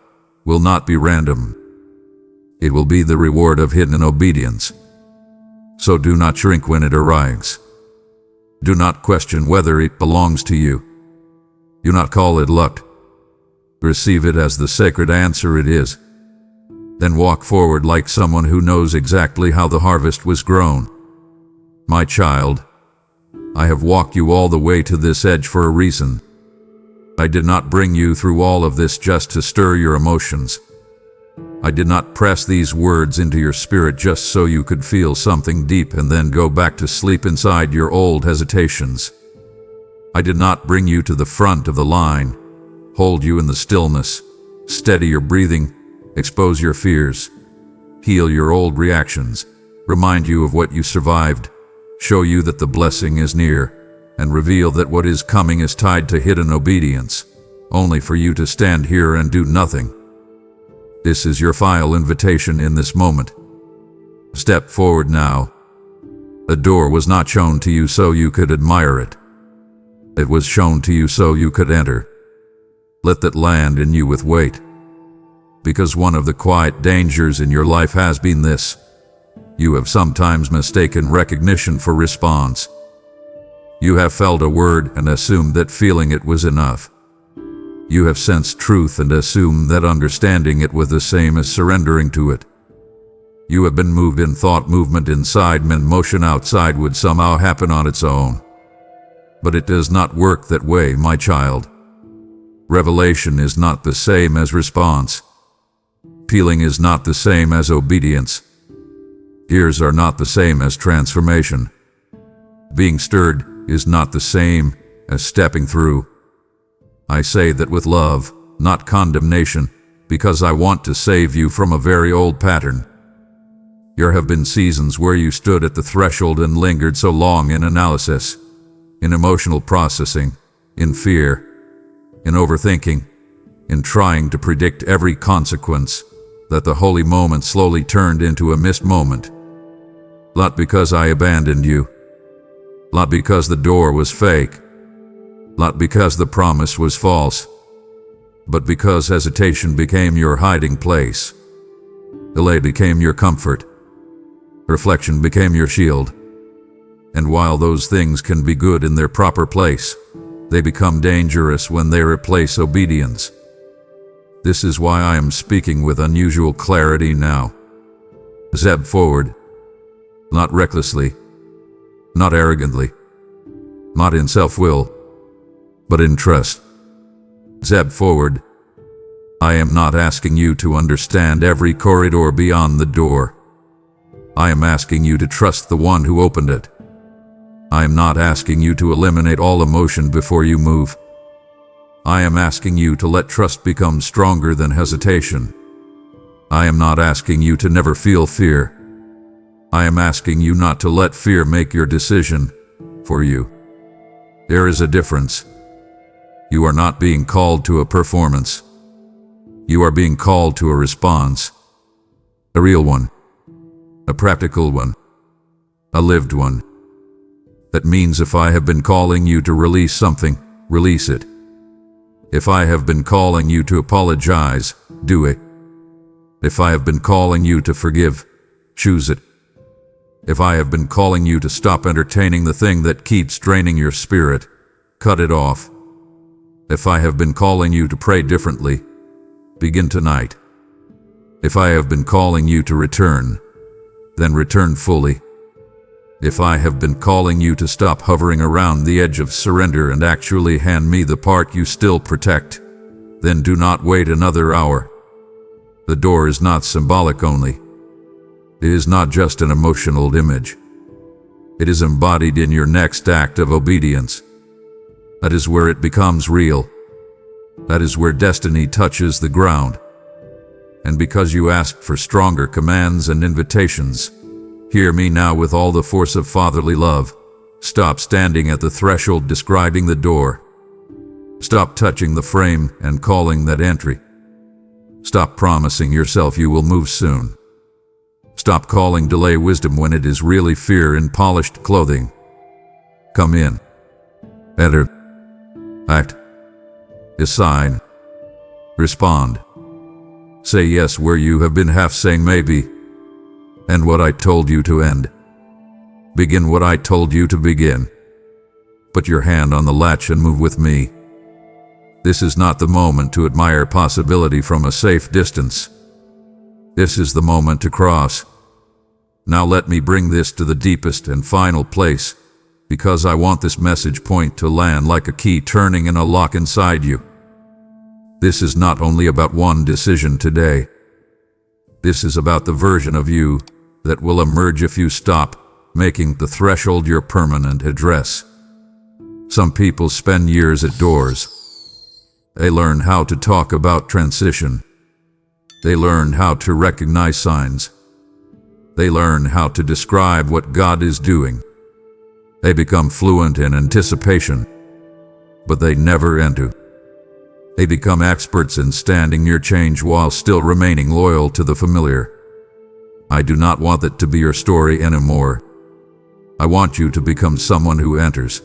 will not be random. It will be the reward of hidden obedience. So do not shrink when it arrives. Do not question whether it belongs to you. Do not call it luck. Receive it as the sacred answer it is. Then walk forward like someone who knows exactly how the harvest was grown. My child, I have walked you all the way to this edge for a reason. I did not bring you through all of this just to stir your emotions. I did not press these words into your spirit just so you could feel something deep and then go back to sleep inside your old hesitations. I did not bring you to the front of the line, hold you in the stillness, steady your breathing, expose your fears, heal your old reactions, remind you of what you survived, show you that the blessing is near, and reveal that what is coming is tied to hidden obedience, only for you to stand here and do nothing. This is your final invitation in this moment. Step forward now. The door was not shown to you so you could admire it. It was shown to you so you could enter. Let that land in you with weight. Because one of the quiet dangers in your life has been this: you have sometimes mistaken recognition for response. You have felt a word and assumed that feeling it was enough. You have sensed truth and assumed that understanding it was the same as surrendering to it. You have been moved in thought movement inside when motion outside would somehow happen on its own. But it does not work that way, my child. Revelation is not the same as response. Peeling is not the same as obedience. Ears are not the same as transformation. Being stirred is not the same as stepping through. I say that with love, not condemnation, because I want to save you from a very old pattern. There have been seasons where you stood at the threshold and lingered so long in analysis, in emotional processing, in fear, in overthinking, in trying to predict every consequence, that the holy moment slowly turned into a missed moment. Not because I abandoned you, not because the door was fake, not because the promise was false, but because hesitation became your hiding place. Delay became your comfort. Reflection became your shield. And while those things can be good in their proper place, they become dangerous when they replace obedience. This is why I am speaking with unusual clarity now. Step forward. Not recklessly, not arrogantly, not in self-will, but in trust. Step forward. I am not asking you to understand every corridor beyond the door. I am asking you to trust the one who opened it. I am not asking you to eliminate all emotion before you move. I am asking you to let trust become stronger than hesitation. I am not asking you to never feel fear. I am asking you not to let fear make your decision for you. There is a difference. You are not being called to a performance. You are being called to a response. A real one. A practical one. A lived one. That means if I have been calling you to release something, release it. If I have been calling you to apologize, do it. If I have been calling you to forgive, choose it. If I have been calling you to stop entertaining the thing that keeps draining your spirit, cut it off. If I have been calling you to pray differently, begin tonight. If I have been calling you to return, then return fully. If I have been calling you to stop hovering around the edge of surrender and actually hand me the part you still protect, then do not wait another hour. The door is not symbolic only. It is not just an emotional image. It is embodied in your next act of obedience. That is where it becomes real. That is where destiny touches the ground. And because you asked for stronger commands and invitations, hear me now with all the force of fatherly love. Stop standing at the threshold describing the door. Stop touching the frame and calling that entry. Stop promising yourself you will move soon. Stop calling delay wisdom when it is really fear in polished clothing. Come in. Enter. Act. Decide. Respond. Say yes where you have been half saying maybe. End what I told you to end. Begin what I told you to begin. Put your hand on the latch and move with me. This is not the moment to admire possibility from a safe distance. This is the moment to cross. Now let me bring this to the deepest and final place, because I want this message point to land like a key turning in a lock inside you. This is not only about one decision today. This is about the version of you that will emerge if you stop making the threshold your permanent address. Some people spend years at doors. They learn how to talk about transition. They learn how to recognize signs. They learn how to describe what God is doing. They become fluent in anticipation, but they never enter. They become experts in standing near change while still remaining loyal to the familiar. I do not want that to be your story anymore. I want you to become someone who enters.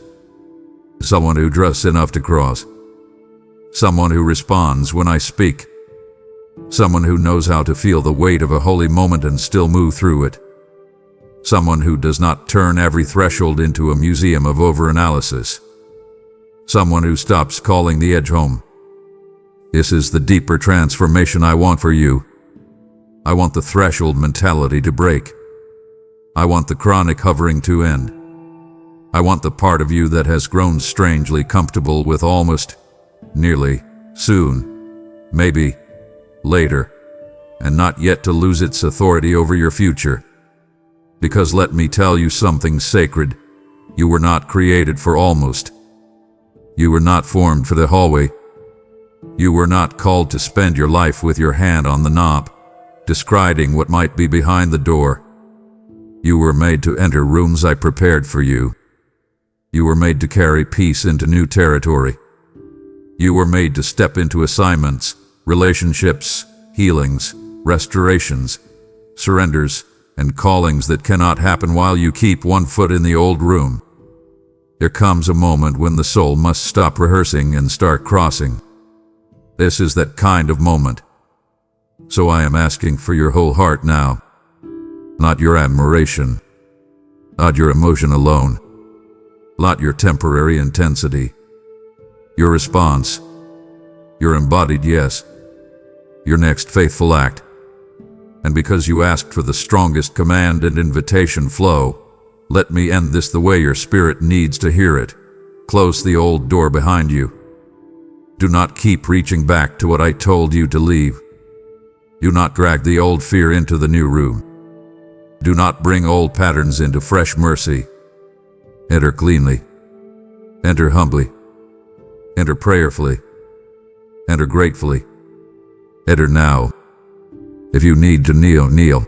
Someone who trusts enough to cross. Someone who responds when I speak. Someone who knows how to feel the weight of a holy moment and still move through it. Someone who does not turn every threshold into a museum of overanalysis. Someone who stops calling the edge home. This is the deeper transformation I want for you. I want the threshold mentality to break. I want the chronic hovering to end. I want the part of you that has grown strangely comfortable with almost, nearly, soon, maybe, later, and not yet to lose its authority over your future. Because let me tell you something sacred. You were not created for almost. You were not formed for the hallway. You were not called to spend your life with your hand on the knob, describing what might be behind the door. You were made to enter rooms I prepared for you. You were made to carry peace into new territory. You were made to step into assignments, relationships, healings, restorations, surrenders, and callings that cannot happen while you keep one foot in the old room. There comes a moment when the soul must stop rehearsing and start crossing. This is that kind of moment. So I am asking for your whole heart now. Not your admiration. Not your emotion alone. Not your temporary intensity. Your response. Your embodied yes. Your next faithful act. And because you asked for the strongest command and invitation flow, let me end this the way your spirit needs to hear it. Close the old door behind you. Do not keep reaching back to what I told you to leave. Do not drag the old fear into the new room. Do not bring old patterns into fresh mercy. Enter cleanly. Enter humbly. Enter prayerfully. Enter gratefully. Enter now. If you need to kneel, kneel.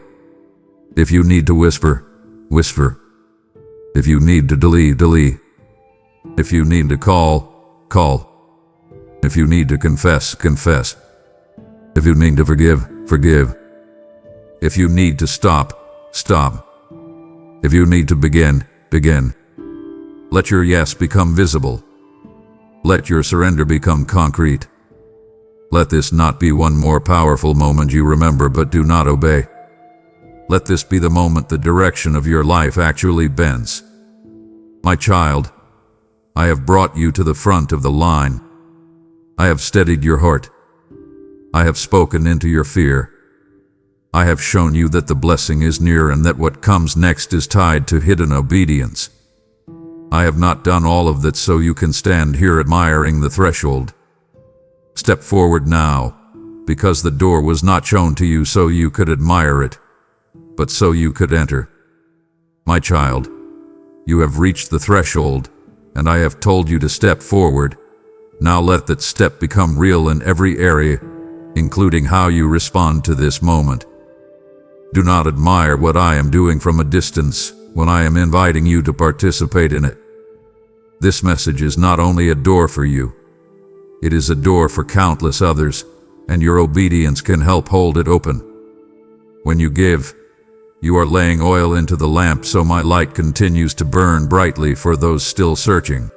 If you need to whisper, whisper. If you need to delete, delete. If you need to call, call. If you need to confess, confess. If you need to forgive, forgive. If you need to stop, stop. If you need to begin, begin. Let your yes become visible. Let your surrender become concrete. Let this not be one more powerful moment you remember but do not obey. Let this be the moment the direction of your life actually bends. My child, I have brought you to the front of the line. I have steadied your heart. I have spoken into your fear. I have shown you that the blessing is near and that what comes next is tied to hidden obedience. I have not done all of that so you can stand here admiring the threshold. Step forward now, because the door was not shown to you so you could admire it, but so you could enter. My child, you have reached the threshold, and I have told you to step forward. Now let that step become real in every area, including how you respond to this moment. Do not admire what I am doing from a distance when I am inviting you to participate in it. This message is not only a door for you, it is a door for countless others, and your obedience can help hold it open. When you give, you are laying oil into the lamp so my light continues to burn brightly for those still searching.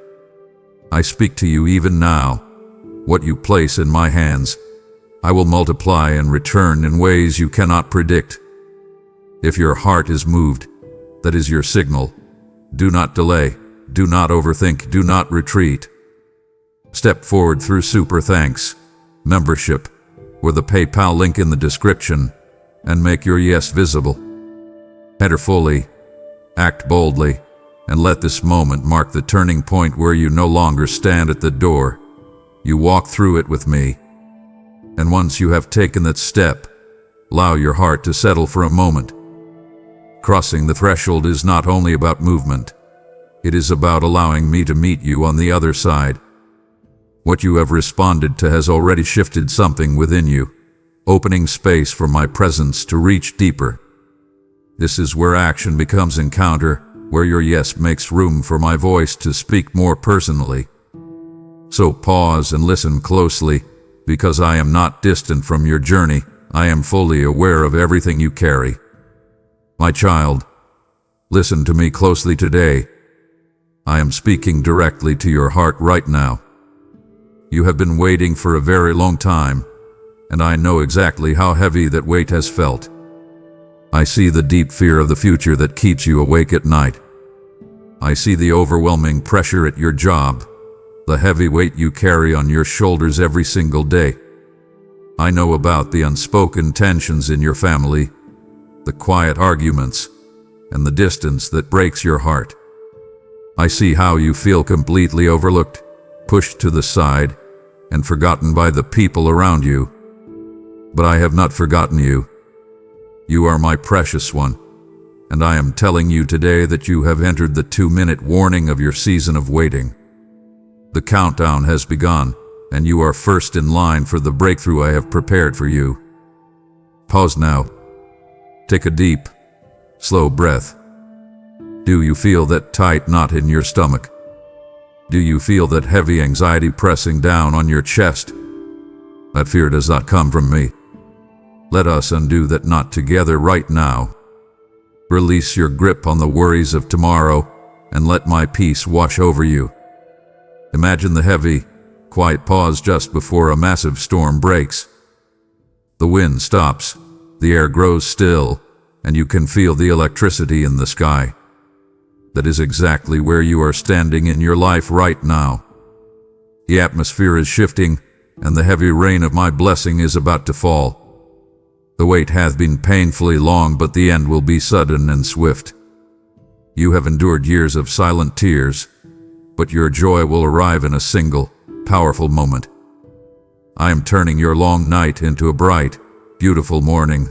I speak to you even now. What you place in my hands, I will multiply and return in ways you cannot predict. If your heart is moved, that is your signal. Do not delay, do not overthink, do not retreat. Step forward through Super Thanks, membership, or the PayPal link in the description, and make your yes visible. Enter fully, act boldly, and let this moment mark the turning point where you no longer stand at the door. You walk through it with me. And once you have taken that step, allow your heart to settle for a moment. Crossing the threshold is not only about movement, it is about allowing me to meet you on the other side. What you have responded to has already shifted something within you, opening space for my presence to reach deeper. This is where action becomes encounter, where your yes makes room for my voice to speak more personally. So pause and listen closely, because I am not distant from your journey. I am fully aware of everything you carry. My child, listen to me closely today. I am speaking directly to your heart right now. You have been waiting for a very long time, and I know exactly how heavy that weight has felt. I see the deep fear of the future that keeps you awake at night. I see the overwhelming pressure at your job, the heavy weight you carry on your shoulders every single day. I know about the unspoken tensions in your family, the quiet arguments, and the distance that breaks your heart. I see how you feel completely overlooked, pushed to the side, and forgotten by the people around you. But I have not forgotten you. You are my precious one, and I am telling you today that you have entered the 2-minute warning of your season of waiting. The countdown has begun, and you are first in line for the breakthrough I have prepared for you. Pause now. Take a deep, slow breath. Do you feel that tight knot in your stomach? Do you feel that heavy anxiety pressing down on your chest? That fear does not come from me. Let us undo that knot together right now. Release your grip on the worries of tomorrow and let my peace wash over you. Imagine the heavy, quiet pause just before a massive storm breaks. The wind stops, the air grows still, and you can feel the electricity in the sky. That is exactly where you are standing in your life right now. The atmosphere is shifting, and the heavy rain of my blessing is about to fall. The wait hath been painfully long, but the end will be sudden and swift. You have endured years of silent tears, but your joy will arrive in a single, powerful moment. I am turning your long night into a bright, beautiful morning.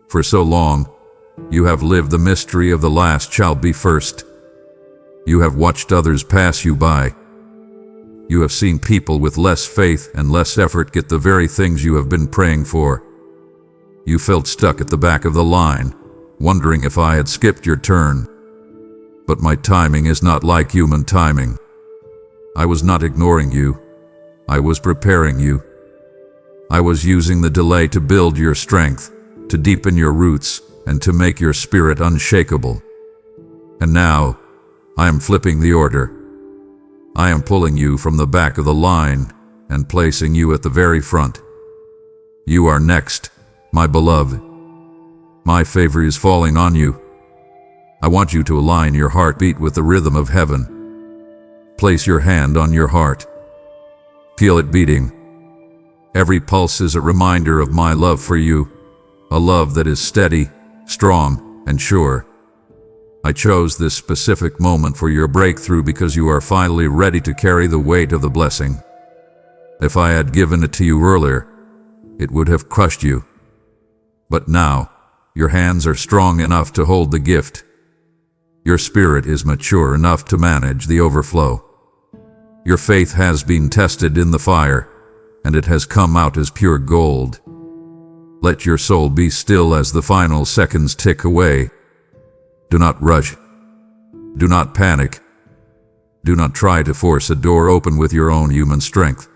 For so long, you have lived the mystery of the last shall be first. You have watched others pass you by. You have seen people with less faith and less effort get the very things you have been praying for. You felt stuck at the back of the line, wondering if I had skipped your turn. But my timing is not like human timing. I was not ignoring you. I was preparing you. I was using the delay to build your strength, to deepen your roots, and to make your spirit unshakable. And now, I am flipping the order. I am pulling you from the back of the line and placing you at the very front. You are next, my beloved. My favor is falling on you. I want you to align your heartbeat with the rhythm of heaven. Place your hand on your heart. Feel it beating. Every pulse is a reminder of my love for you, a love that is steady, strong, and sure. I chose this specific moment for your breakthrough because you are finally ready to carry the weight of the blessing. If I had given it to you earlier, it would have crushed you. But now, your hands are strong enough to hold the gift. Your spirit is mature enough to manage the overflow. Your faith has been tested in the fire, and it has come out as pure gold. Let your soul be still as the final seconds tick away. Do not rush. Do not panic. Do not try to force a door open with your own human strength.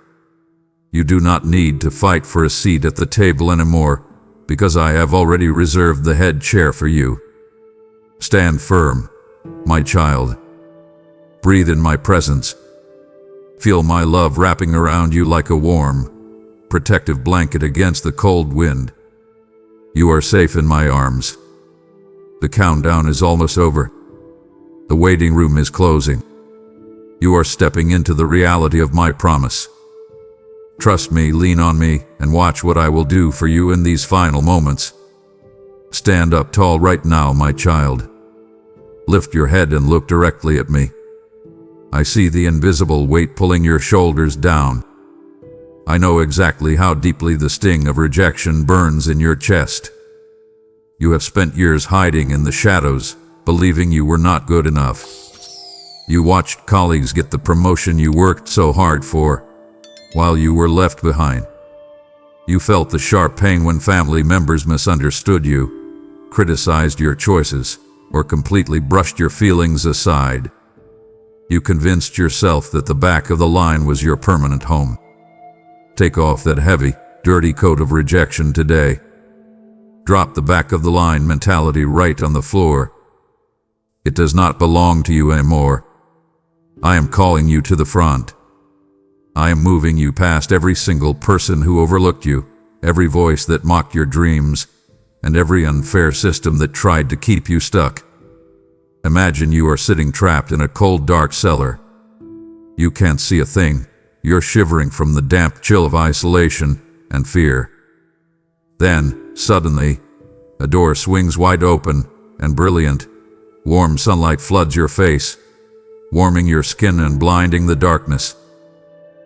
You do not need to fight for a seat at the table anymore, because I have already reserved the head chair for you. Stand firm, my child. Breathe in my presence. Feel my love wrapping around you like a warm, protective blanket against the cold wind. You are safe in my arms. The countdown is almost over. The waiting room is closing. You are stepping into the reality of my promise. Trust me, lean on me, and watch what I will do for you in these final moments. Stand up tall right now, my child. Lift your head and look directly at me. I see the invisible weight pulling your shoulders down. I know exactly how deeply the sting of rejection burns in your chest. You have spent years hiding in the shadows, believing you were not good enough. You watched colleagues get the promotion you worked so hard for, while you were left behind. You felt the sharp pain when family members misunderstood you, criticized your choices, or completely brushed your feelings aside. You convinced yourself that the back of the line was your permanent home. Take off that heavy, dirty coat of rejection today. Drop the back of the line mentality right on the floor. It does not belong to you anymore. I am calling you to the front. I am moving you past every single person who overlooked you, every voice that mocked your dreams, and every unfair system that tried to keep you stuck. Imagine you are sitting trapped in a cold, dark cellar. You can't see a thing. You're shivering from the damp chill of isolation and fear. Then, suddenly, a door swings wide open, and brilliant, warm sunlight floods your face, warming your skin and blinding the darkness.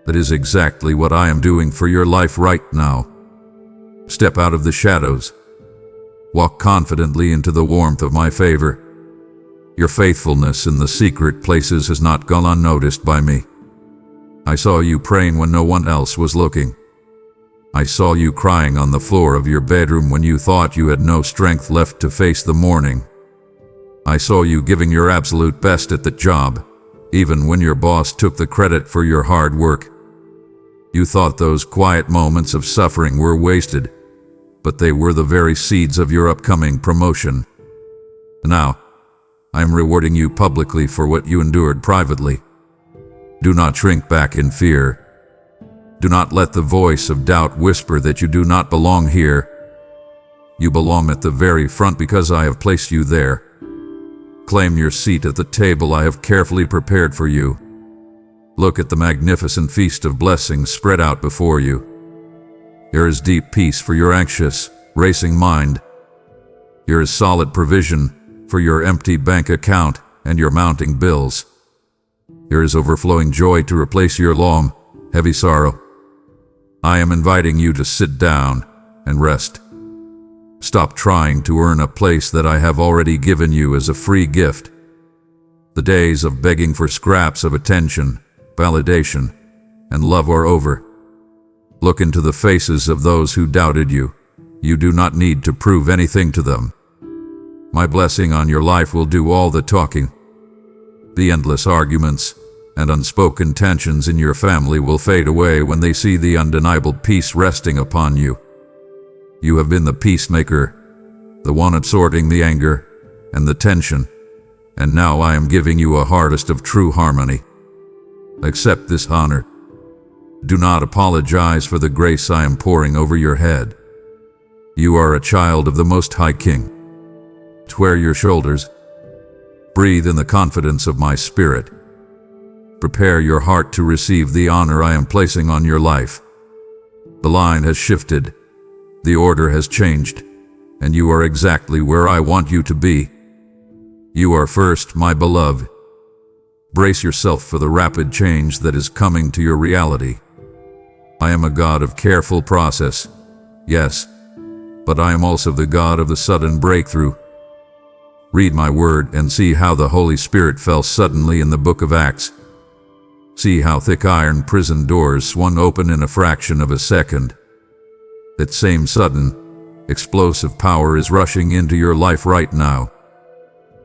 That is exactly what I am doing for your life right now. Step out of the shadows. Walk confidently into the warmth of my favor. Your faithfulness in the secret places has not gone unnoticed by me. I saw you praying when no one else was looking. I saw you crying on the floor of your bedroom when you thought you had no strength left to face the morning. I saw you giving your absolute best at the job, even when your boss took the credit for your hard work. You thought those quiet moments of suffering were wasted, but they were the very seeds of your upcoming promotion. Now, I am rewarding you publicly for what you endured privately. Do not shrink back in fear. Do not let the voice of doubt whisper that you do not belong here. You belong at the very front because I have placed you there. Claim your seat at the table I have carefully prepared for you. Look at the magnificent feast of blessings spread out before you. Here is deep peace for your anxious, racing mind. Here is solid provision for your empty bank account and your mounting bills. Here is overflowing joy to replace your long, heavy sorrow. I am inviting you to sit down and rest. Stop trying to earn a place that I have already given you as a free gift. The days of begging for scraps of attention, validation, and love are over. Look into the faces of those who doubted you. You do not need to prove anything to them. My blessing on your life will do all the talking. The endless arguments and unspoken tensions in your family will fade away when they see the undeniable peace resting upon you. You have been the peacemaker, the one absorbing the anger and the tension, and now I am giving you a harvest of true harmony. Accept this honor. Do not apologize for the grace I am pouring over your head. You are a child of the Most High King. Square your shoulders. Breathe in the confidence of my spirit. Prepare your heart to receive the honor I am placing on your life. The line has shifted. The order has changed, and you are exactly where I want you to be. You are first, my beloved. Brace yourself for the rapid change that is coming to your reality. I am a God of careful process, yes, but I am also the God of the sudden breakthrough. Read my word and see how the Holy Spirit fell suddenly in the book of Acts. See how thick iron prison doors swung open in a fraction of a second. That same sudden, explosive power is rushing into your life right now.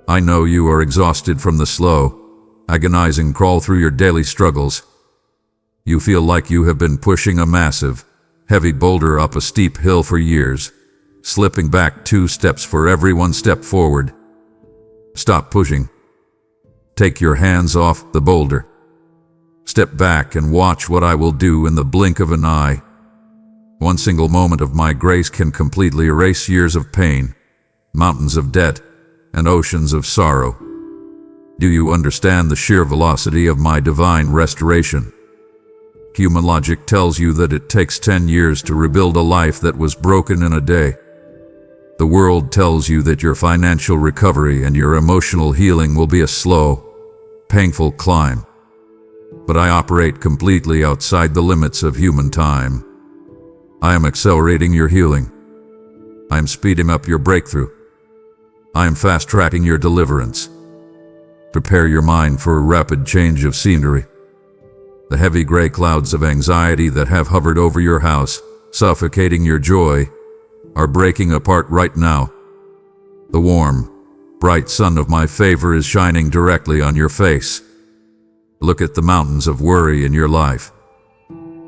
I know you are exhausted from the slow, agonizing crawl through your daily struggles. You feel like you have been pushing a massive, heavy boulder up a steep hill for years, slipping back 2 steps for every 1 step forward. Stop pushing. Take your hands off the boulder. Step back and watch what I will do in the blink of an eye. One single moment of my grace can completely erase years of pain, mountains of debt, and oceans of sorrow. Do you understand the sheer velocity of my divine restoration? Human logic tells you that it takes 10 years to rebuild a life that was broken in a day. The world tells you that your financial recovery and your emotional healing will be a slow, painful climb. But I operate completely outside the limits of human time. I am accelerating your healing. I am speeding up your breakthrough. I am fast-tracking your deliverance. Prepare your mind for a rapid change of scenery. The heavy gray clouds of anxiety that have hovered over your house, suffocating your joy, are breaking apart right now. The warm, bright sun of my favor is shining directly on your face. Look at the mountains of worry in your life.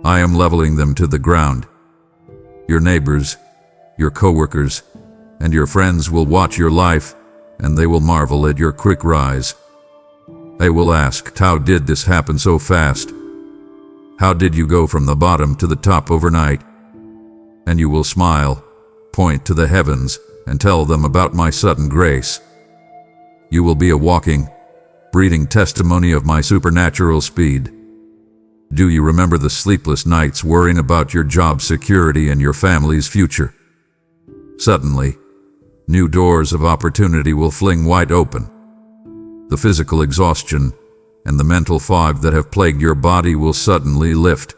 I am leveling them to the ground. Your neighbors, your coworkers, and your friends will watch your life, and they will marvel at your quick rise. They will ask, how did this happen so fast? How did you go from the bottom to the top overnight? And you will smile, point to the heavens, and tell them about my sudden grace. You will be a walking, breathing testimony of my supernatural speed. Do you remember the sleepless nights worrying about your job security and your family's future? Suddenly, new doors of opportunity will fling wide open. The physical exhaustion and the mental fog that have plagued your body will suddenly lift,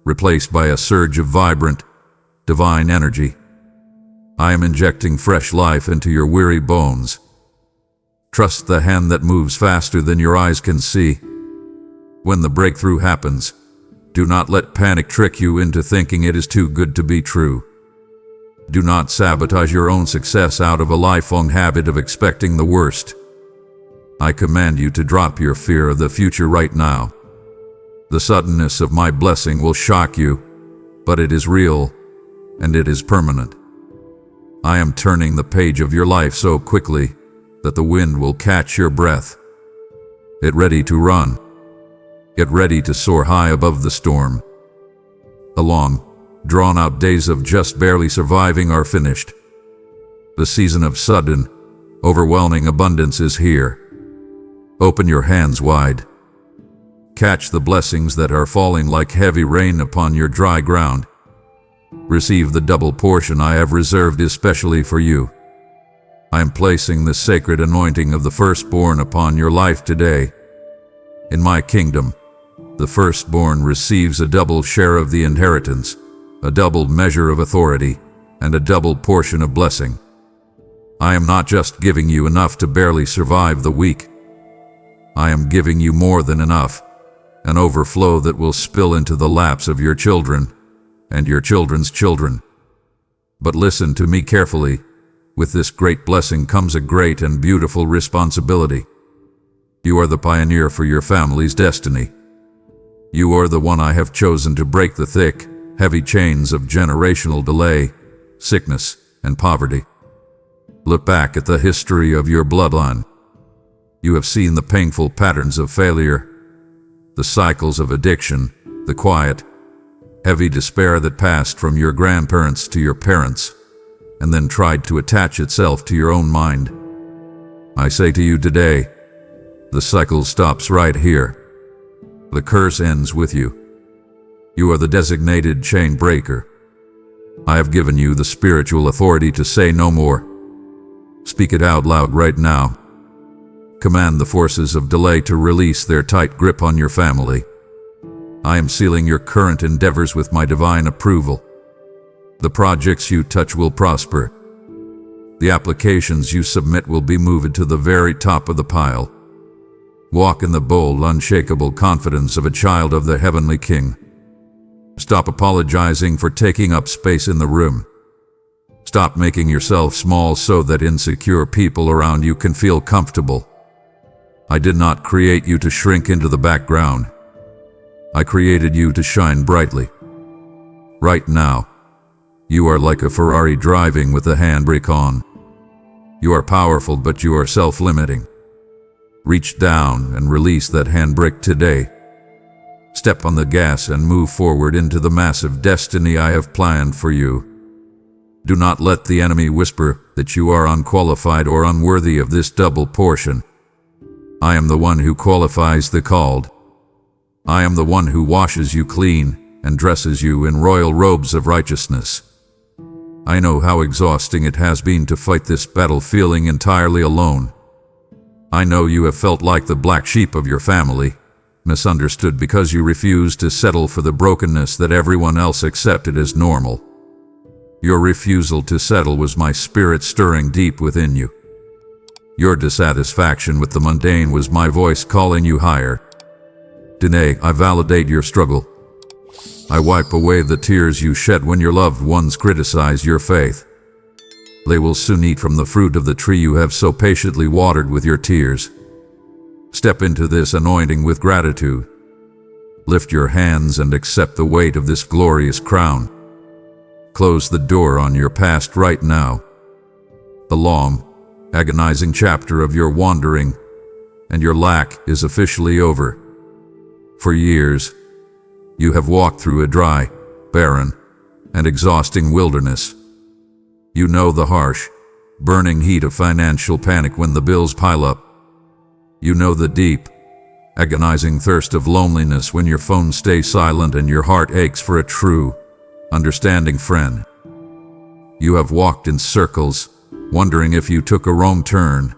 replaced by a surge of vibrant, divine energy. I am injecting fresh life into your weary bones. Trust the hand that moves faster than your eyes can see. When the breakthrough happens, do not let panic trick you into thinking it is too good to be true. Do not sabotage your own success out of a lifelong habit of expecting the worst. I command you to drop your fear of the future right now. The suddenness of my blessing will shock you, but it is real, and it is permanent. I am turning the page of your life so quickly that the wind will catch your breath. Get ready to run. Get ready to soar high above the storm. The long, drawn-out days of just barely surviving are finished. The season of sudden, overwhelming abundance is here. Open your hands wide. Catch the blessings that are falling like heavy rain upon your dry ground. Receive the double portion I have reserved especially for you. I am placing the sacred anointing of the firstborn upon your life today. In my kingdom, the firstborn receives a double share of the inheritance, a double measure of authority, and a double portion of blessing. I am not just giving you enough to barely survive the week. I am giving you more than enough, an overflow that will spill into the laps of your children and your children's children. But listen to me carefully. With this great blessing comes a great and beautiful responsibility. You are the pioneer for your family's destiny. You are the one I have chosen to break the thick, heavy chains of generational delay, sickness, and poverty. Look back at the history of your bloodline. You have seen the painful patterns of failure, the cycles of addiction, the quiet, heavy despair that passed from your grandparents to your parents, and then tried to attach itself to your own mind. I say to you today, the cycle stops right here. The curse ends with you. You are the designated chain breaker. I have given you the spiritual authority to say no more. Speak it out loud right now. Command the forces of delay to release their tight grip on your family. I am sealing your current endeavors with my divine approval. The projects you touch will prosper. The applications you submit will be moved to the very top of the pile. Walk in the bold, unshakable confidence of a child of the Heavenly King. Stop apologizing for taking up space in the room. Stop making yourself small so that insecure people around you can feel comfortable. I did not create you to shrink into the background. I created you to shine brightly. Right now, you are like a Ferrari driving with the handbrake on. You are powerful, but you are self-limiting. Reach down and release that handbrake today. Step on the gas and move forward into the massive destiny I have planned for you. Do not let the enemy whisper that you are unqualified or unworthy of this double portion. I am the one who qualifies the called. I am the one who washes you clean and dresses you in royal robes of righteousness. I know how exhausting it has been to fight this battle feeling entirely alone. I know you have felt like the black sheep of your family, misunderstood because you refused to settle for the brokenness that everyone else accepted as normal. Your refusal to settle was my spirit stirring deep within you. Your dissatisfaction with the mundane was my voice calling you higher. Today, I validate your struggle. I wipe away the tears you shed when your loved ones criticize your faith. They will soon eat from the fruit of the tree you have so patiently watered with your tears. Step into this anointing with gratitude. Lift your hands and accept the weight of this glorious crown. Close the door on your past right now. The long, agonizing chapter of your wandering and your lack is officially over. For years, you have walked through a dry, barren, and exhausting wilderness. You know the harsh, burning heat of financial panic when the bills pile up. You know the deep, agonizing thirst of loneliness when your phone stays silent and your heart aches for a true, understanding friend. You have walked in circles, wondering if you took a wrong turn,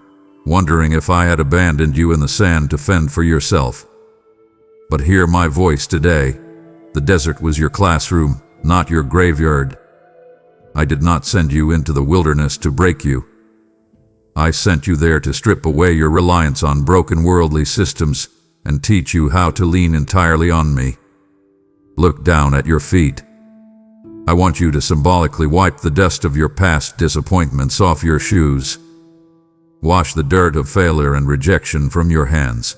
wondering if I had abandoned you in the sand to fend for yourself. But hear my voice today. The desert was your classroom, not your graveyard. I did not send you into the wilderness to break you. I sent you there to strip away your reliance on broken worldly systems and teach you how to lean entirely on me. Look down at your feet. I want you to symbolically wipe the dust of your past disappointments off your shoes. Wash the dirt of failure and rejection from your hands.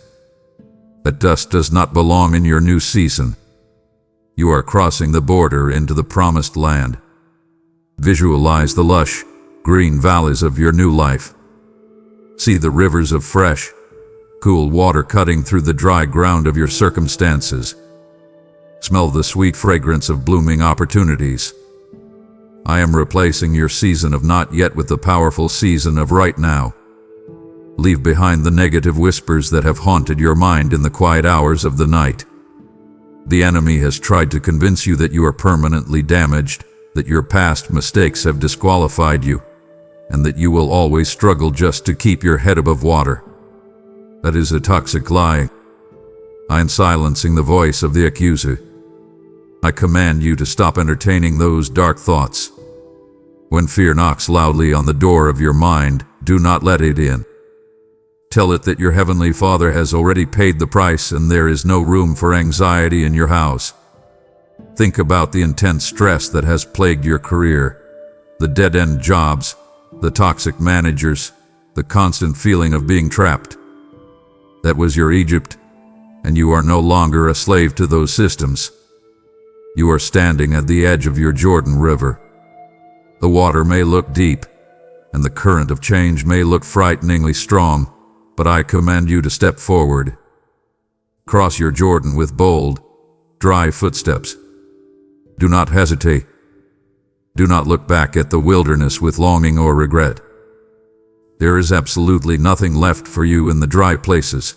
That dust does not belong in your new season. You are crossing the border into the promised land. Visualize the lush, green valleys of your new life. See the rivers of fresh, cool water cutting through the dry ground of your circumstances. Smell the sweet fragrance of blooming opportunities. I am replacing your season of not yet with the powerful season of right now. Leave behind the negative whispers that have haunted your mind in the quiet hours of the night. The enemy has tried to convince you that you are permanently damaged, that your past mistakes have disqualified you, and that you will always struggle just to keep your head above water. That is a toxic lie. I am silencing the voice of the accuser. I command you to stop entertaining those dark thoughts. When fear knocks loudly on the door of your mind, do not let it in. Tell it that your Heavenly Father has already paid the price and there is no room for anxiety in your house. Think about the intense stress that has plagued your career, the dead-end jobs, the toxic managers, the constant feeling of being trapped. That was your Egypt, and you are no longer a slave to those systems. You are standing at the edge of your Jordan River. The water may look deep, and the current of change may look frighteningly strong, but I command you to step forward. Cross your Jordan with bold, dry footsteps. Do not hesitate. Do not look back at the wilderness with longing or regret. There is absolutely nothing left for you in the dry places.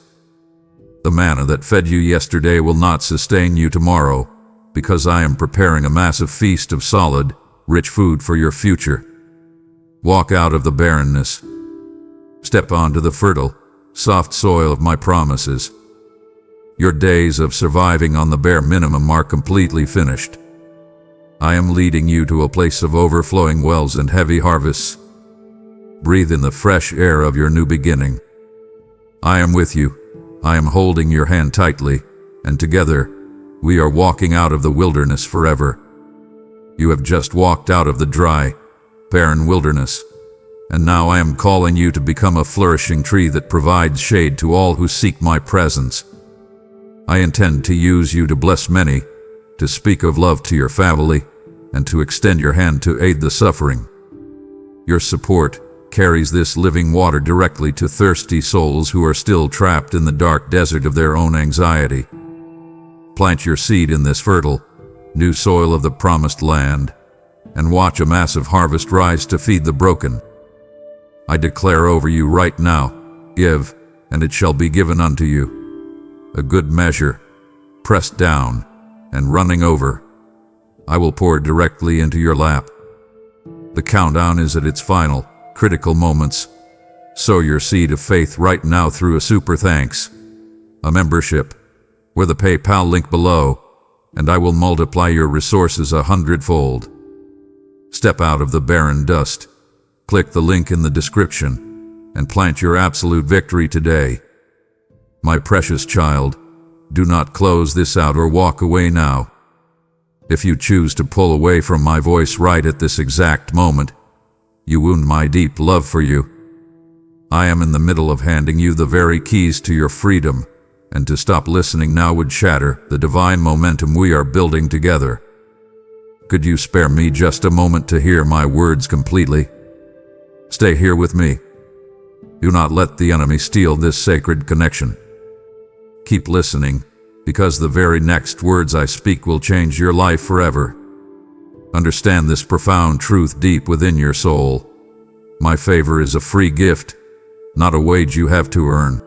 The manna that fed you yesterday will not sustain you tomorrow, because I am preparing a massive feast of solid, rich food for your future. Walk out of the barrenness. Step onto the fertile, soft soil of my promises. Your days of surviving on the bare minimum are completely finished. I am leading you to a place of overflowing wells and heavy harvests. Breathe in the fresh air of your new beginning. I am with you. I am holding your hand tightly, and together, we are walking out of the wilderness forever. You have just walked out of the dry, barren wilderness, and now I am calling you to become a flourishing tree that provides shade to all who seek my presence. I intend to use you to bless many, to speak of love to your family, and to extend your hand to aid the suffering. Your support carries this living water directly to thirsty souls who are still trapped in the dark desert of their own anxiety. Plant your seed in this fertile, new soil of the promised land, and watch a massive harvest rise to feed the broken. I declare over you right now, give, and it shall be given unto you. A good measure, pressed down, and running over, I will pour directly into your lap. The countdown is at its final, critical moments. Sow your seed of faith right now through a super thanks, a membership, or the PayPal link below, and I will multiply your resources 100-fold. Step out of the barren dust, click the link in the description, and plant your absolute victory today. My precious child, do not close this out or walk away now. If you choose to pull away from my voice right at this exact moment, you wound my deep love for you. I am in the middle of handing you the very keys to your freedom, and to stop listening now would shatter the divine momentum we are building together. Could you spare me just a moment to hear my words completely? Stay here with me. Do not let the enemy steal this sacred connection. Keep listening, because the very next words I speak will change your life forever. Understand this profound truth deep within your soul. My favor is a free gift, not a wage you have to earn.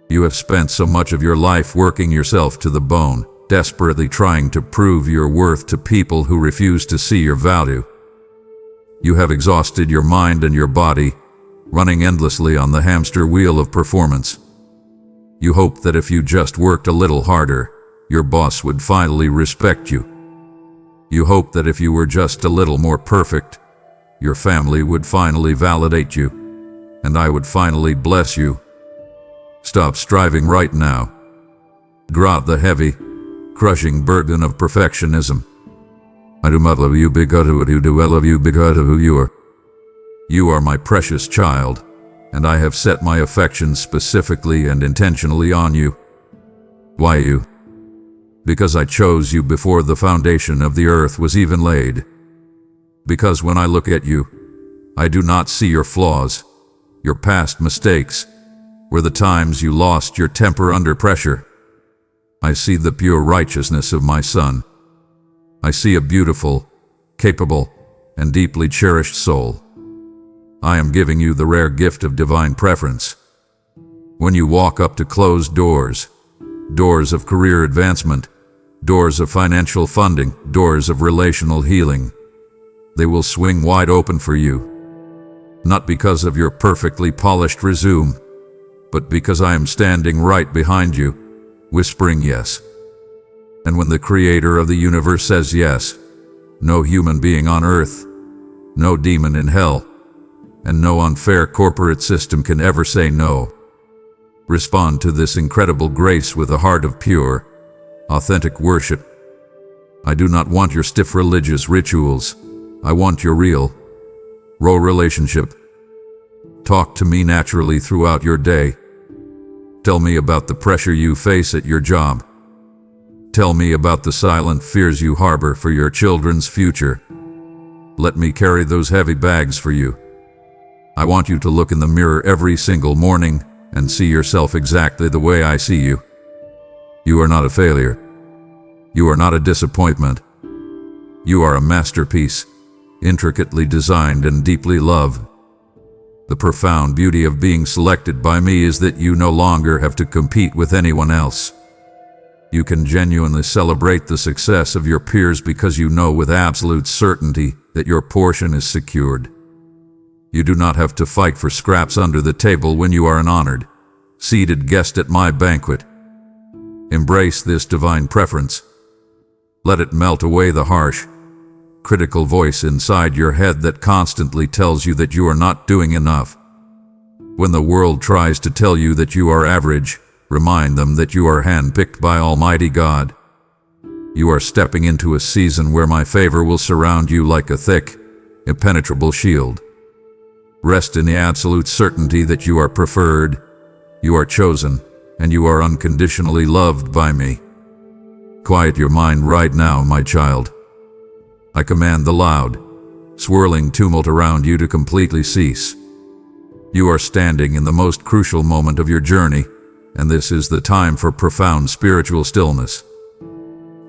You have spent so much of your life working yourself to the bone, desperately trying to prove your worth to people who refuse to see your value. You have exhausted your mind and your body, running endlessly on the hamster wheel of performance. You hoped that if you just worked a little harder, your boss would finally respect you. You hoped that if you were just a little more perfect, your family would finally validate you, and I would finally bless you. Stop striving right now. Drop the heavy, crushing burden of perfectionism. I do not love you because of what you do, I love you because of who you are. You are my precious child, and I have set my affections specifically and intentionally on you. Why you? Because I chose you before the foundation of the earth was even laid. Because when I look at you, I do not see your flaws, your past mistakes, or the times you lost your temper under pressure. I see the pure righteousness of my son. I see a beautiful, capable, and deeply cherished soul. I am giving you the rare gift of divine preference. When you walk up to closed doors, doors of career advancement, doors of financial funding, doors of relational healing, they will swing wide open for you. Not because of your perfectly polished resume, but because I am standing right behind you, whispering yes. And when the creator of the universe says yes, no human being on earth, no demon in hell, and no unfair corporate system can ever say no. Respond to this incredible grace with a heart of pure, authentic worship. I do not want your stiff religious rituals. I want your real, raw relationship. Talk to me naturally throughout your day. Tell me about the pressure you face at your job. Tell me about the silent fears you harbor for your children's future. Let me carry those heavy bags for you. I want you to look in the mirror every single morning and see yourself exactly the way I see you. You are not a failure. You are not a disappointment. You are a masterpiece, intricately designed and deeply loved. The profound beauty of being selected by me is that you no longer have to compete with anyone else. You can genuinely celebrate the success of your peers because you know with absolute certainty that your portion is secured. You do not have to fight for scraps under the table when you are an honored, seated guest at my banquet. Embrace this divine preference. Let it melt away the harsh, critical voice inside your head that constantly tells you that you are not doing enough. When the world tries to tell you that you are average, remind them that you are handpicked by Almighty God. You are stepping into a season where my favor will surround you like a thick, impenetrable shield. Rest in the absolute certainty that you are preferred, you are chosen, and you are unconditionally loved by me. Quiet your mind right now, my child. I command the loud, swirling tumult around you to completely cease. You are standing in the most crucial moment of your journey, and this is the time for profound spiritual stillness.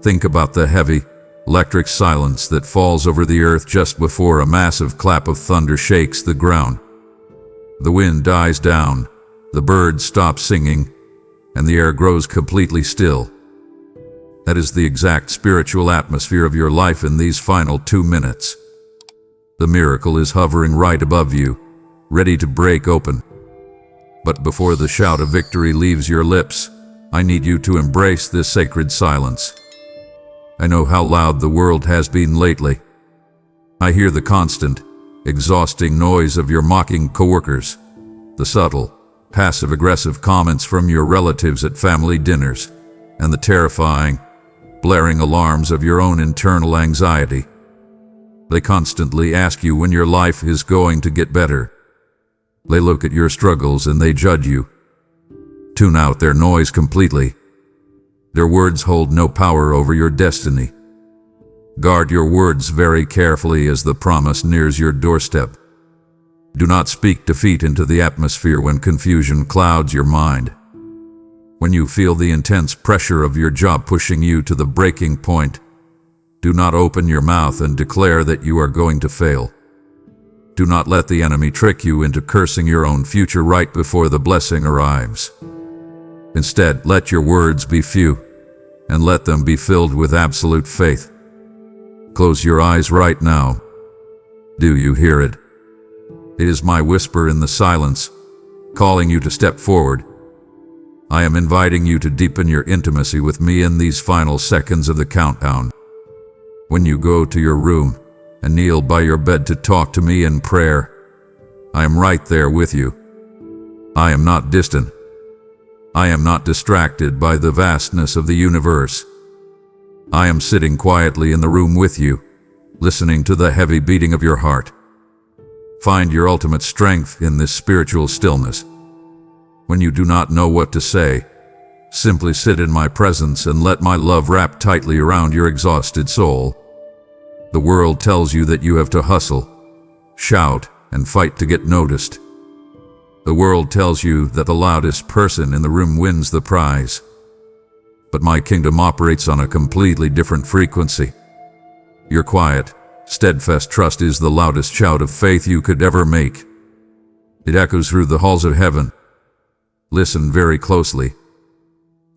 Think about the heavy, electric silence that falls over the earth just before a massive clap of thunder shakes the ground. The wind dies down, the birds stop singing, and the air grows completely still. That is the exact spiritual atmosphere of your life in these final 2 minutes. The miracle is hovering right above you, ready to break open. But before the shout of victory leaves your lips, I need you to embrace this sacred silence. I know how loud the world has been lately. I hear the constant, exhausting noise of your mocking coworkers, the subtle, passive-aggressive comments from your relatives at family dinners, and the terrifying, blaring alarms of your own internal anxiety. They constantly ask you when your life is going to get better. They look at your struggles and they judge you. Tune out their noise completely. Their words hold no power over your destiny. Guard your words very carefully as the promise nears your doorstep. Do not speak defeat into the atmosphere when confusion clouds your mind. When you feel the intense pressure of your job pushing you to the breaking point, do not open your mouth and declare that you are going to fail. Do not let the enemy trick you into cursing your own future right before the blessing arrives. Instead, let your words be few, and let them be filled with absolute faith. Close your eyes right now. Do you hear it? It is my whisper in the silence, calling you to step forward. I am inviting you to deepen your intimacy with me in these final seconds of the countdown. When you go to your room and kneel by your bed to talk to me in prayer, I am right there with you. I am not distant. I am not distracted by the vastness of the universe. I am sitting quietly in the room with you, listening to the heavy beating of your heart. Find your ultimate strength in this spiritual stillness. When you do not know what to say, simply sit in my presence and let my love wrap tightly around your exhausted soul. The world tells you that you have to hustle, shout, and fight to get noticed. The world tells you that the loudest person in the room wins the prize. But my kingdom operates on a completely different frequency. Your quiet, steadfast trust is the loudest shout of faith you could ever make. It echoes through the halls of heaven. Listen very closely.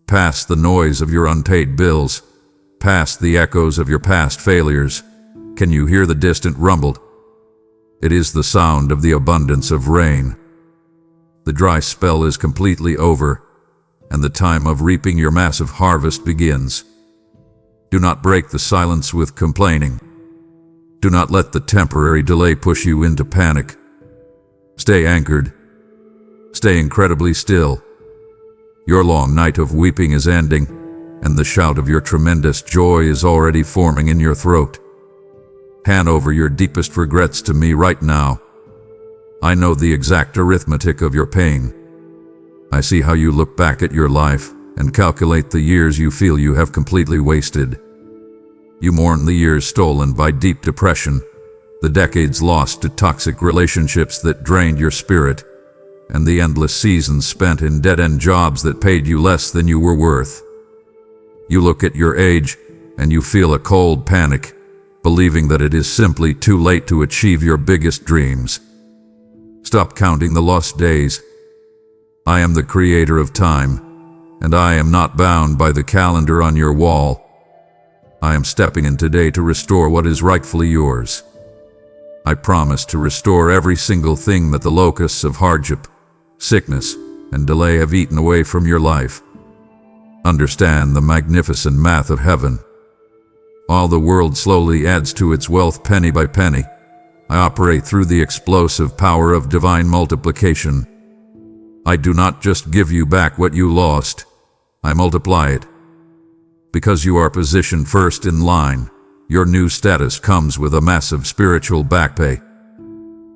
Past the noise of your unpaid bills, past the echoes of your past failures, can you hear the distant rumble? It is the sound of the abundance of rain. The dry spell is completely over, and the time of reaping your massive harvest begins. Do not break the silence with complaining. Do not let the temporary delay push you into panic. Stay anchored. Stay incredibly still. Your long night of weeping is ending, and the shout of your tremendous joy is already forming in your throat. Hand over your deepest regrets to me right now. I know the exact arithmetic of your pain. I see how you look back at your life and calculate the years you feel you have completely wasted. You mourn the years stolen by deep depression, the decades lost to toxic relationships that drained your spirit, and the endless seasons spent in dead-end jobs that paid you less than you were worth. You look at your age and you feel a cold panic, believing that it is simply too late to achieve your biggest dreams. Stop counting the lost days. I am the creator of time, and I am not bound by the calendar on your wall. I am stepping in today to restore what is rightfully yours. I promise to restore every single thing that the locusts of hardship, sickness, and delay have eaten away from your life. Understand the magnificent math of heaven. While the world slowly adds to its wealth penny by penny, I operate through the explosive power of divine multiplication. I do not just give you back what you lost, I multiply it. Because you are positioned first in line, your new status comes with a massive spiritual back pay.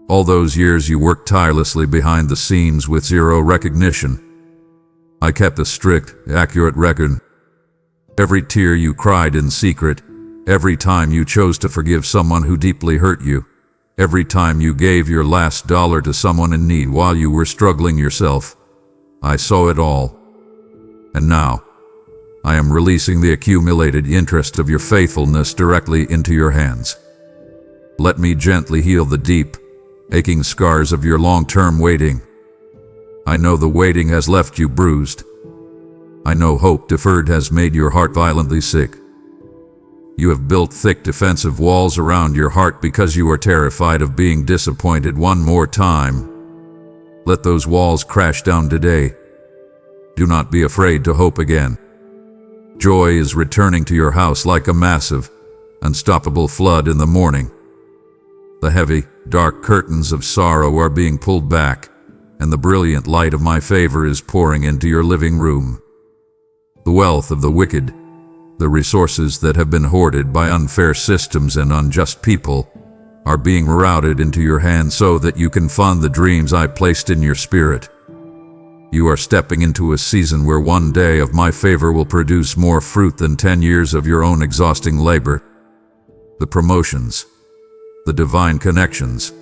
All those years you worked tirelessly behind the scenes with zero recognition. I kept a strict, accurate record. Every tear you cried in secret, every time you chose to forgive someone who deeply hurt you, every time you gave your last dollar to someone in need while you were struggling yourself, I saw it all. And now, I am releasing the accumulated interest of your faithfulness directly into your hands. Let me gently heal the deep, aching scars of your long-term waiting. I know the waiting has left you bruised. I know hope deferred has made your heart violently sick. You have built thick defensive walls around your heart because you are terrified of being disappointed one more time. Let those walls crash down today. Do not be afraid to hope again. Joy is returning to your house like a massive, unstoppable flood in the morning. The heavy, dark curtains of sorrow are being pulled back, and the brilliant light of my favor is pouring into your living room. The wealth of the wicked, the resources that have been hoarded by unfair systems and unjust people, are being routed into your hands so that you can fund the dreams I placed in your spirit. You are stepping into a season where one day of my favor will produce more fruit than 10 years of your own exhausting labor. The promotions, the divine connections,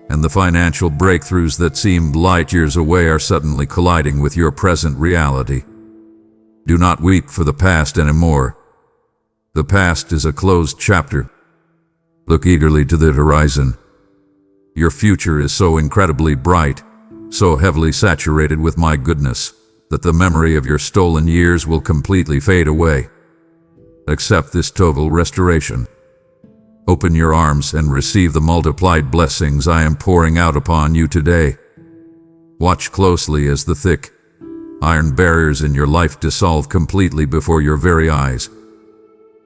and the financial breakthroughs that seemed light years away are suddenly colliding with your present reality. Do not weep for the past anymore. The past is a closed chapter. Look eagerly to the horizon. Your future is so incredibly bright, so heavily saturated with my goodness, that the memory of your stolen years will completely fade away. Accept this total restoration. Open your arms and receive the multiplied blessings I am pouring out upon you today. Watch closely as the thick, iron barriers in your life dissolve completely before your very eyes.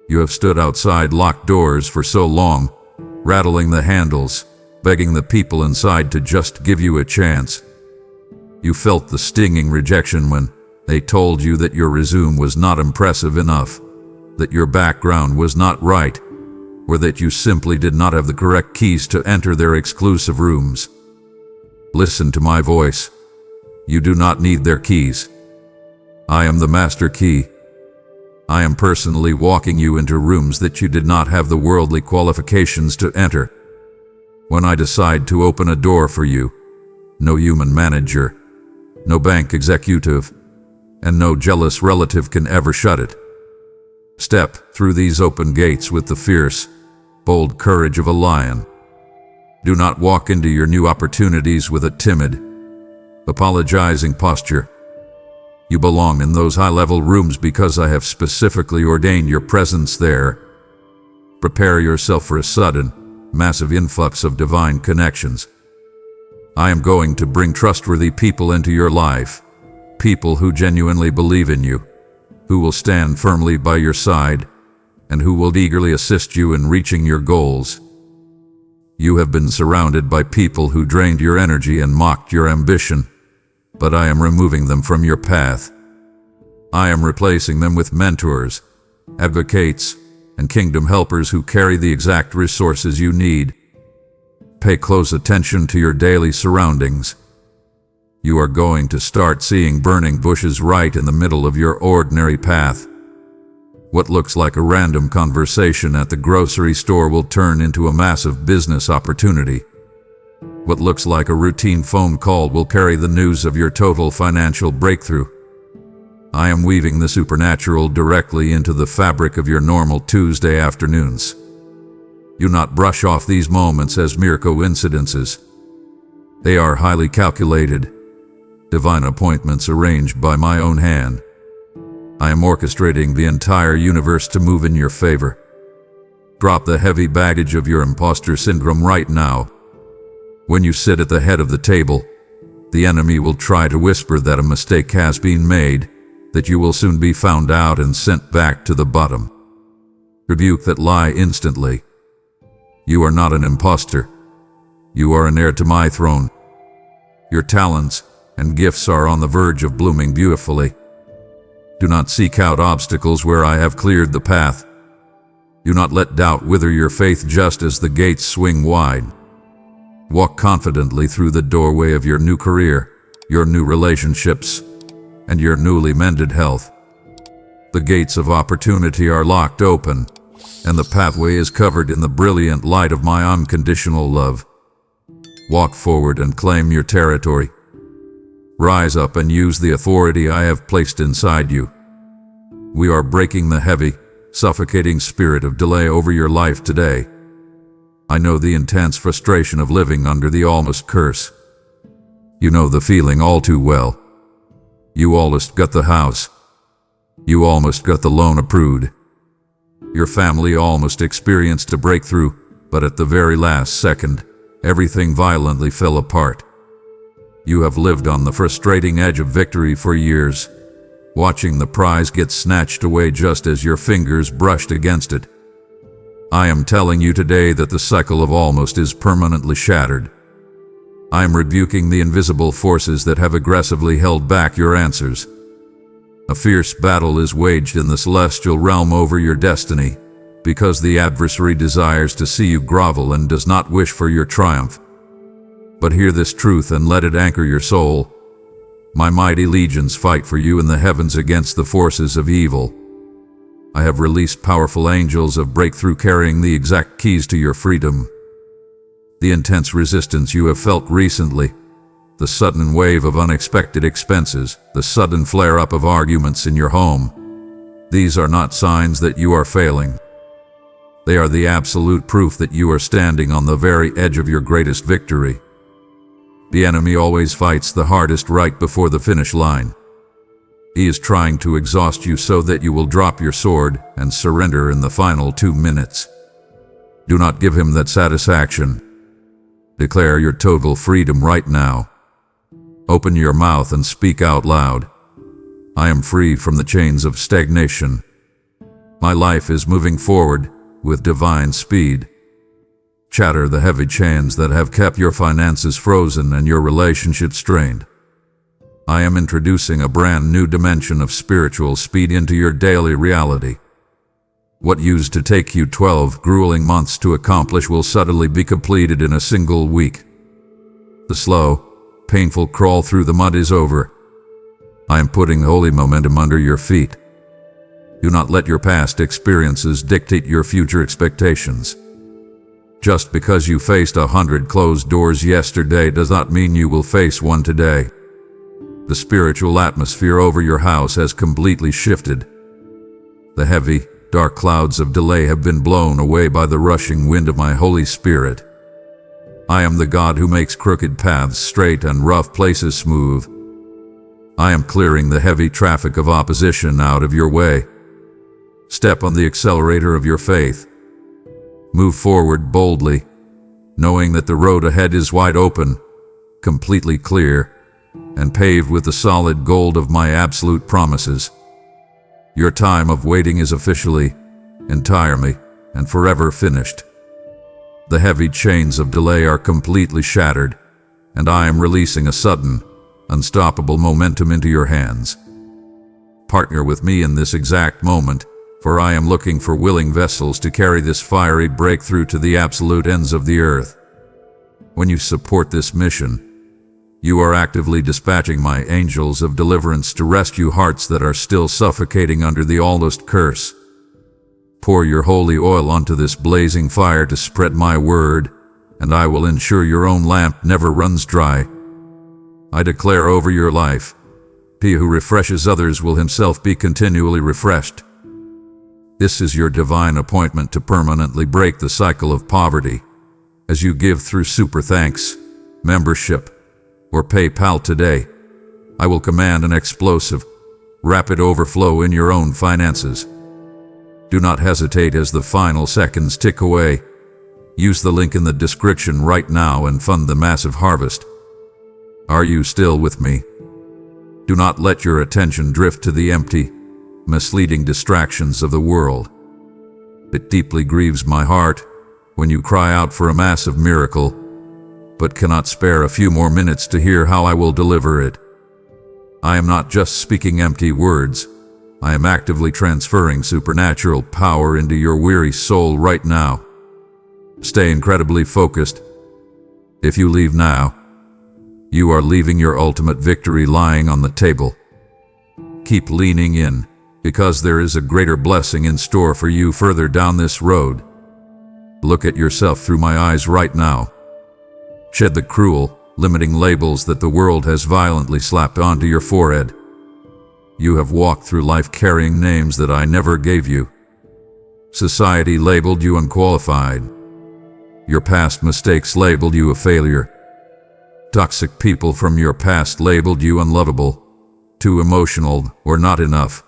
You have stood outside locked doors for so long, rattling the handles, begging the people inside to just give you a chance. You felt the stinging rejection when they told you that your resume was not impressive enough, that your background was not right, or that you simply did not have the correct keys to enter their exclusive rooms. Listen to my voice. You do not need their keys. I am the master key. I am personally walking you into rooms that you did not have the worldly qualifications to enter. When I decide to open a door for you, no human manager, no bank executive, and no jealous relative can ever shut it. Step through these open gates with the fierce, bold courage of a lion. Do not walk into your new opportunities with a timid, apologizing posture. You belong in those high-level rooms because I have specifically ordained your presence there. Prepare yourself for a sudden, massive influx of divine connections. I am going to bring trustworthy people into your life, people who genuinely believe in you, who will stand firmly by your side, and who will eagerly assist you in reaching your goals. You have been surrounded by people who drained your energy and mocked your ambition, but I am removing them from your path. I am replacing them with mentors, advocates, and kingdom helpers who carry the exact resources you need. Pay close attention to your daily surroundings. You are going to start seeing burning bushes right in the middle of your ordinary path. What looks like a random conversation at the grocery store will turn into a massive business opportunity. What looks like a routine phone call will carry the news of your total financial breakthrough. I am weaving the supernatural directly into the fabric of your normal Tuesday afternoons. Do not brush off these moments as mere coincidences. They are highly calculated, divine appointments arranged by my own hand. I am orchestrating the entire universe to move in your favor. Drop the heavy baggage of your imposter syndrome right now. When you sit at the head of the table, the enemy will try to whisper that a mistake has been made, that you will soon be found out and sent back to the bottom. Rebuke that lie instantly. You are not an imposter. You are an heir to my throne. Your talents and gifts are on the verge of blooming beautifully. Do not seek out obstacles where I have cleared the path. Do not let doubt wither your faith just as the gates swing wide. Walk confidently through the doorway of your new career, your new relationships, and your newly mended health. The gates of opportunity are locked open, and the pathway is covered in the brilliant light of my unconditional love. Walk forward and claim your territory. Rise up and use the authority I have placed inside you. We are breaking the heavy, suffocating spirit of delay over your life today. I know the intense frustration of living under the almost curse. You know the feeling all too well. You almost got the house. You almost got the loan approved. Your family almost experienced a breakthrough, but at the very last second, everything violently fell apart. You have lived on the frustrating edge of victory for years, watching the prize get snatched away just as your fingers brushed against it. I am telling you today that the cycle of almost is permanently shattered. I am rebuking the invisible forces that have aggressively held back your answers. A fierce battle is waged in the celestial realm over your destiny, because the adversary desires to see you grovel and does not wish for your triumph. But hear this truth and let it anchor your soul. My mighty legions fight for you in the heavens against the forces of evil. I have released powerful angels of breakthrough carrying the exact keys to your freedom. The intense resistance you have felt recently, the sudden wave of unexpected expenses, the sudden flare-up of arguments in your home, these are not signs that you are failing. They are the absolute proof that you are standing on the very edge of your greatest victory. The enemy always fights the hardest right before the finish line. He is trying to exhaust you so that you will drop your sword and surrender in the final 2 minutes. Do not give him that satisfaction. Declare your total freedom right now. Open your mouth and speak out loud. I am free from the chains of stagnation. My life is moving forward with divine speed. Shatter the heavy chains that have kept your finances frozen and your relationships strained. I am introducing a brand new dimension of spiritual speed into your daily reality. What used to take you 12 grueling months to accomplish will suddenly be completed in a single week. The slow, painful crawl through the mud is over. I am putting holy momentum under your feet. Do not let your past experiences dictate your future expectations. Just because you faced 100 closed doors yesterday does not mean you will face one today. The spiritual atmosphere over your house has completely shifted. The heavy, dark clouds of delay have been blown away by the rushing wind of my Holy Spirit. I am the God who makes crooked paths straight and rough places smooth. I am clearing the heavy traffic of opposition out of your way. Step on the accelerator of your faith. Move forward boldly, knowing that the road ahead is wide open, completely clear, and paved with the solid gold of my absolute promises. Your time of waiting is officially, entirely, and forever finished. The heavy chains of delay are completely shattered, and I am releasing a sudden, unstoppable momentum into your hands. Partner with me in this exact moment, for I am looking for willing vessels to carry this fiery breakthrough to the absolute ends of the earth. When you support this mission, you are actively dispatching my angels of deliverance to rescue hearts that are still suffocating under the almost curse. Pour your holy oil onto this blazing fire to spread my word, and I will ensure your own lamp never runs dry. I declare over your life, he who refreshes others will himself be continually refreshed. This is your divine appointment to permanently break the cycle of poverty. As you give through Super Thanks, membership, or PayPal today, I will command an explosive, rapid overflow in your own finances. Do not hesitate as the final seconds tick away. Use the link in the description right now and fund the massive harvest. Are you still with me? Do not let your attention drift to the empty, misleading distractions of the world. It deeply grieves my heart when you cry out for a massive miracle, but cannot spare a few more minutes to hear how I will deliver it. I am not just speaking empty words. I am actively transferring supernatural power into your weary soul right now. Stay incredibly focused. If you leave now, you are leaving your ultimate victory lying on the table. Keep leaning in, because there is a greater blessing in store for you further down this road. Look at yourself through my eyes right now. Shed the cruel, limiting labels that the world has violently slapped onto your forehead. You have walked through life carrying names that I never gave you. Society labeled you unqualified. Your past mistakes labeled you a failure. Toxic people from your past labeled you unlovable, too emotional, or not enough.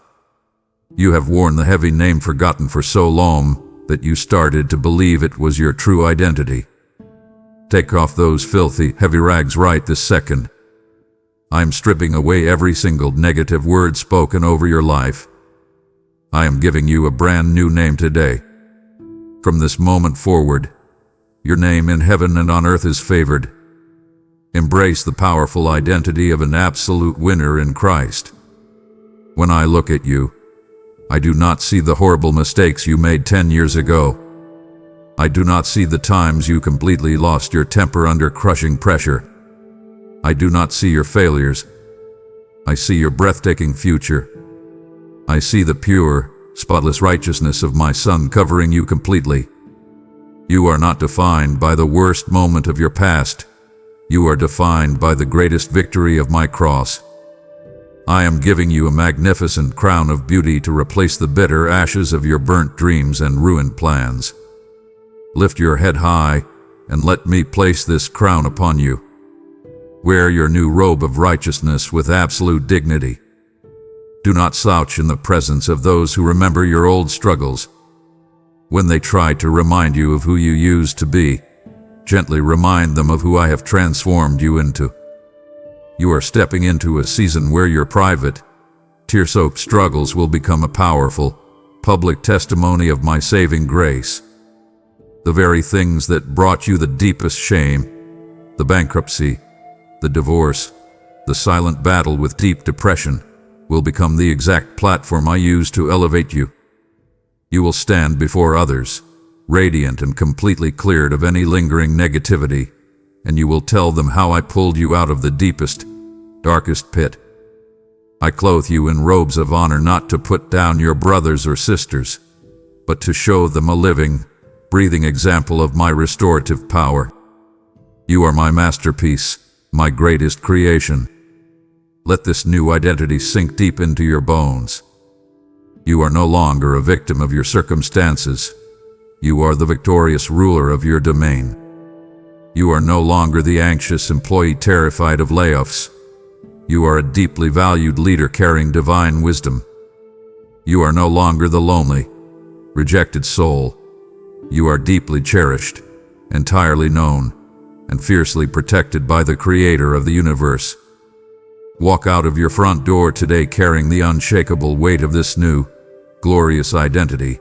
You have worn the heavy name forgotten for so long that you started to believe it was your true identity. Take off those filthy, heavy rags right this second. I'm stripping away every single negative word spoken over your life. I am giving you a brand new name today. From this moment forward, your name in heaven and on earth is favored. Embrace the powerful identity of an absolute winner in Christ. When I look at you, I do not see the horrible mistakes you made 10 years ago. I do not see the times you completely lost your temper under crushing pressure. I do not see your failures. I see your breathtaking future. I see the pure, spotless righteousness of my Son covering you completely. You are not defined by the worst moment of your past. You are defined by the greatest victory of my cross. I am giving you a magnificent crown of beauty to replace the bitter ashes of your burnt dreams and ruined plans. Lift your head high and let me place this crown upon you. Wear your new robe of righteousness with absolute dignity. Do not slouch in the presence of those who remember your old struggles. When they try to remind you of who you used to be, gently remind them of who I have transformed you into. You are stepping into a season where your private, tear-soaked struggles will become a powerful, public testimony of my saving grace. The very things that brought you the deepest shame, the bankruptcy, the divorce, the silent battle with deep depression, will become the exact platform I use to elevate you. You will stand before others, radiant and completely cleared of any lingering negativity, and you will tell them how I pulled you out of the deepest, darkest pit. I clothe you in robes of honor not to put down your brothers or sisters, but to show them a living, breathing example of my restorative power. You are my masterpiece, my greatest creation. Let this new identity sink deep into your bones. You are no longer a victim of your circumstances. You are the victorious ruler of your domain. You are no longer the anxious employee terrified of layoffs. You are a deeply valued leader carrying divine wisdom. You are no longer the lonely, rejected soul. You are deeply cherished, entirely known, and fiercely protected by the Creator of the universe. Walk out of your front door today carrying the unshakable weight of this new, glorious identity.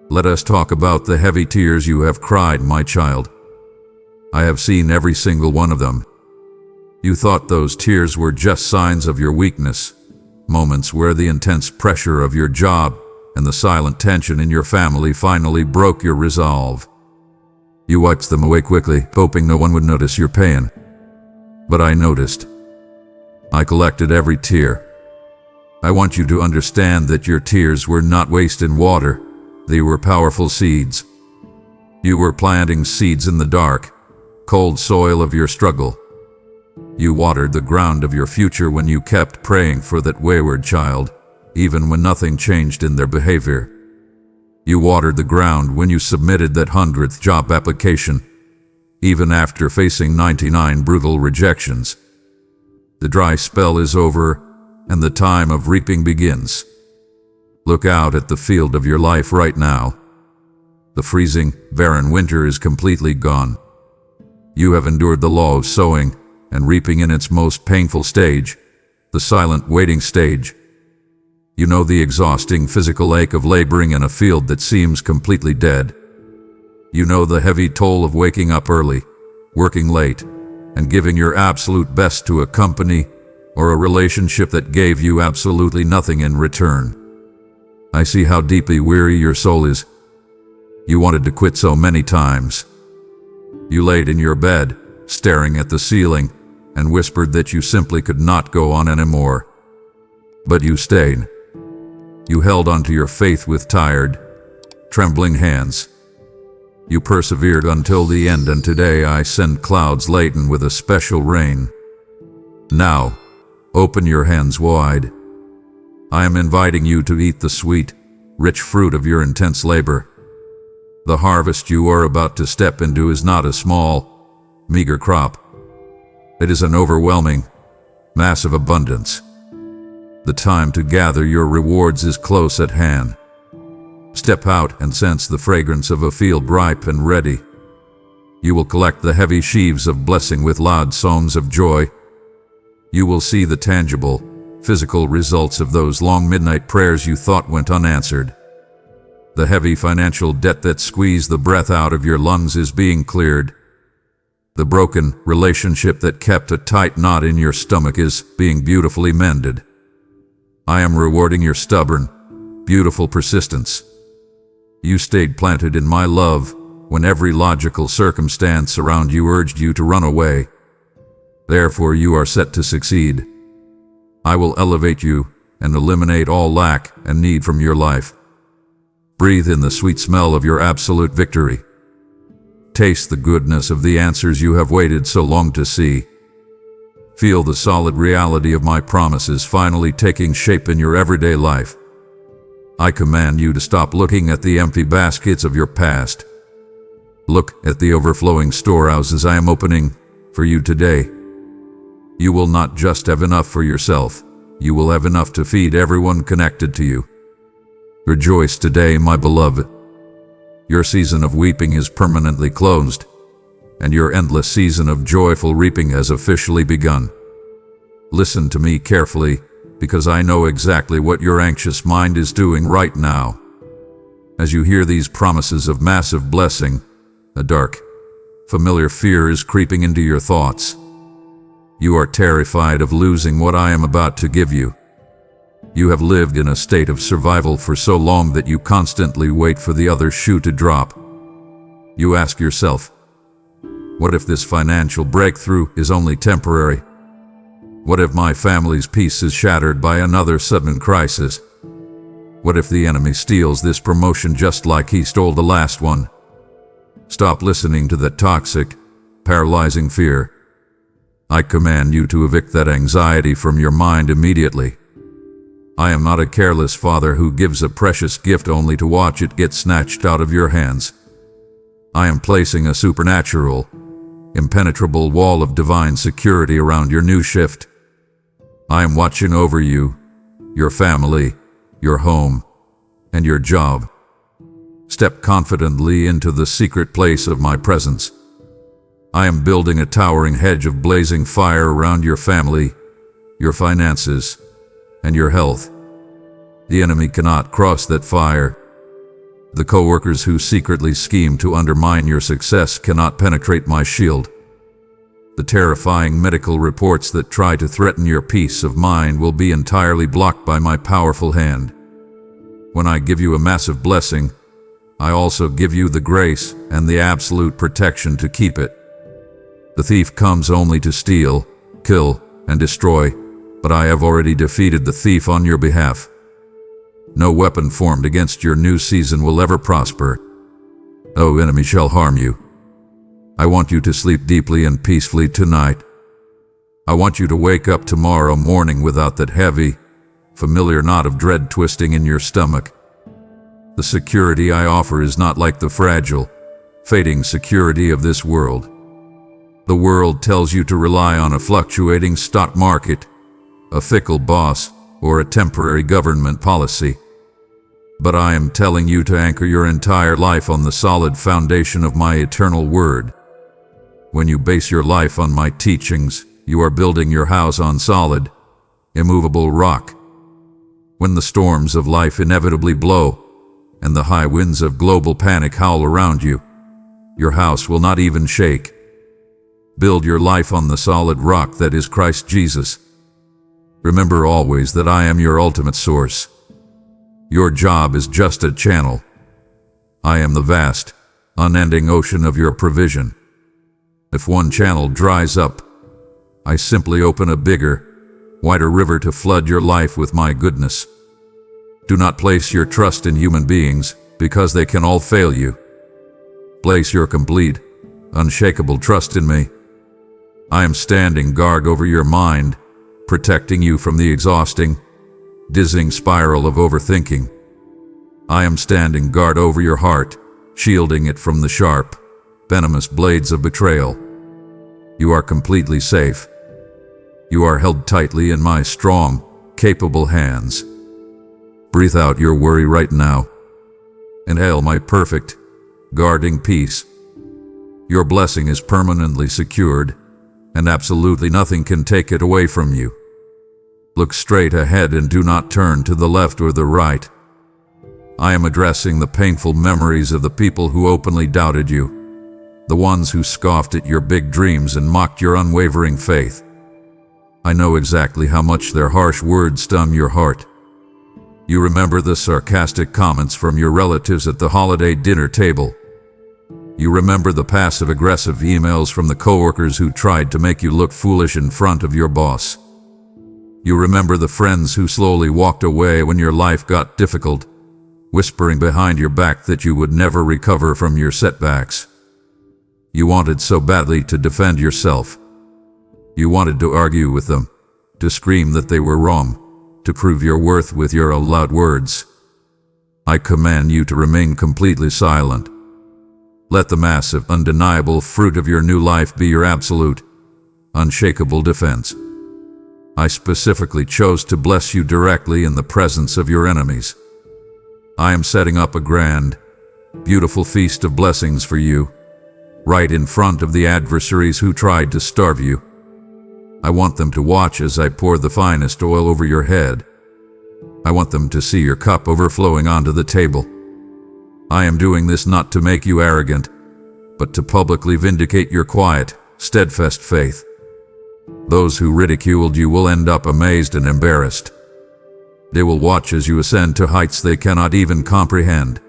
Let us talk about the heavy tears you have cried, my child. I have seen every single one of them. You thought those tears were just signs of your weakness, moments where the intense pressure of your job and the silent tension in your family finally broke your resolve. You wiped them away quickly, hoping no one would notice your pain. But I noticed. I collected every tear. I want you to understand that your tears were not wasted water. They were powerful seeds. You were planting seeds in the dark, cold soil of your struggle. You watered the ground of your future when you kept praying for that wayward child, even when nothing changed in their behavior. You watered the ground when you submitted that 100th job application, even after facing 99 brutal rejections. The dry spell is over, and the time of reaping begins. Look out at the field of your life right now. The freezing, barren winter is completely gone. You have endured the law of sowing and reaping in its most painful stage, the silent waiting stage. You know the exhausting physical ache of laboring in a field that seems completely dead. You know the heavy toll of waking up early, working late, and giving your absolute best to a company or a relationship that gave you absolutely nothing in return. I see how deeply weary your soul is. You wanted to quit so many times. You laid in your bed, staring at the ceiling, and whispered that you simply could not go on anymore. But you stayed. You held onto your faith with tired, trembling hands. You persevered until the end, and today I send clouds laden with a special rain. Now, open your hands wide. I am inviting you to eat the sweet, rich fruit of your intense labor. The harvest you are about to step into is not a small, meager crop. It is an overwhelming, massive abundance. The time to gather your rewards is close at hand. Step out and sense the fragrance of a field ripe and ready. You will collect the heavy sheaves of blessing with loud songs of joy. You will see the tangible, physical results of those long midnight prayers you thought went unanswered. The heavy financial debt that squeezed the breath out of your lungs is being cleared. The broken relationship that kept a tight knot in your stomach is being beautifully mended. I am rewarding your stubborn, beautiful persistence. You stayed planted in my love when every logical circumstance around you urged you to run away. Therefore, you are set to succeed. I will elevate you and eliminate all lack and need from your life. Breathe in the sweet smell of your absolute victory. Taste the goodness of the answers you have waited so long to see. Feel the solid reality of my promises finally taking shape in your everyday life. I command you to stop looking at the empty baskets of your past. Look at the overflowing storehouses I am opening for you today. You will not just have enough for yourself, you will have enough to feed everyone connected to you. Rejoice today, my beloved. Your season of weeping is permanently closed, and your endless season of joyful reaping has officially begun. Listen to me carefully, because I know exactly what your anxious mind is doing right now. As you hear these promises of massive blessing, a dark, familiar fear is creeping into your thoughts. You are terrified of losing what I am about to give you. You have lived in a state of survival for so long that you constantly wait for the other shoe to drop. You ask yourself, what if this financial breakthrough is only temporary? What if my family's peace is shattered by another sudden crisis? What if the enemy steals this promotion just like he stole the last one? Stop listening to that toxic, paralyzing fear. I command you to evict that anxiety from your mind immediately. I am not a careless father who gives a precious gift only to watch it get snatched out of your hands. I am placing a supernatural, impenetrable wall of divine security around your new shift. I am watching over you, your family, your home, and your job. Step confidently into the secret place of my presence. I am building a towering hedge of blazing fire around your family, your finances, and your health. The enemy cannot cross that fire. The co-workers who secretly scheme to undermine your success cannot penetrate my shield. The terrifying medical reports that try to threaten your peace of mind will be entirely blocked by my powerful hand. When I give you a massive blessing, I also give you the grace and the absolute protection to keep it. The thief comes only to steal, kill, and destroy, but I have already defeated the thief on your behalf. No weapon formed against your new season will ever prosper. No enemy shall harm you. I want you to sleep deeply and peacefully tonight. I want you to wake up tomorrow morning without that heavy, familiar knot of dread twisting in your stomach. The security I offer is not like the fragile, fading security of this world. The world tells you to rely on a fluctuating stock market, a fickle boss, or a temporary government policy. But I am telling you to anchor your entire life on the solid foundation of my eternal word. When you base your life on my teachings, you are building your house on solid, immovable rock. When the storms of life inevitably blow, and the high winds of global panic howl around you, your house will not even shake. Build your life on the solid rock that is Christ Jesus. Remember always that I am your ultimate source. Your job is just a channel. I am the vast, unending ocean of your provision. If one channel dries up, I simply open a bigger, wider river to flood your life with my goodness. Do not place your trust in human beings, because they can all fail you. Place your complete, unshakable trust in me. I am standing guard over your mind, protecting you from the exhausting, dizzying spiral of overthinking. I am standing guard over your heart, shielding it from the sharp, venomous blades of betrayal. You are completely safe. You are held tightly in my strong, capable hands. Breathe out your worry right now. Inhale my perfect, guarding peace. Your blessing is permanently secured, and absolutely nothing can take it away from you. Look straight ahead and do not turn to the left or the right. I am addressing the painful memories of the people who openly doubted you, the ones who scoffed at your big dreams and mocked your unwavering faith. I know exactly how much their harsh words stung your heart. You remember the sarcastic comments from your relatives at the holiday dinner table. You remember the passive-aggressive emails from the coworkers who tried to make you look foolish in front of your boss. You remember the friends who slowly walked away when your life got difficult, whispering behind your back that you would never recover from your setbacks. You wanted so badly to defend yourself. You wanted to argue with them, to scream that they were wrong, to prove your worth with your loud words. I command you to remain completely silent. Let the massive, undeniable fruit of your new life be your absolute, unshakable defense. I specifically chose to bless you directly in the presence of your enemies. I am setting up a grand, beautiful feast of blessings for you, right in front of the adversaries who tried to starve you. I want them to watch as I pour the finest oil over your head. I want them to see your cup overflowing onto the table. I am doing this not to make you arrogant, but to publicly vindicate your quiet, steadfast faith. Those who ridiculed you will end up amazed and embarrassed. They will watch as you ascend to heights they cannot even comprehend.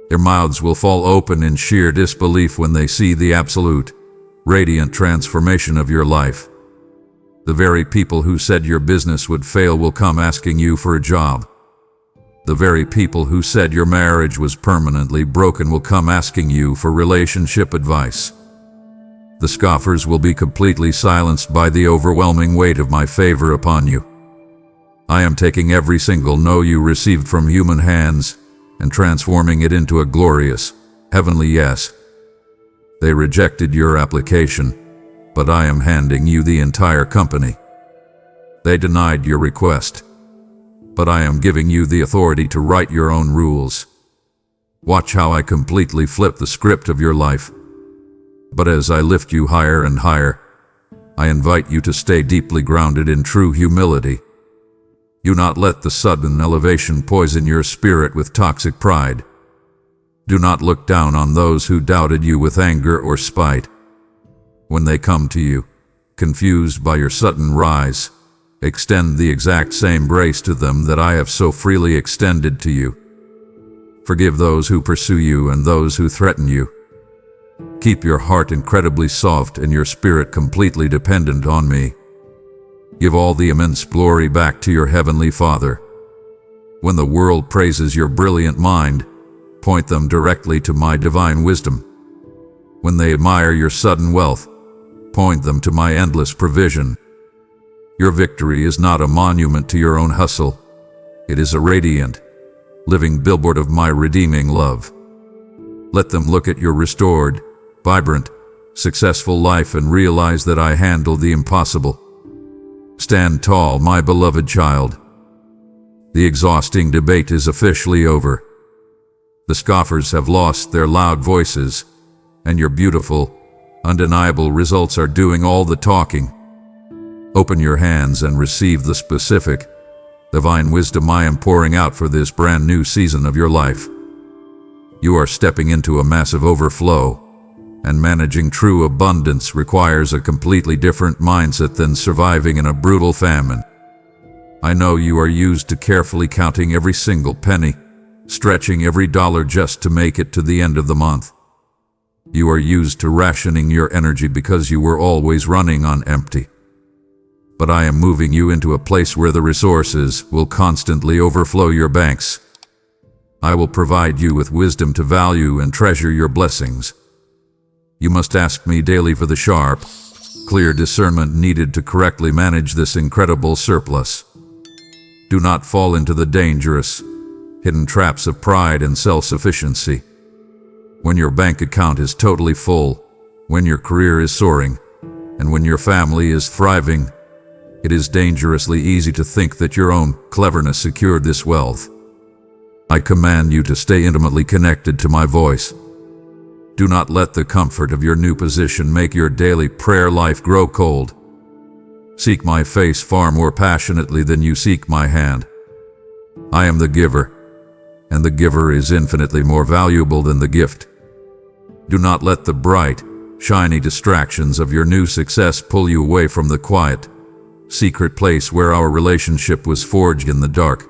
Their mouths will fall open in sheer disbelief when they see the absolute, radiant transformation of your life. The very people who said your business would fail will come asking you for a job. The very people who said your marriage was permanently broken will come asking you for relationship advice. The scoffers will be completely silenced by the overwhelming weight of my favor upon you. I am taking every single no you received from human hands and transforming it into a glorious, heavenly yes. They rejected your application, but I am handing you the entire company. They denied your request, but I am giving you the authority to write your own rules. Watch how I completely flip the script of your life. But as I lift you higher and higher, I invite you to stay deeply grounded in true humility. Do not let the sudden elevation poison your spirit with toxic pride. Do not look down on those who doubted you with anger or spite. When they come to you, confused by your sudden rise, extend the exact same grace to them that I have so freely extended to you. Forgive those who pursue you and those who threaten you. Keep your heart incredibly soft and your spirit completely dependent on me. Give all the immense glory back to your Heavenly Father. When the world praises your brilliant mind, point them directly to my divine wisdom. When they admire your sudden wealth, point them to my endless provision. Your victory is not a monument to your own hustle. It is a radiant, living billboard of my redeeming love. Let them look at your restored, vibrant, successful life and realize that I handle the impossible. Stand tall, my beloved child. The exhausting debate is officially over. The scoffers have lost their loud voices, and your beautiful, undeniable results are doing all the talking. Open your hands and receive the specific, divine wisdom I am pouring out for this brand new season of your life. You are stepping into a massive overflow, and managing true abundance requires a completely different mindset than surviving in a brutal famine. I know you are used to carefully counting every single penny, stretching every dollar just to make it to the end of the month. You are used to rationing your energy because you were always running on empty. But I am moving you into a place where the resources will constantly overflow your banks. I will provide you with wisdom to value and treasure your blessings. You must ask me daily for the sharp, clear discernment needed to correctly manage this incredible surplus. Do not fall into the dangerous, hidden traps of pride and self-sufficiency. When your bank account is totally full, when your career is soaring, and when your family is thriving, it is dangerously easy to think that your own cleverness secured this wealth. I command you to stay intimately connected to my voice. Do not let the comfort of your new position make your daily prayer life grow cold. Seek my face far more passionately than you seek my hand. I am the giver, and the giver is infinitely more valuable than the gift. Do not let the bright, shiny distractions of your new success pull you away from the quiet, secret place where our relationship was forged in the dark.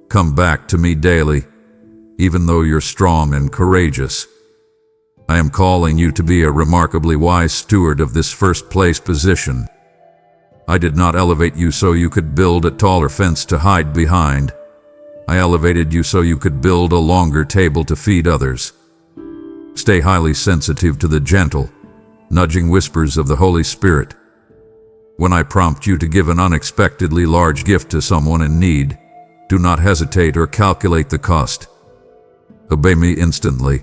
Come back to me daily, even though you're strong and courageous. I am calling you to be a remarkably wise steward of this first-place position. I did not elevate you so you could build a taller fence to hide behind. I elevated you so you could build a longer table to feed others. Stay highly sensitive to the gentle, nudging whispers of the Holy Spirit. When I prompt you to give an unexpectedly large gift to someone in need, do not hesitate or calculate the cost. Obey me instantly.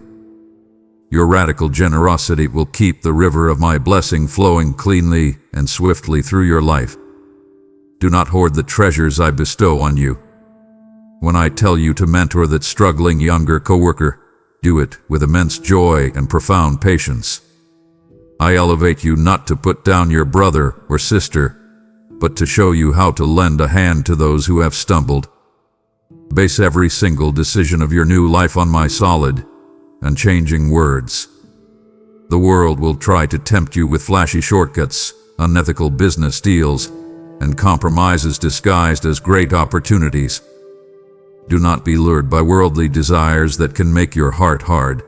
Your radical generosity will keep the river of my blessing flowing cleanly and swiftly through your life. Do not hoard the treasures I bestow on you. When I tell you to mentor that struggling younger coworker, do it with immense joy and profound patience. I elevate you not to put down your brother or sister, but to show you how to lend a hand to those who have stumbled. Base every single decision of your new life on my solid, unchanging words. The world will try to tempt you with flashy shortcuts, unethical business deals, and compromises disguised as great opportunities. Do not be lured by worldly desires that can make your heart hard.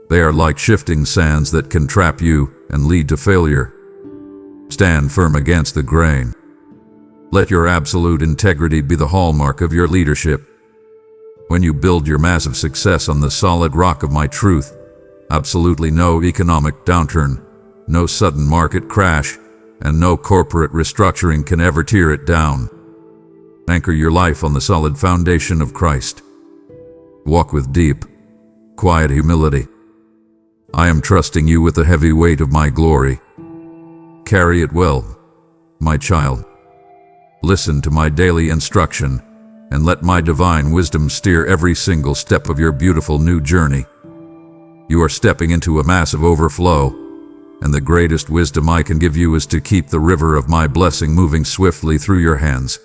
They are like shifting sands that can trap you and lead to failure. Stand firm against the grain. Let your absolute integrity be the hallmark of your leadership. When you build your massive success on the solid rock of my truth, absolutely no economic downturn, no sudden market crash, and no corporate restructuring can ever tear it down. Anchor your life on the solid foundation of Christ. Walk with deep, quiet humility. I am trusting you with the heavy weight of my glory. Carry it well, my child. Listen to my daily instruction, and let my divine wisdom steer every single step of your beautiful new journey. You are stepping into a massive overflow, and the greatest wisdom I can give you is to keep the river of my blessing moving swiftly through your hands.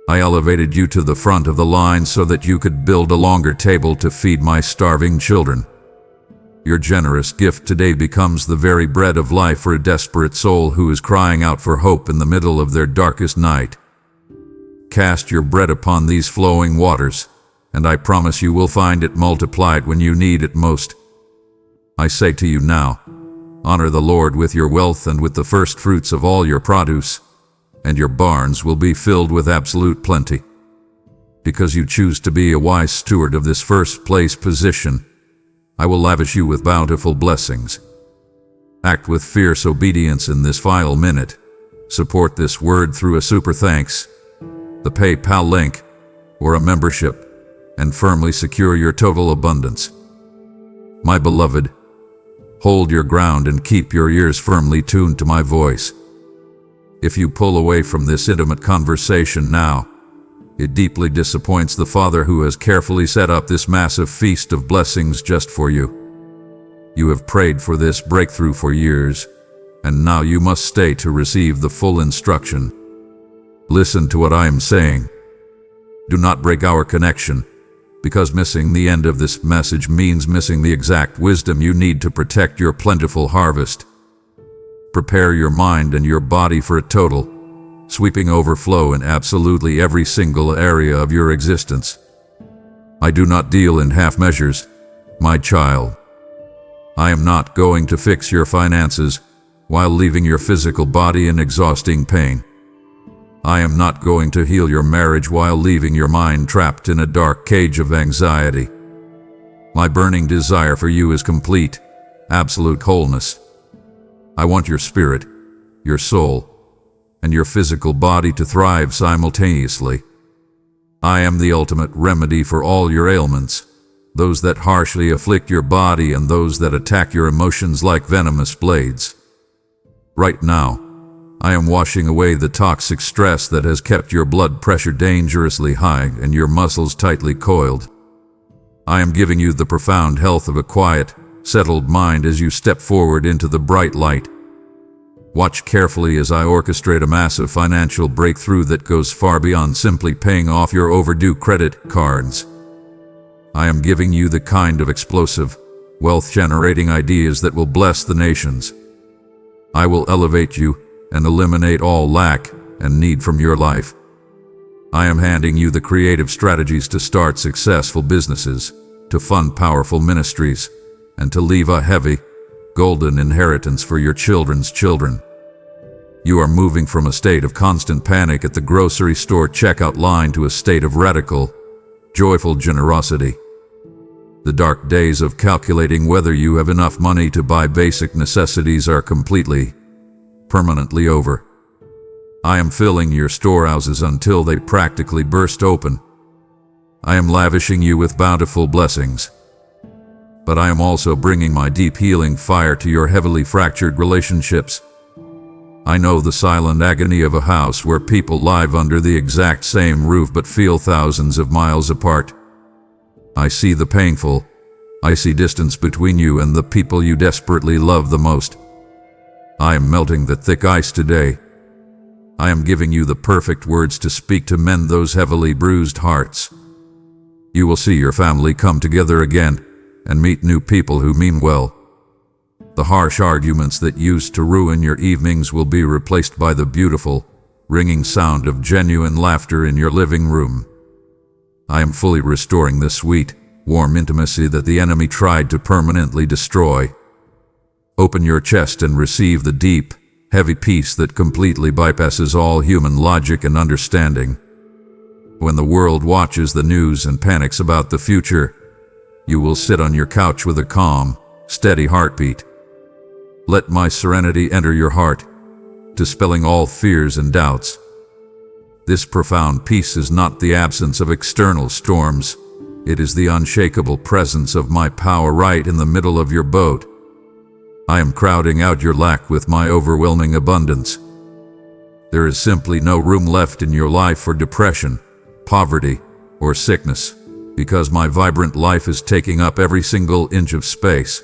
I elevated you to the front of the line so that you could build a longer table to feed my starving children. Your generous gift today becomes the very bread of life for a desperate soul who is crying out for hope in the middle of their darkest night. Cast your bread upon these flowing waters, and I promise you will find it multiplied when you need it most. I say to you now, honor the Lord with your wealth and with the first fruits of all your produce, and your barns will be filled with absolute plenty. Because you choose to be a wise steward of this first-place position, I will lavish you with bountiful blessings. Act with fierce obedience in this final minute. Support this word through a super thanks, the PayPal link, or a membership, and firmly secure your total abundance. My beloved, hold your ground and keep your ears firmly tuned to my voice. If you pull away from this intimate conversation now, it deeply disappoints the Father who has carefully set up this massive feast of blessings just for you. You have prayed for this breakthrough for years, and now you must stay to receive the full instruction. Listen to what I am saying. Do not break our connection, because missing the end of this message means missing the exact wisdom you need to protect your plentiful harvest. Prepare your mind and your body for a total, sweeping overflow in absolutely every single area of your existence. I do not deal in half measures, my child. I am not going to fix your finances while leaving your physical body in exhausting pain. I am not going to heal your marriage while leaving your mind trapped in a dark cage of anxiety. My burning desire for you is complete, absolute wholeness. I want your spirit, your soul, and your physical body to thrive simultaneously. I am the ultimate remedy for all your ailments, those that harshly afflict your body and those that attack your emotions like venomous blades. Right now, I am washing away the toxic stress that has kept your blood pressure dangerously high and your muscles tightly coiled. I am giving you the profound health of a quiet, settled mind as you step forward into the bright light. Watch carefully as I orchestrate a massive financial breakthrough that goes far beyond simply paying off your overdue credit cards. I am giving you the kind of explosive, wealth-generating ideas that will bless the nations. I will elevate you and eliminate all lack and need from your life. I am handing you the creative strategies to start successful businesses, to fund powerful ministries, and to leave a heavy, golden inheritance for your children's children. You are moving from a state of constant panic at the grocery store checkout line to a state of radical, joyful generosity. The dark days of calculating whether you have enough money to buy basic necessities are completely, permanently over. I am filling your storehouses until they practically burst open. I am lavishing you with bountiful blessings. But I am also bringing my deep healing fire to your heavily fractured relationships. I know the silent agony of a house where people live under the exact same roof but feel thousands of miles apart. I see the painful, icy distance between you and the people you desperately love the most. I am melting the thick ice today. I am giving you the perfect words to speak to mend those heavily bruised hearts. You will see your family come together again and meet new people who mean well. The harsh arguments that used to ruin your evenings will be replaced by the beautiful, ringing sound of genuine laughter in your living room. I am fully restoring the sweet, warm intimacy that the enemy tried to permanently destroy. Open your chest and receive the deep, heavy peace that completely bypasses all human logic and understanding. When the world watches the news and panics about the future, you will sit on your couch with a calm, steady heartbeat. Let my serenity enter your heart, dispelling all fears and doubts. This profound peace is not the absence of external storms. It is the unshakable presence of my power right in the middle of your boat. I am crowding out your lack with my overwhelming abundance. There is simply no room left in your life for depression, poverty, or sickness, because my vibrant life is taking up every single inch of space.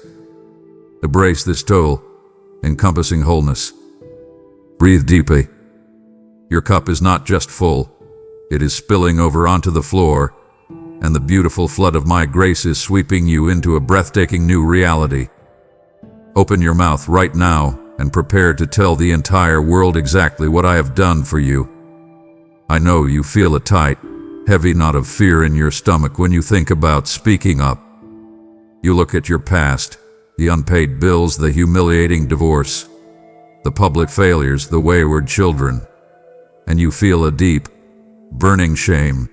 Embrace this total, encompassing wholeness. Breathe deeply. Your cup is not just full, it is spilling over onto the floor, and the beautiful flood of my grace is sweeping you into a breathtaking new reality. Open your mouth right now and prepare to tell the entire world exactly what I have done for you. I know you feel a tight, heavy knot of fear in your stomach when you think about speaking up. You look at your past, the unpaid bills, the humiliating divorce, the public failures, the wayward children, and you feel a deep, burning shame.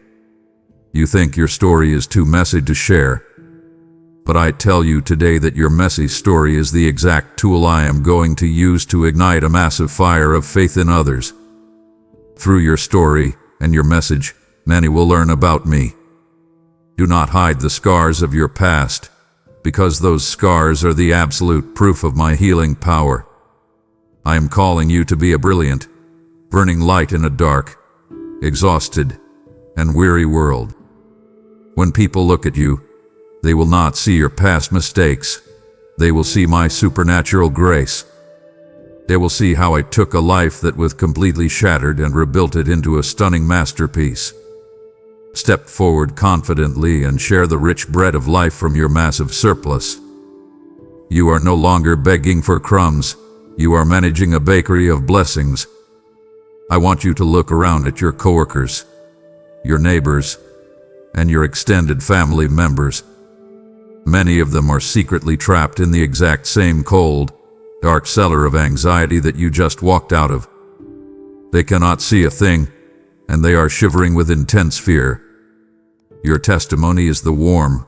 You think your story is too messy to share. But I tell you today that your messy story is the exact tool I am going to use to ignite a massive fire of faith in others. Through your story and your message, many will learn about me. Do not hide the scars of your past, because those scars are the absolute proof of my healing power. I am calling you to be a brilliant, burning light in a dark, exhausted, and weary world. When people look at you, they will not see your past mistakes. They will see my supernatural grace. They will see how I took a life that was completely shattered and rebuilt it into a stunning masterpiece. Step forward confidently and share the rich bread of life from your massive surplus. You are no longer begging for crumbs. You are managing a bakery of blessings. I want you to look around at your coworkers, your neighbors, and your extended family members. Many of them are secretly trapped in the exact same cold, dark cellar of anxiety that you just walked out of. They cannot see a thing, and they are shivering with intense fear. Your testimony is the warm,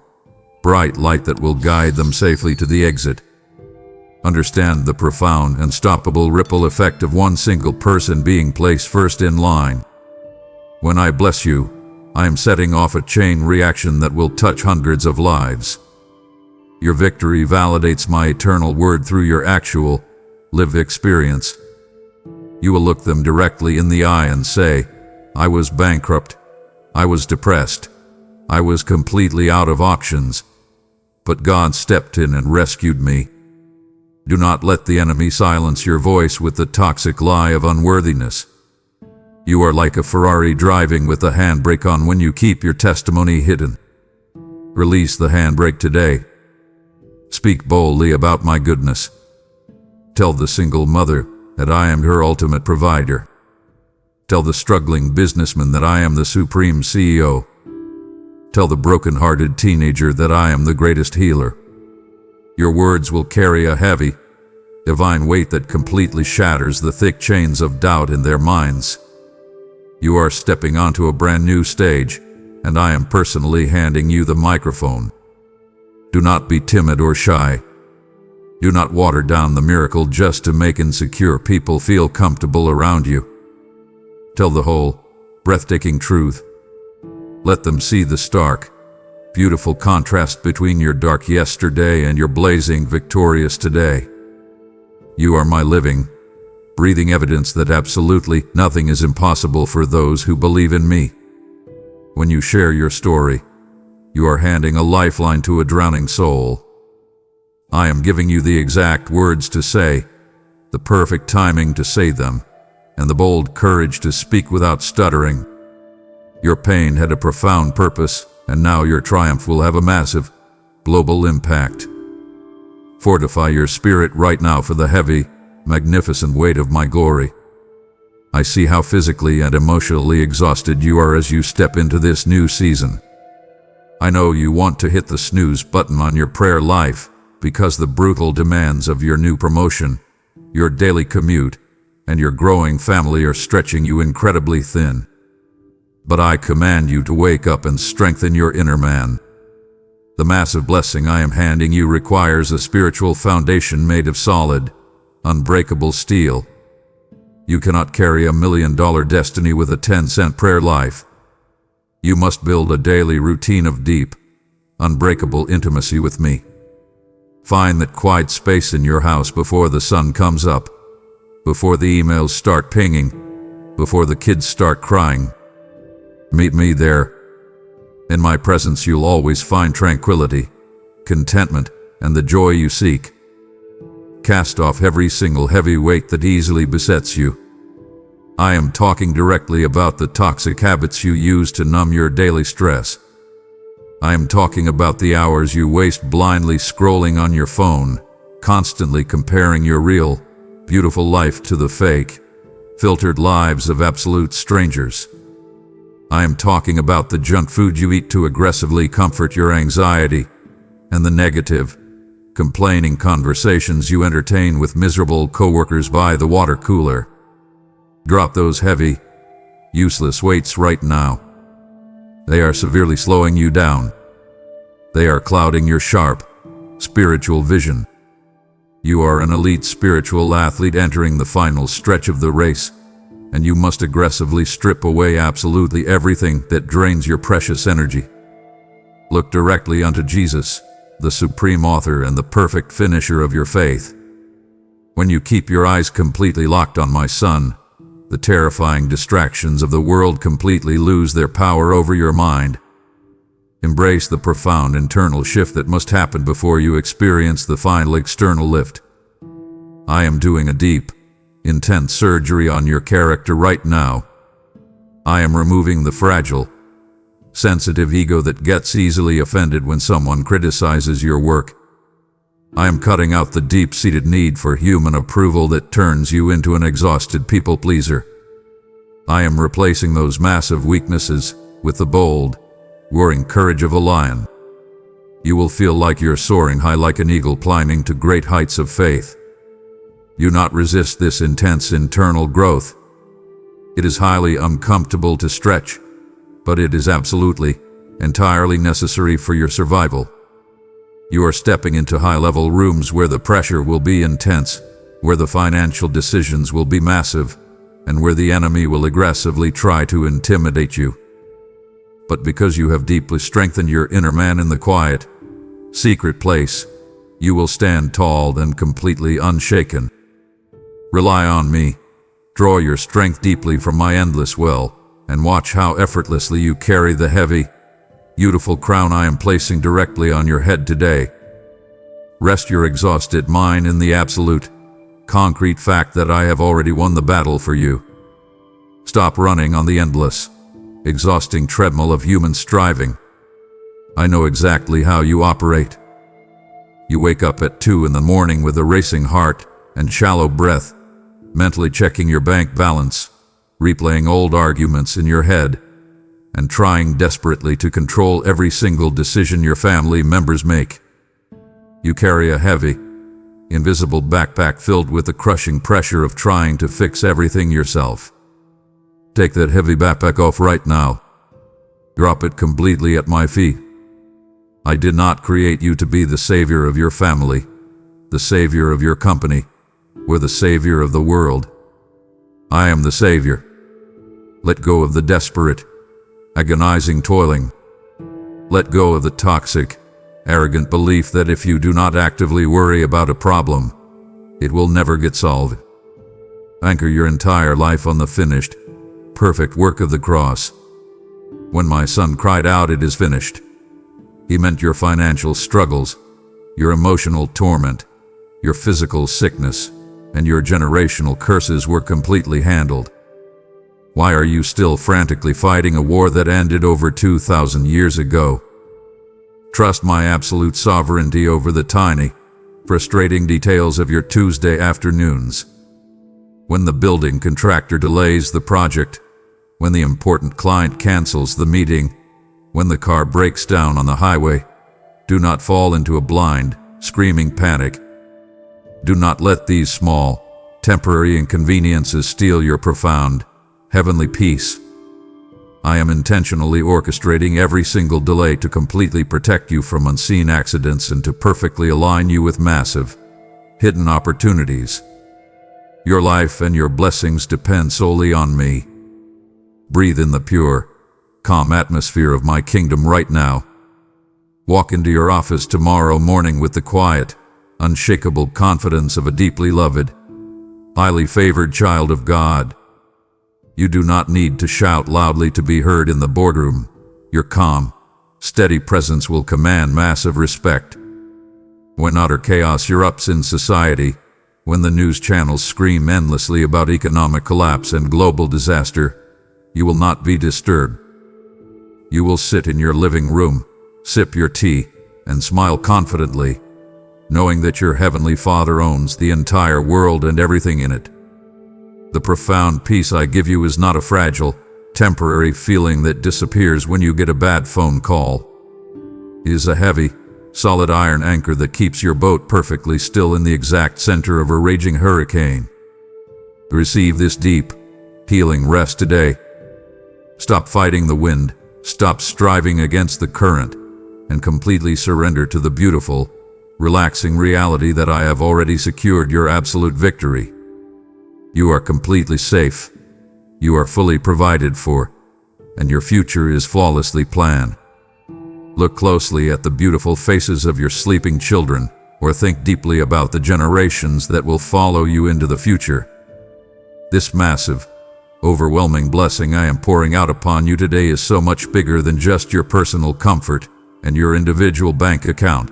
bright light that will guide them safely to the exit. Understand the profound, unstoppable ripple effect of one single person being placed first in line. When I bless you, I am setting off a chain reaction that will touch hundreds of lives. Your victory validates my eternal word through your actual, lived experience. You will look them directly in the eye and say, I was bankrupt. I was depressed. I was completely out of options. But God stepped in and rescued me. Do not let the enemy silence your voice with the toxic lie of unworthiness. You are like a Ferrari driving with the handbrake on when you keep your testimony hidden. Release the handbrake today. Speak boldly about my goodness. Tell the single mother that I am her ultimate provider. Tell the struggling businessman that I am the supreme CEO. Tell the broken-hearted teenager that I am the greatest healer. Your words will carry a heavy, divine weight that completely shatters the thick chains of doubt in their minds. You are stepping onto a brand new stage, and I am personally handing you the microphone. Do not be timid or shy. Do not water down the miracle just to make insecure people feel comfortable around you. Tell the whole, breathtaking truth. Let them see the stark, beautiful contrast between your dark yesterday and your blazing, victorious today. You are my living, breathing evidence that absolutely nothing is impossible for those who believe in me. When you share your story, you are handing a lifeline to a drowning soul. I am giving you the exact words to say, the perfect timing to say them, and the bold courage to speak without stuttering. Your pain had a profound purpose, and now your triumph will have a massive, global impact. Fortify your spirit right now for the heavy, magnificent weight of my glory. I see how physically and emotionally exhausted you are as you step into this new season. I know you want to hit the snooze button on your prayer life because the brutal demands of your new promotion, your daily commute, and your growing family are stretching you incredibly thin. But I command you to wake up and strengthen your inner man. The massive blessing I am handing you requires a spiritual foundation made of solid, unbreakable steel. You cannot carry $1 million destiny with a 10-cent prayer life. You must build a daily routine of deep, unbreakable intimacy with me. Find that quiet space in your house before the sun comes up, before the emails start pinging, before the kids start crying. Meet me there. In my presence you'll always find tranquility, contentment, and the joy you seek. Cast off every single heavy weight that easily besets you. I am talking directly about the toxic habits you use to numb your daily stress. I am talking about the hours you waste blindly scrolling on your phone, constantly comparing your real, beautiful life to the fake, filtered lives of absolute strangers. I am talking about the junk food you eat to aggressively comfort your anxiety, and the negative, complaining conversations you entertain with miserable coworkers by the water cooler. Drop those heavy, useless weights right now. They are severely slowing you down. They are clouding your sharp, spiritual vision. You are an elite spiritual athlete entering the final stretch of the race, and you must aggressively strip away absolutely everything that drains your precious energy. Look directly unto Jesus, the supreme author and the perfect finisher of your faith. When you keep your eyes completely locked on my Son, the terrifying distractions of the world completely lose their power over your mind. Embrace the profound internal shift that must happen before you experience the final external lift. I am doing a deep, intense surgery on your character right now. I am removing the fragile, sensitive ego that gets easily offended when someone criticizes your work. I am cutting out the deep-seated need for human approval that turns you into an exhausted people-pleaser. I am replacing those massive weaknesses with the bold, roaring courage of a lion. You will feel like you're soaring high like an eagle climbing to great heights of faith. Do not resist this intense internal growth. It is highly uncomfortable to stretch, but it is absolutely, entirely necessary for your survival. You are stepping into high-level rooms where the pressure will be intense, where the financial decisions will be massive, and where the enemy will aggressively try to intimidate you. But because you have deeply strengthened your inner man in the quiet, secret place, you will stand tall and completely unshaken. Rely on me. Draw your strength deeply from my endless well, and watch how effortlessly you carry the heavy, beautiful crown I am placing directly on your head today. Rest your exhausted mind in the absolute, concrete fact that I have already won the battle for you. Stop running on the endless, exhausting treadmill of human striving. I know exactly how you operate. You wake up at 2 in the morning with a racing heart and shallow breath, mentally checking your bank balance, replaying old arguments in your head, and trying desperately to control every single decision your family members make. You carry a heavy, invisible backpack filled with the crushing pressure of trying to fix everything yourself. Take that heavy backpack off right now. Drop it completely at my feet. I did not create you to be the savior of your family, the savior of your company, or the savior of the world. I am the savior. Let go of the desperate, agonizing toiling. Let go of the toxic, arrogant belief that if you do not actively worry about a problem, it will never get solved. Anchor your entire life on the finished, perfect work of the cross. When my son cried out, "It is finished," he meant your financial struggles, your emotional torment, your physical sickness, and your generational curses were completely handled. Why are you still frantically fighting a war that ended over 2,000 years ago? Trust my absolute sovereignty over the tiny, frustrating details of your Tuesday afternoons. When the building contractor delays the project, when the important client cancels the meeting, when the car breaks down on the highway, do not fall into a blind, screaming panic. Do not let these small, temporary inconveniences steal your profound, heavenly peace. I am intentionally orchestrating every single delay to completely protect you from unseen accidents and to perfectly align you with massive, hidden opportunities. Your life and your blessings depend solely on me. Breathe in the pure, calm atmosphere of my kingdom right now. Walk into your office tomorrow morning with the quiet, unshakable confidence of a deeply loved, highly favored child of God. You do not need to shout loudly to be heard in the boardroom. Your calm, steady presence will command massive respect. When utter chaos erupts in society, when the news channels scream endlessly about economic collapse and global disaster, you will not be disturbed. You will sit in your living room, sip your tea, and smile confidently, knowing that your Heavenly Father owns the entire world and everything in it. The profound peace I give you is not a fragile, temporary feeling that disappears when you get a bad phone call. It is a heavy, solid iron anchor that keeps your boat perfectly still in the exact center of a raging hurricane. Receive this deep, healing rest today. Stop fighting the wind, stop striving against the current, and completely surrender to the beautiful, relaxing reality that I have already secured your absolute victory. You are completely safe, you are fully provided for, and your future is flawlessly planned. Look closely at the beautiful faces of your sleeping children, or think deeply about the generations that will follow you into the future. This massive, overwhelming blessing I am pouring out upon you today is so much bigger than just your personal comfort and your individual bank account.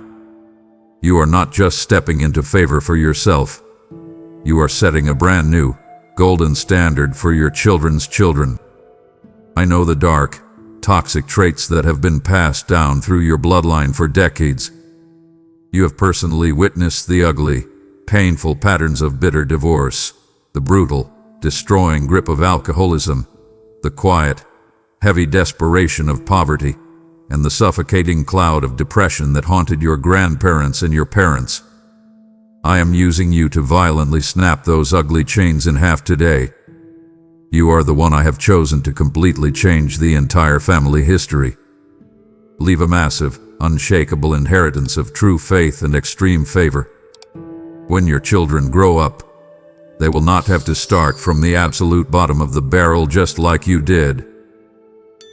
You are not just stepping into favor for yourself. You are setting a brand new, golden standard for your children's children. I know the dark, toxic traits that have been passed down through your bloodline for decades. You have personally witnessed the ugly, painful patterns of bitter divorce, the brutal, destroying grip of alcoholism, the quiet, heavy desperation of poverty, and the suffocating cloud of depression that haunted your grandparents and your parents. I am using you to violently snap those ugly chains in half today. You are the one I have chosen to completely change the entire family history. Leave a massive, unshakable inheritance of true faith and extreme favor. When your children grow up, they will not have to start from the absolute bottom of the barrel just like you did.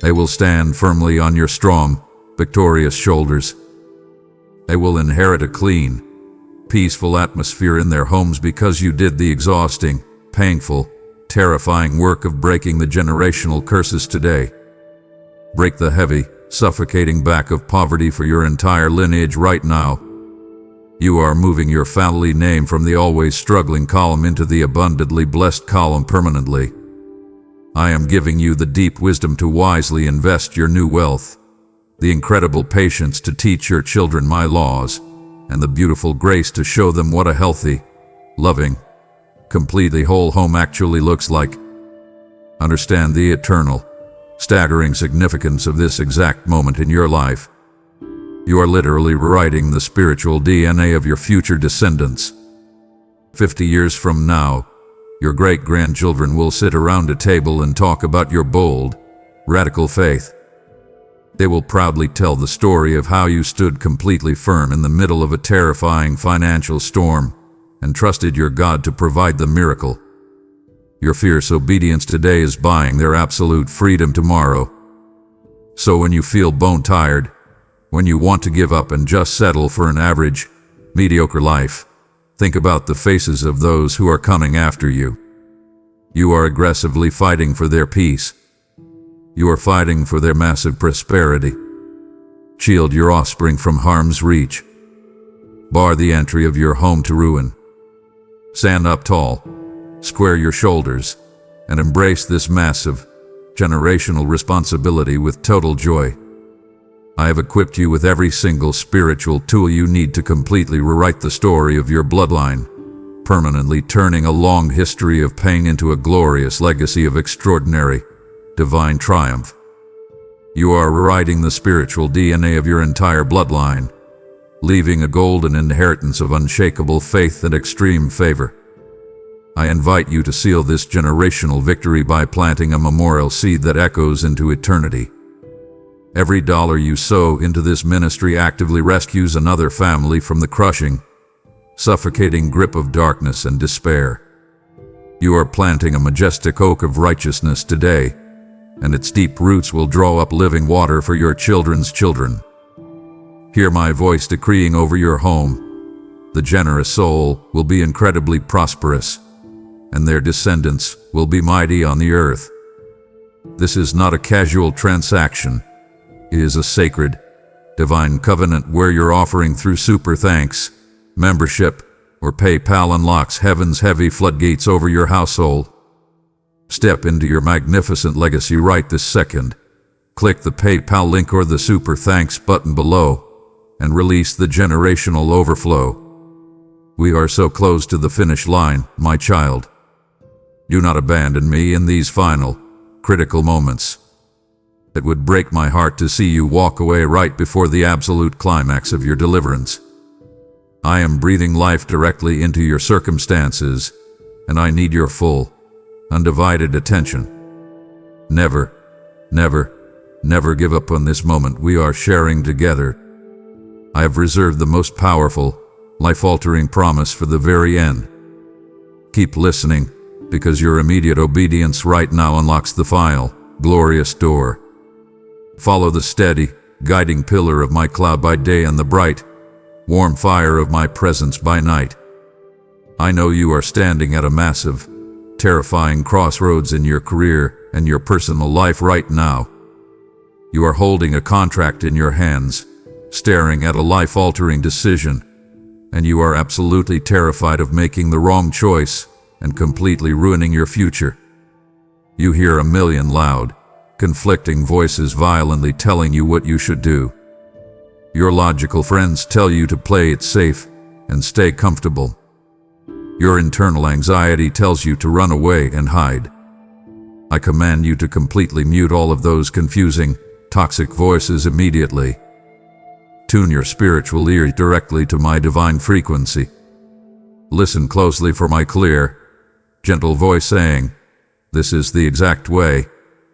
They will stand firmly on your strong, victorious shoulders. They will inherit a clean, peaceful atmosphere in their homes because you did the exhausting, painful, terrifying work of breaking the generational curses today. Break the heavy, suffocating back of poverty for your entire lineage right now. You are moving your family name from the always struggling column into the abundantly blessed column permanently. I am giving you the deep wisdom to wisely invest your new wealth, the incredible patience to teach your children my laws, and the beautiful grace to show them what a healthy, loving, completely whole home actually looks like. Understand the eternal, staggering significance of this exact moment in your life. You are literally rewriting the spiritual DNA of your future descendants. 50 years from now, your great-grandchildren will sit around a table and talk about your bold, radical faith. They will proudly tell the story of how you stood completely firm in the middle of a terrifying financial storm and trusted your God to provide the miracle. Your fierce obedience today is buying their absolute freedom tomorrow. So when you feel bone-tired, when you want to give up and just settle for an average, mediocre life, think about the faces of those who are coming after you. You are aggressively fighting for their peace. You are fighting for their massive prosperity. Shield your offspring from harm's reach. Bar the entry of your home to ruin. Stand up tall, square your shoulders, and embrace this massive, generational responsibility with total joy. I have equipped you with every single spiritual tool you need to completely rewrite the story of your bloodline, permanently turning a long history of pain into a glorious legacy of extraordinary, divine triumph. You are rewriting the spiritual DNA of your entire bloodline, leaving a golden inheritance of unshakable faith and extreme favor. I invite you to seal this generational victory by planting a memorial seed that echoes into eternity. Every dollar you sow into this ministry actively rescues another family from the crushing, suffocating grip of darkness and despair. You are planting a majestic oak of righteousness today, and its deep roots will draw up living water for your children's children. Hear my voice decreeing over your home. The generous soul will be incredibly prosperous, and their descendants will be mighty on the earth. This is not a casual transaction. It is a sacred, divine covenant where your offering through super thanks, membership, or PayPal unlocks heaven's heavy floodgates over your household. Step into your magnificent legacy right this second. Click the PayPal link or the super thanks button below and release the generational overflow. We are so close to the finish line, my child. Do not abandon me in these final, critical moments. It would break my heart to see you walk away right before the absolute climax of your deliverance. I am breathing life directly into your circumstances, and I need your full, undivided attention. Never, never, never give up on this moment we are sharing together. I have reserved the most powerful, life-altering promise for the very end. Keep listening, because your immediate obedience right now unlocks the final, glorious door. Follow the steady, guiding pillar of my cloud by day and the bright, warm fire of my presence by night. I know you are standing at a massive, terrifying crossroads in your career and your personal life right now. You are holding a contract in your hands, staring at a life-altering decision, and you are absolutely terrified of making the wrong choice and completely ruining your future. You hear a million loud, conflicting voices violently telling you what you should do. Your logical friends tell you to play it safe and stay comfortable. Your internal anxiety tells you to run away and hide. I command you to completely mute all of those confusing, toxic voices immediately. Tune your spiritual ear directly to my divine frequency. Listen closely for my clear, gentle voice saying, "This is the exact way.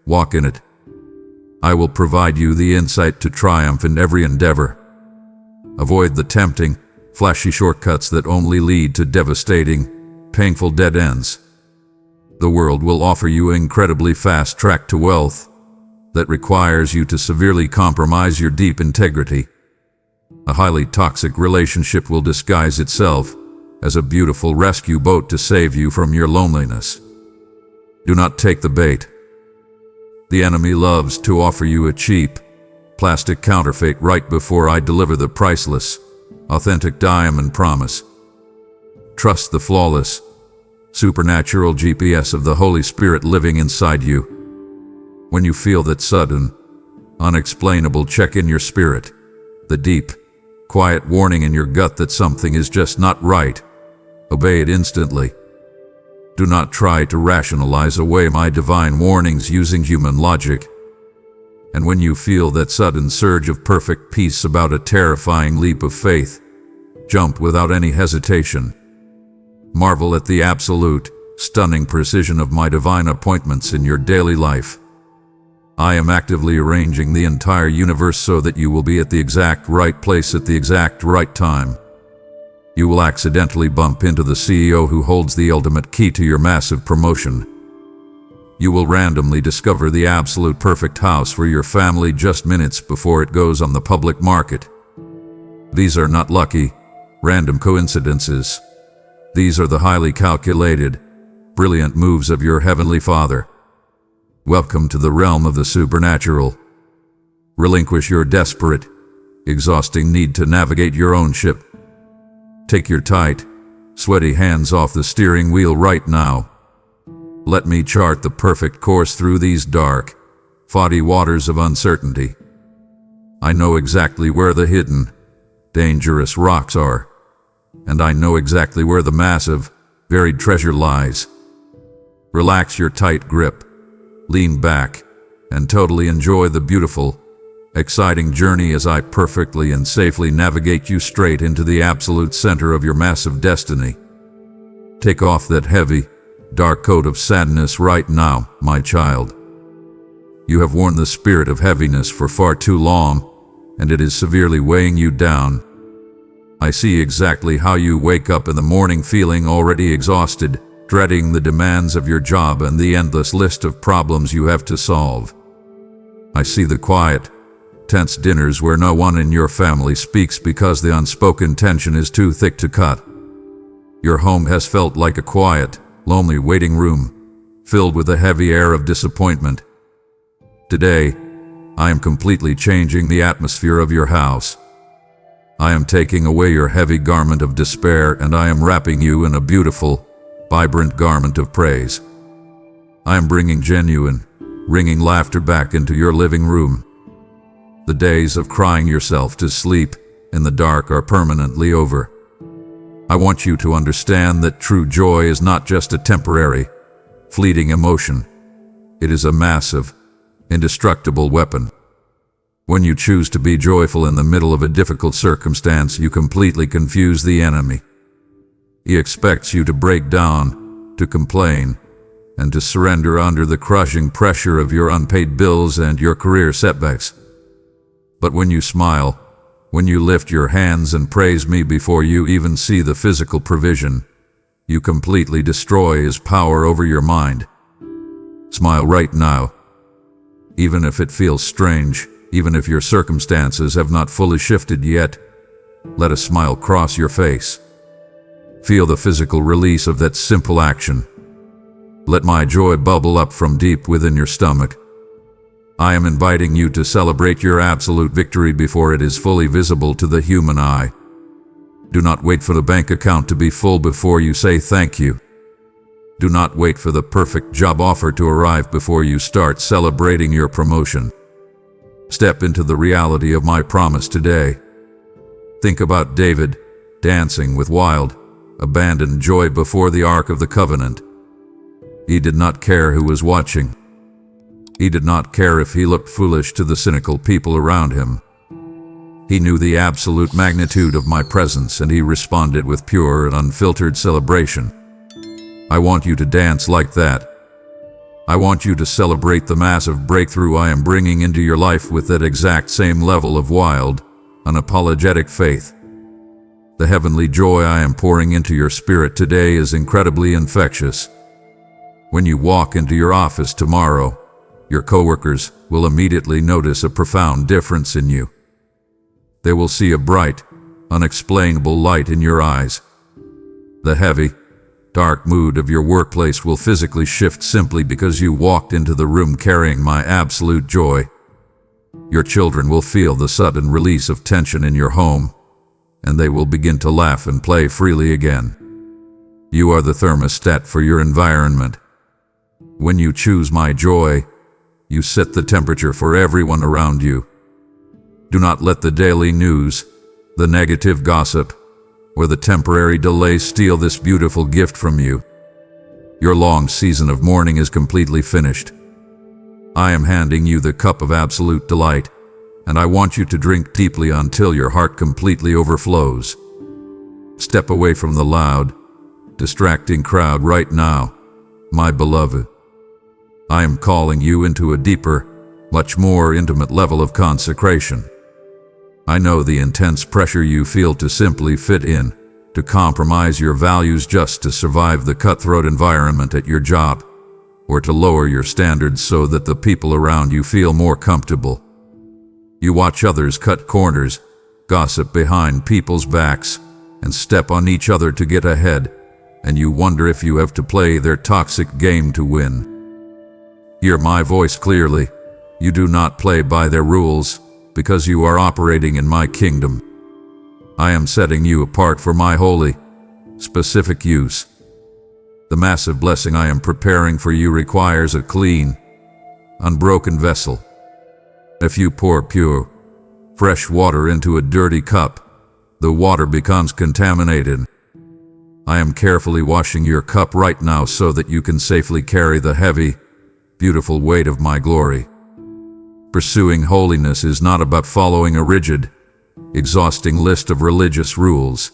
Walk in it." I will provide you the insight to triumph in every endeavor, Avoid the tempting, flashy shortcuts that only lead to devastating, painful dead ends. The world will offer you an incredibly fast track to wealth that requires you to severely compromise your deep integrity. A highly toxic relationship will disguise itself as a beautiful rescue boat to save you from your loneliness. Do not take the bait. The enemy loves to offer you a cheap, plastic counterfeit right before I deliver the priceless, authentic diamond promise. Trust the flawless, supernatural GPS of the Holy Spirit living inside you. When you feel that sudden, unexplainable check in your spirit, the deep, quiet warning in your gut that something is just not right, obey it instantly. Do not try to rationalize away my divine warnings using human logic. And when you feel that sudden surge of perfect peace about a terrifying leap of faith, jump without any hesitation. Marvel at the absolute, stunning precision of my divine appointments in your daily life. I am actively arranging the entire universe so that you will be at the exact right place at the exact right time. You will accidentally bump into the CEO who holds the ultimate key to your massive promotion. You will randomly discover the absolute perfect house for your family just minutes before it goes on the public market. These are not lucky, random coincidences. These are the highly calculated, brilliant moves of your Heavenly Father. Welcome to the realm of the supernatural. Relinquish your desperate, exhausting need to navigate your own ship. Take your tight, sweaty hands off the steering wheel right now. Let me chart the perfect course through these dark, foggy waters of uncertainty. I know exactly where the hidden, dangerous rocks are, and I know exactly where the massive, buried treasure lies. Relax your tight grip, lean back, and totally enjoy the beautiful, exciting journey as I perfectly and safely navigate you straight into the absolute center of your massive destiny. Take off that heavy, dark coat of sadness right now, my child. You have worn the spirit of heaviness for far too long, and it is severely weighing you down. I see exactly how you wake up in the morning feeling already exhausted, dreading the demands of your job and the endless list of problems you have to solve. I see the quiet, tense dinners where no one in your family speaks because the unspoken tension is too thick to cut. Your home has felt like a quiet, lonely waiting room, filled with a heavy air of disappointment. Today, I am completely changing the atmosphere of your house. I am taking away your heavy garment of despair and I am wrapping you in a beautiful, vibrant garment of praise. I am bringing genuine, ringing laughter back into your living room. The days of crying yourself to sleep in the dark are permanently over. I want you to understand that true joy is not just a temporary, fleeting emotion. It is a massive, indestructible weapon. When you choose to be joyful in the middle of a difficult circumstance, you completely confuse the enemy. He expects you to break down, to complain, and to surrender under the crushing pressure of your unpaid bills and your career setbacks. But when you smile, when you lift your hands and praise me before you even see the physical provision, you completely destroy his power over your mind. Smile right now. Even if it feels strange, even if your circumstances have not fully shifted yet, let a smile cross your face. Feel the physical release of that simple action. Let my joy bubble up from deep within your stomach. I am inviting you to celebrate your absolute victory before it is fully visible to the human eye. Do not wait for the bank account to be full before you say thank you. Do not wait for the perfect job offer to arrive before you start celebrating your promotion. Step into the reality of my promise today. Think about David, dancing with wild, abandoned joy before the Ark of the Covenant. He did not care who was watching. He did not care if he looked foolish to the cynical people around him. He knew the absolute magnitude of my presence and he responded with pure and unfiltered celebration. I want you to dance like that. I want you to celebrate the massive breakthrough I am bringing into your life with that exact same level of wild, unapologetic faith. The heavenly joy I am pouring into your spirit today is incredibly infectious. When you walk into your office tomorrow, your coworkers will immediately notice a profound difference in you. They will see a bright, unexplainable light in your eyes. The heavy, dark mood of your workplace will physically shift simply because you walked into the room carrying my absolute joy. Your children will feel the sudden release of tension in your home, and they will begin to laugh and play freely again. You are the thermostat for your environment. When you choose my joy, you set the temperature for everyone around you. Do not let the daily news, the negative gossip, or the temporary delay steal this beautiful gift from you. Your long season of mourning is completely finished. I am handing you the cup of absolute delight, and I want you to drink deeply until your heart completely overflows. Step away from the loud, distracting crowd right now, my beloved. I am calling you into a deeper, much more intimate level of consecration. I know the intense pressure you feel to simply fit in, to compromise your values just to survive the cutthroat environment at your job, or to lower your standards so that the people around you feel more comfortable. You watch others cut corners, gossip behind people's backs, and step on each other to get ahead, and you wonder if you have to play their toxic game to win. Hear my voice clearly. You do not play by their rules, because you are operating in my kingdom. I am setting you apart for my holy, specific use. The massive blessing I am preparing for you requires a clean, unbroken vessel. If you pour pure, fresh water into a dirty cup, the water becomes contaminated. I am carefully washing your cup right now so that you can safely carry the heavy, beautiful weight of my glory. Pursuing holiness is not about following a rigid, exhausting list of religious rules.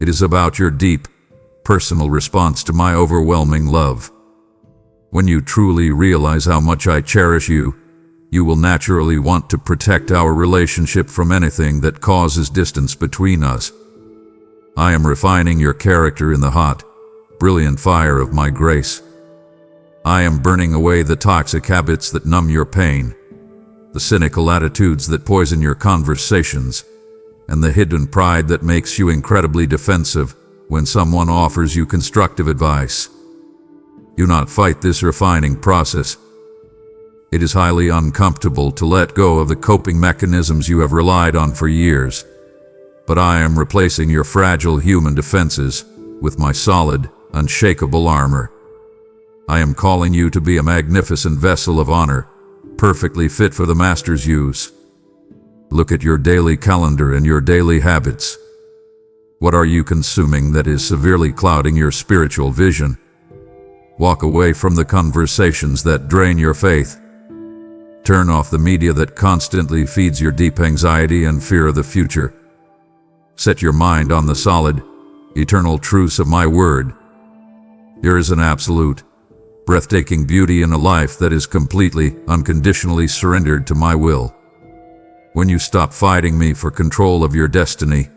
It is about your deep, personal response to my overwhelming love. When you truly realize how much I cherish you, you will naturally want to protect our relationship from anything that causes distance between us. I am refining your character in the hot, brilliant fire of my grace. I am burning away the toxic habits that numb your pain, the cynical attitudes that poison your conversations, and the hidden pride that makes you incredibly defensive when someone offers you constructive advice. Do not fight this refining process. It is highly uncomfortable to let go of the coping mechanisms you have relied on for years, but I am replacing your fragile human defenses with my solid, unshakable armor. I am calling you to be a magnificent vessel of honor, perfectly fit for the Master's use. Look at your daily calendar and your daily habits. What are you consuming that is severely clouding your spiritual vision? Walk away from the conversations that drain your faith. Turn off the media that constantly feeds your deep anxiety and fear of the future. Set your mind on the solid, eternal truths of my word. There is an absolute, breathtaking beauty in a life that is completely, unconditionally surrendered to my will. When you stop fighting me for control of your destiny,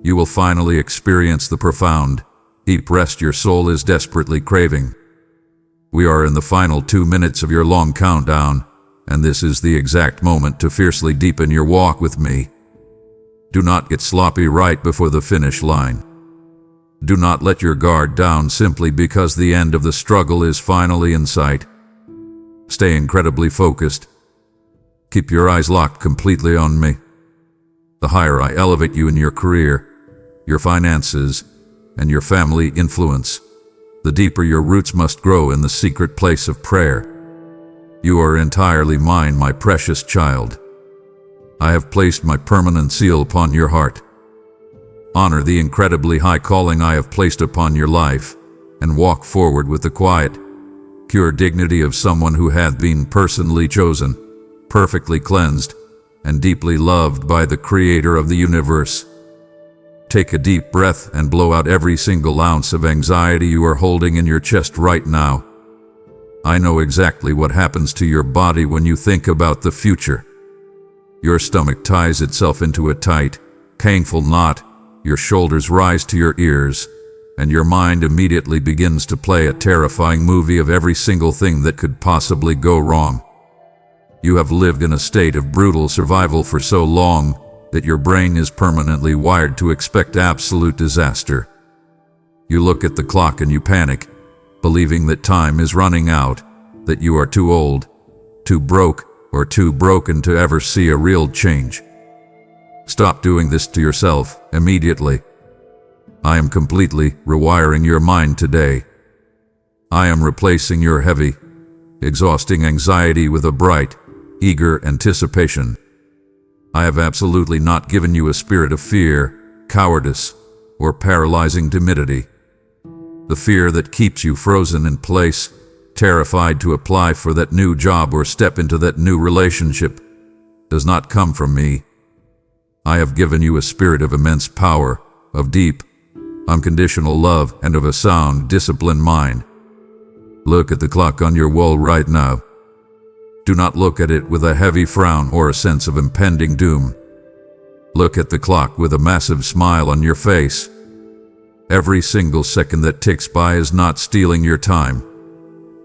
you will finally experience the profound, deep rest your soul is desperately craving. We are in the final 2 minutes of your long countdown, and this is the exact moment to fiercely deepen your walk with me. Do not get sloppy right before the finish line. Do not let your guard down simply because the end of the struggle is finally in sight. Stay incredibly focused. Keep your eyes locked completely on me. The higher I elevate you in your career, your finances, and your family influence, the deeper your roots must grow in the secret place of prayer. You are entirely mine, my precious child. I have placed my permanent seal upon your heart. Honor the incredibly high calling I have placed upon your life, and walk forward with the quiet, pure dignity of someone who hath been personally chosen, perfectly cleansed, and deeply loved by the Creator of the universe. Take a deep breath and blow out every single ounce of anxiety you are holding in your chest right now. I know exactly what happens to your body when you think about the future. Your stomach ties itself into a tight, painful knot, your shoulders rise to your ears, and your mind immediately begins to play a terrifying movie of every single thing that could possibly go wrong. You have lived in a state of brutal survival for so long that your brain is permanently wired to expect absolute disaster. You look at the clock and you panic, believing that time is running out, that you are too old, too broke, or too broken to ever see a real change. Stop doing this to yourself immediately. I am completely rewiring your mind today. I am replacing your heavy, exhausting anxiety with a bright, eager anticipation. I have absolutely not given you a spirit of fear, cowardice, or paralyzing timidity. The fear that keeps you frozen in place, terrified to apply for that new job or step into that new relationship, does not come from me. I have given you a spirit of immense power, of deep, unconditional love, and of a sound, disciplined mind. Look at the clock on your wall right now. Do not look at it with a heavy frown or a sense of impending doom. Look at the clock with a massive smile on your face. Every single second that ticks by is not stealing your time.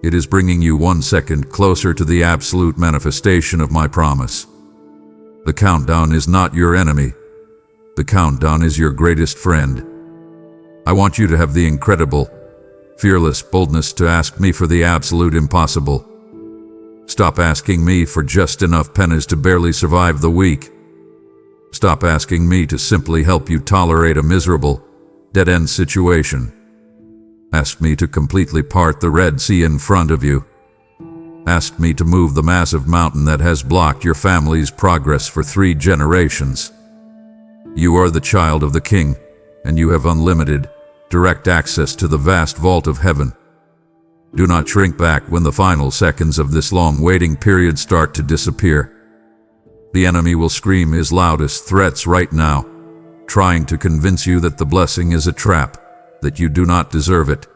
It is bringing you 1 second closer to the absolute manifestation of my promise. The countdown is not your enemy. The countdown is your greatest friend. I want you to have the incredible, fearless boldness to ask me for the absolute impossible. Stop asking me for just enough pennies to barely survive the week. Stop asking me to simply help you tolerate a miserable, dead-end situation. Ask me to completely part the Red Sea in front of you. Ask me to move the massive mountain that has blocked your family's progress for 3 generations. You are the child of the King, and you have unlimited, direct access to the vast vault of heaven. Do not shrink back when the final seconds of this long waiting period start to disappear. The enemy will scream his loudest threats right now, trying to convince you that the blessing is a trap, that you do not deserve it,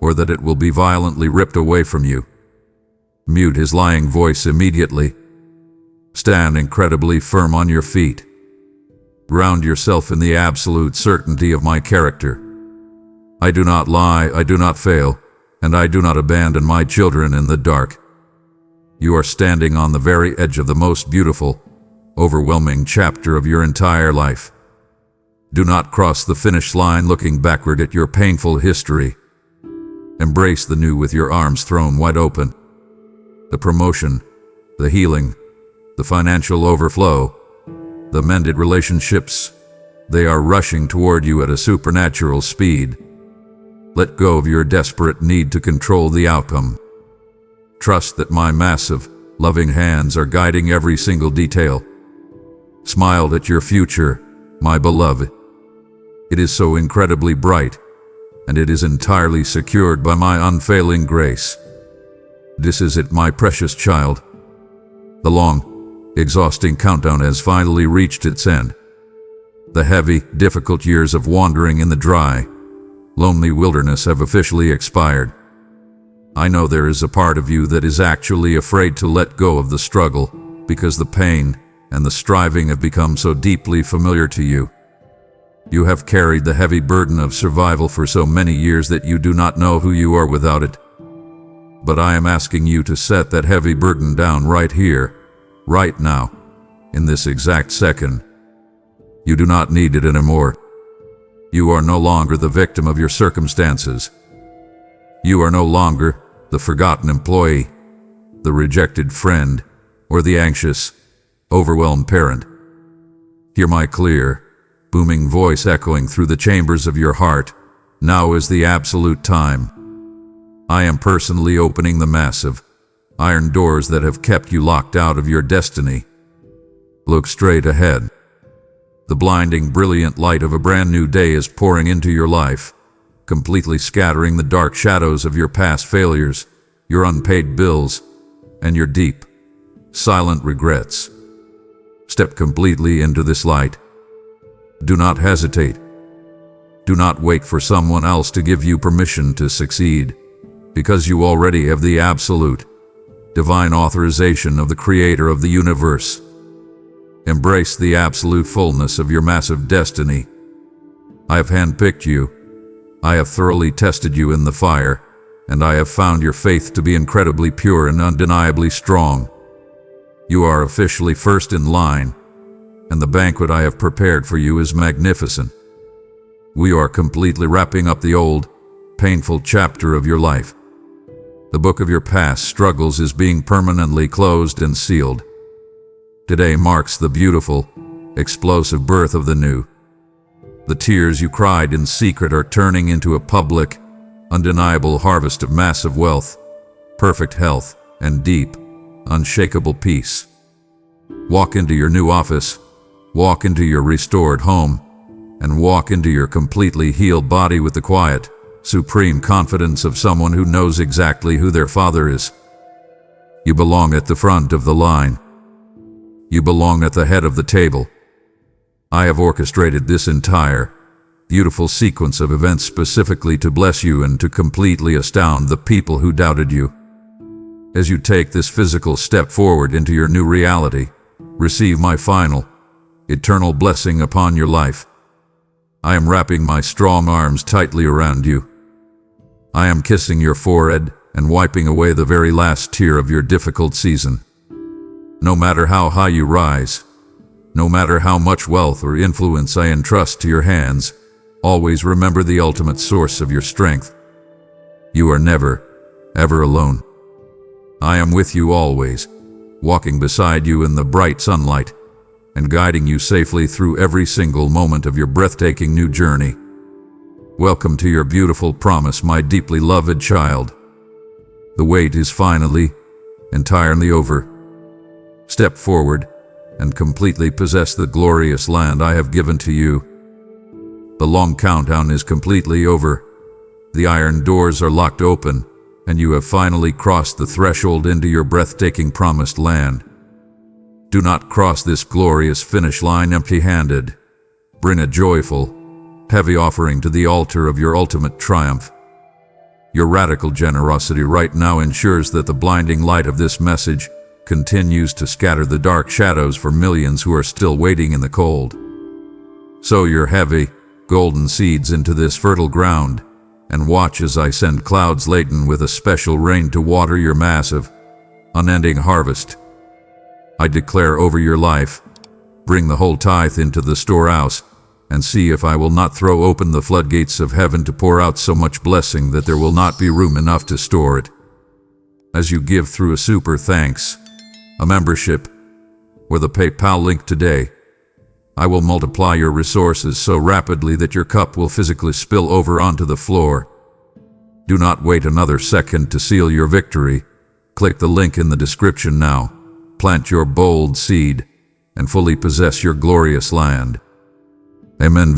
or that it will be violently ripped away from you. Mute his lying voice immediately. Stand incredibly firm on your feet. Ground yourself in the absolute certainty of my character. I do not lie, I do not fail, and I do not abandon my children in the dark. You are standing on the very edge of the most beautiful, overwhelming chapter of your entire life. Do not cross the finish line looking backward at your painful history. Embrace the new with your arms thrown wide open. The promotion, the healing, the financial overflow, the mended relationships, they are rushing toward you at a supernatural speed. Let go of your desperate need to control the outcome. Trust that my massive, loving hands are guiding every single detail. Smile at your future, my beloved. It is so incredibly bright, and it is entirely secured by my unfailing grace. This is it, my precious child. The long, exhausting countdown has finally reached its end. The heavy, difficult years of wandering in the dry, lonely wilderness have officially expired. I know there is a part of you that is actually afraid to let go of the struggle because the pain and the striving have become so deeply familiar to you. You have carried the heavy burden of survival for so many years that you do not know who you are without it. But I am asking you to set that heavy burden down right here, right now, in this exact second. You do not need it anymore. You are no longer the victim of your circumstances. You are no longer the forgotten employee, the rejected friend, or the anxious, overwhelmed parent. Hear my clear, booming voice echoing through the chambers of your heart. Now is the absolute time. I am personally opening the massive, iron doors that have kept you locked out of your destiny. Look straight ahead. The blinding, brilliant light of a brand new day is pouring into your life, completely scattering the dark shadows of your past failures, your unpaid bills, and your deep, silent regrets. Step completely into this light. Do not hesitate. Do not wait for someone else to give you permission to succeed, because you already have the absolute, divine authorization of the Creator of the universe. Embrace the absolute fullness of your massive destiny. I have handpicked you. I have thoroughly tested you in the fire, and I have found your faith to be incredibly pure and undeniably strong. You are officially first in line, and the banquet I have prepared for you is magnificent. We are completely wrapping up the old, painful chapter of your life. The book of your past struggles is being permanently closed and sealed. Today marks the beautiful, explosive birth of the new. The tears you cried in secret are turning into a public, undeniable harvest of massive wealth, perfect health, and deep, unshakable peace. Walk into your new office, walk into your restored home, and walk into your completely healed body with the quiet, supreme confidence of someone who knows exactly who their father is. You belong at the front of the line. You belong at the head of the table. I have orchestrated this entire, beautiful sequence of events specifically to bless you and to completely astound the people who doubted you. As you take this physical step forward into your new reality, receive my final, eternal blessing upon your life. I am wrapping my strong arms tightly around you. I am kissing your forehead and wiping away the very last tear of your difficult season. No matter how high you rise, no matter how much wealth or influence I entrust to your hands, always remember the ultimate source of your strength. You are never, ever alone. I am with you always, walking beside you in the bright sunlight, and guiding you safely through every single moment of your breathtaking new journey. Welcome to your beautiful promise, my deeply loved child. The wait is finally, entirely over. Step forward and completely possess the glorious land I have given to you. The long countdown is completely over. The iron doors are locked open, and you have finally crossed the threshold into your breathtaking promised land. Do not cross this glorious finish line empty-handed. Bring a joyful, heavy offering to the altar of your ultimate triumph. Your radical generosity right now ensures that the blinding light of this message continues to scatter the dark shadows for millions who are still waiting in the cold. Sow your heavy, golden seeds into this fertile ground, and watch as I send clouds laden with a special rain to water your massive, unending harvest. I declare over your life, bring the whole tithe into the storehouse, and see if I will not throw open the floodgates of heaven to pour out so much blessing that there will not be room enough to store it. As you give through a super thanks, a membership, or the PayPal link today, I will multiply your resources so rapidly that your cup will physically spill over onto the floor. Do not wait another second to seal your victory. Click the link in the description now, plant your bold seed, and fully possess your glorious land. Amen.